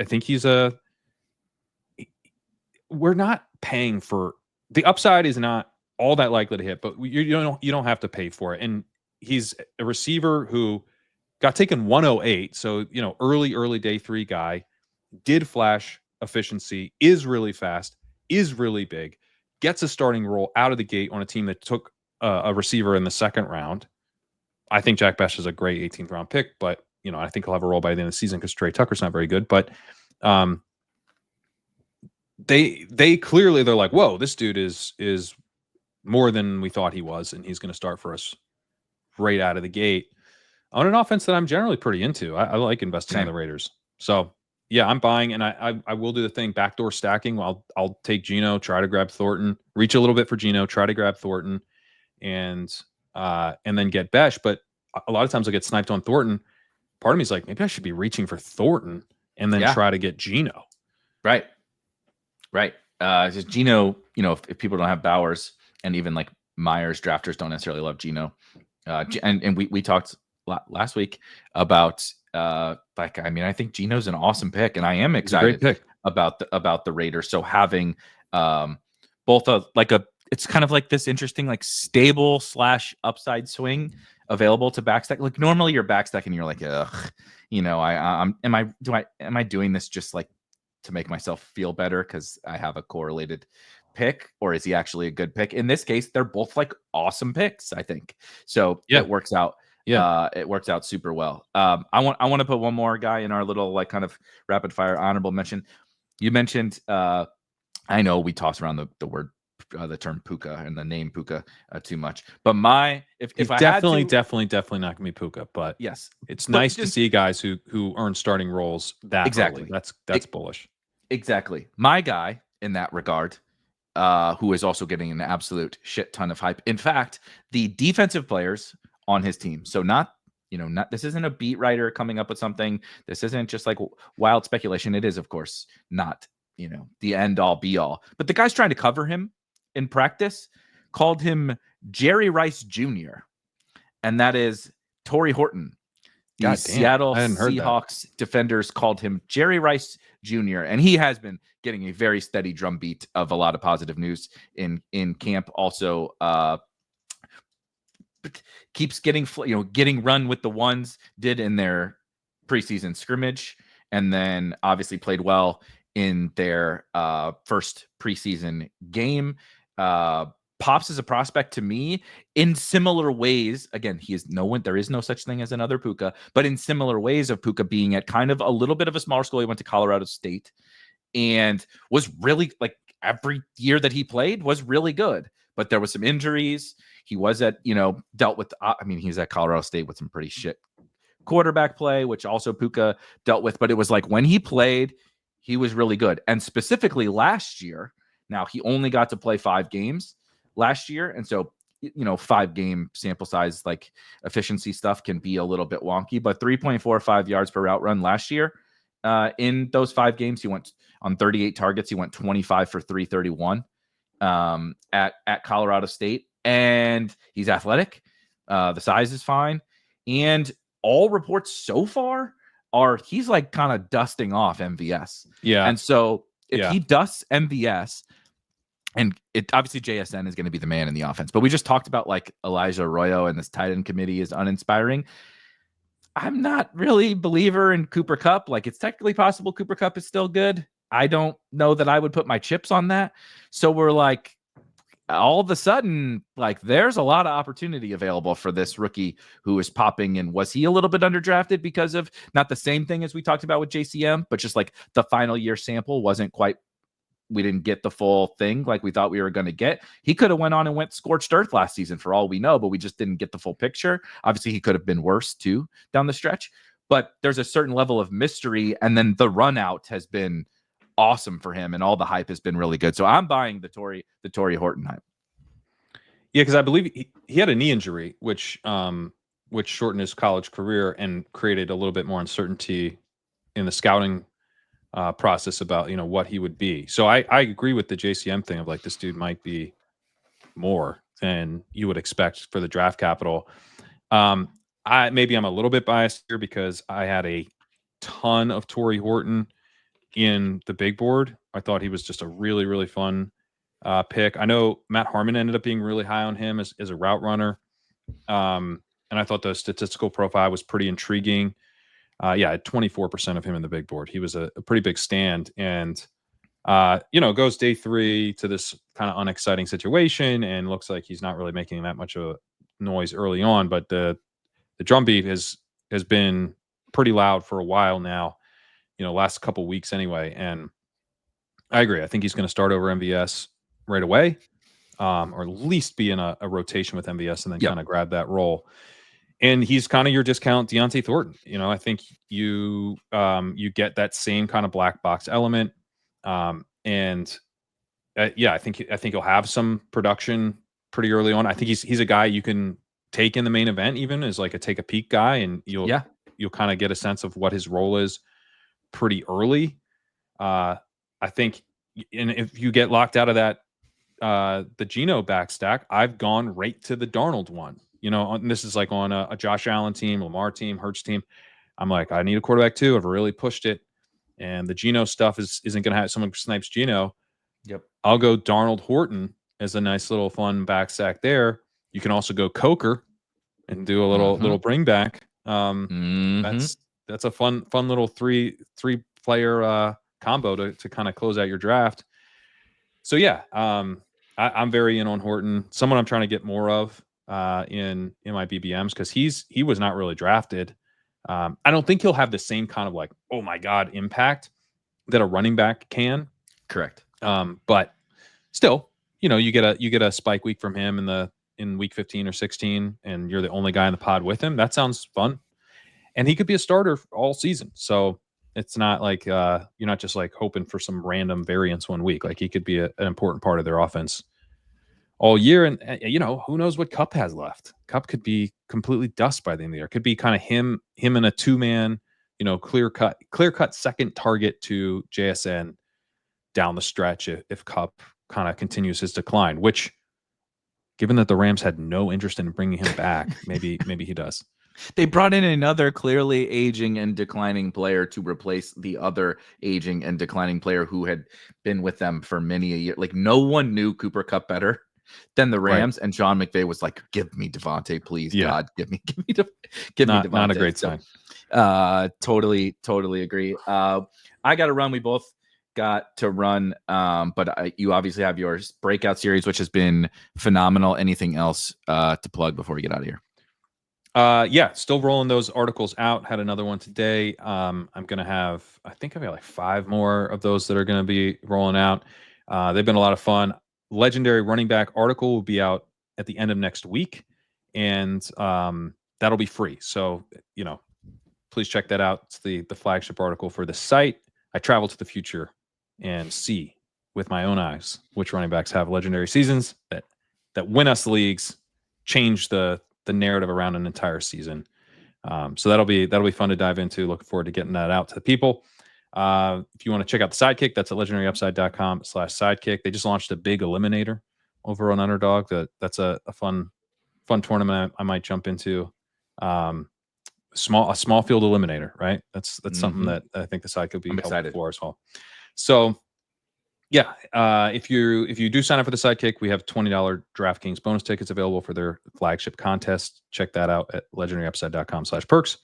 Speaker 2: we're not paying for the upside is not all that likely to hit, but you don't have to pay for it. And he's a receiver who got taken 108. So, early day 3 guy, did flash efficiency, is really fast, is really big, gets a starting role out of the gate on a team that took a receiver in the 2nd round. I think Jack Bech is a great 18th round pick, but I think he'll have a role by the end of the season because Trey Tucker's not very good. But they clearly, they're like, whoa, this dude is more than we thought he was, and he's going to start for us right out of the gate on an offense that I'm generally pretty into. I like investing in the Raiders. So yeah, I'm buying, and I will do the thing, backdoor stacking. I'll take Geno, try to grab Thornton, reach a little bit for Geno, try to grab Thornton, and then get Bech. But a lot of times I get sniped on Thornton. Part of me is like, maybe I should be reaching for Thornton and then try to get Geno.
Speaker 1: Right. Just Geno, if people don't have Bowers, and even like Myers drafters don't necessarily love Geno. And we talked last week about I think Geno's an awesome pick, and I am excited about the Raiders. So having both it's kind of like this interesting like stable / upside swing available to backstack. Like normally you're backstacking and you're like, ugh, am I doing this just like to make myself feel better because I have a correlated pick, or is he actually a good pick? In this case, they're both like awesome picks, I think. So it works out. Yeah, it works out super well. I want to put one more guy in our little like kind of rapid fire honorable mention. You mentioned I know we toss around the word the term Puka and the name Puka too much, but if I
Speaker 2: definitely not gonna be Puka, but
Speaker 1: yes,
Speaker 2: it's nice to see guys who earn starting roles that early. That's bullish.
Speaker 1: Exactly. My guy in that regard, who is also getting an absolute shit ton of hype. In fact, the defensive players on his team. So not this isn't a beat writer coming up with something. This isn't just like wild speculation. It is, of course, not, the end all be all. But the guys trying to cover him in practice called him Jerry Rice Jr. And that is Torrey Horton. The Seattle Seahawks defenders called him Jerry Rice Jr. And he has been getting a very steady drumbeat of a lot of positive news in camp. Also, keeps getting run with the ones, did in their preseason scrimmage, and then obviously played well in their first preseason game. Pops as a prospect to me in similar ways. Again, there is no such thing as another Puka, but in similar ways of Puka being at kind of a little bit of a smaller school. He went to Colorado State and was really like every year that he played was really good, but there was some injuries. He was dealt with, he's at Colorado State with some pretty shit quarterback play, which also Puka dealt with, but it was like when he played, he was really good. And specifically last year, now he only got to play 5 games last year. And so, 5-game sample size, like efficiency stuff can be a little bit wonky, but 3.45 yards per route run last year. In those 5 games, he went on 38 targets. He went 25 for 331 at Colorado State, and he's athletic. The size is fine. And all reports so far are he's like kind of dusting off MVS. Yeah. And so if he dusts MVS, and it obviously JSN is going to be the man in the offense, but we just talked about like Elijah Arroyo and this tight end committee is uninspiring. I'm not really a believer in Cooper Kupp. Like it's technically possible Cooper Kupp is still good. I don't know that I would put my chips on that. So we're like, all of a sudden, like there's a lot of opportunity available for this rookie who is popping. And was he a little bit underdrafted because of not the same thing as we talked about with JCM, but just like the final year sample wasn't quite, we didn't get the full thing like we thought we were going to get. He could have went on and went scorched earth last season for all we know, but we just didn't get the full picture. Obviously he could have been worse too down the stretch, but there's a certain level of mystery, and then the run out has been awesome for him, and all the hype has been really good. So I'm buying the Tory Horton hype.
Speaker 2: Yeah, because I believe he had a knee injury, which shortened his college career and created a little bit more uncertainty in the scouting process about what he would be. So I agree with the JCM thing of like, this dude might be more than you would expect for the draft capital. Maybe I'm a little bit biased here because I had a ton of Tory Horton in the big board. I thought he was just a really, really fun pick. I know Matt Harmon ended up being really high on him as a route runner. And I thought the statistical profile was pretty intriguing. I had 24% of him in the big board. He was a pretty big stand, and goes day 3 to this kind of unexciting situation, and looks like he's not really making that much of a noise early on. But the drumbeat has been pretty loud for a while now, last couple weeks anyway. And I agree. I think he's going to start over MVS right away, or at least be in a rotation with MVS and then kind of grab that role. And he's kind of your discount Deontay Thornton. I think you get that same kind of black box element. I think he'll have some production pretty early on. I think he's a guy you can take in the main event, even as like a take a peek guy, and you'll kind of get a sense of what his role is pretty early. I think, and if you get locked out of that, the Geno back stack, I've gone right to the Darnold one. And this is like on a Josh Allen team, Lamar team, Hurts team. I'm like, I need a quarterback too. I've really pushed it, and the Geno stuff isn't going to have someone snipes Geno.
Speaker 1: Yep. I'll
Speaker 2: go Darnold Horton as a nice little fun back stack there. You can also go Coker and do a little bring back. That's a fun little three player combo to kind of close out your draft. So yeah, I'm very in on Horton. Someone I'm trying to get more of in my BBMs, because he was not really drafted. I don't think he'll have the same kind of like, oh my god, impact that a running back can.
Speaker 1: Correct.
Speaker 2: But still, you get a spike week from him in week 15 or 16, and you're the only guy in the pod with him. That sounds fun. And he could be a starter all season. So it's not like you're not just like hoping for some random variance one week. Like, he could be an important part of their offense all year. And who knows what Kupp has left. Kupp could be completely dust by the end of the year. Could be kind of him in a 2-man, clear cut second target to JSN down the stretch if Kupp kind of continues his decline, which, given that the Rams had no interest in bringing him back, maybe he does.
Speaker 1: They brought in another clearly aging and declining player to replace the other aging and declining player who had been with them for many a year. Like, no one knew Cooper Kupp better than the Rams, right. And Sean McVay was like, "Give me Devontae, please, God, give me Devontae."
Speaker 2: Not a great sign.
Speaker 1: Totally agree. I got to run. We both got to run, but you obviously have your breakout series, which has been phenomenal. Anything else to plug before we get out of here?
Speaker 2: Still rolling those articles out. Had another one today. I'm gonna have, I think I've got like 5 more of those that are gonna be rolling out. They've been a lot of fun. Legendary running back article will be out at the end of next week, and that'll be free. So please check that out. It's the flagship article for the site. I travel to the future and see with my own eyes which running backs have legendary seasons that win us leagues, change the narrative around an entire season. So that'll be fun to dive into. Looking forward to getting that out to the people. If you want to check out the Sidekick, that's at legendaryupside.com/sidekick. They just launched a big eliminator over on Underdog. That's a fun tournament I might jump into. A small field eliminator, right? That's something that I think the side could be helpful for as well. So yeah, if you do sign up for the Sidekick, we have $20 DraftKings bonus tickets available for their flagship contest. Check that out at legendaryupside.com/perks.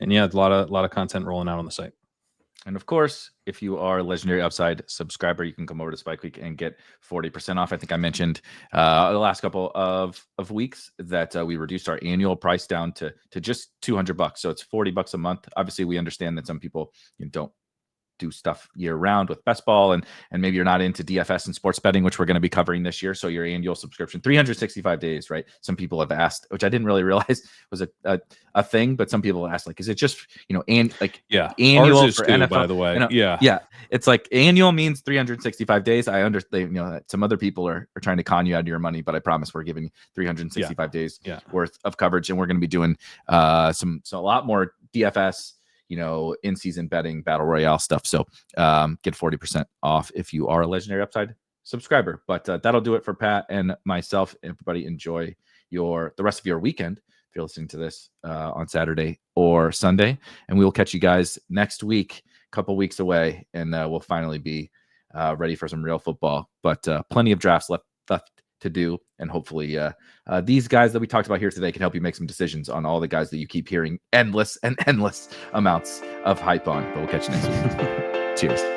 Speaker 2: And yeah, a lot of content rolling out on the site.
Speaker 1: And of course, if you are a Legendary Upside subscriber, you can come over to Spike Week and get 40% off. I think I mentioned the last couple of weeks that we reduced our annual price down to just $200. So it's $40 a month. Obviously, we understand that some people don't do stuff year round with best ball, and maybe you're not into DFS and sports betting, which we're going to be covering this year. So your annual subscription, 365 days, right? Some people have asked, which I didn't really realize was a thing, but some people have asked, like, is it just, annual
Speaker 2: ours is
Speaker 1: for
Speaker 2: too,
Speaker 1: NFL?
Speaker 2: by the way.
Speaker 1: Yeah. It's like annual means 365 days. I understand, some other people are trying to con you out of your money, but I promise we're giving you 365 days worth of coverage. And we're going to be doing a lot more DFS, in-season betting, battle royale stuff. So get 40% off if you are a Legendary Upside subscriber. But that'll do it for Pat and myself. Everybody enjoy the rest of your weekend if you're listening to this on Saturday or Sunday. And we will catch you guys next week, a couple weeks away, and we'll finally be ready for some real football. But plenty of drafts left to do, and hopefully these guys that we talked about here today can help you make some decisions on all the guys that you keep hearing endless amounts of hype on. But we'll catch you next week. Cheers.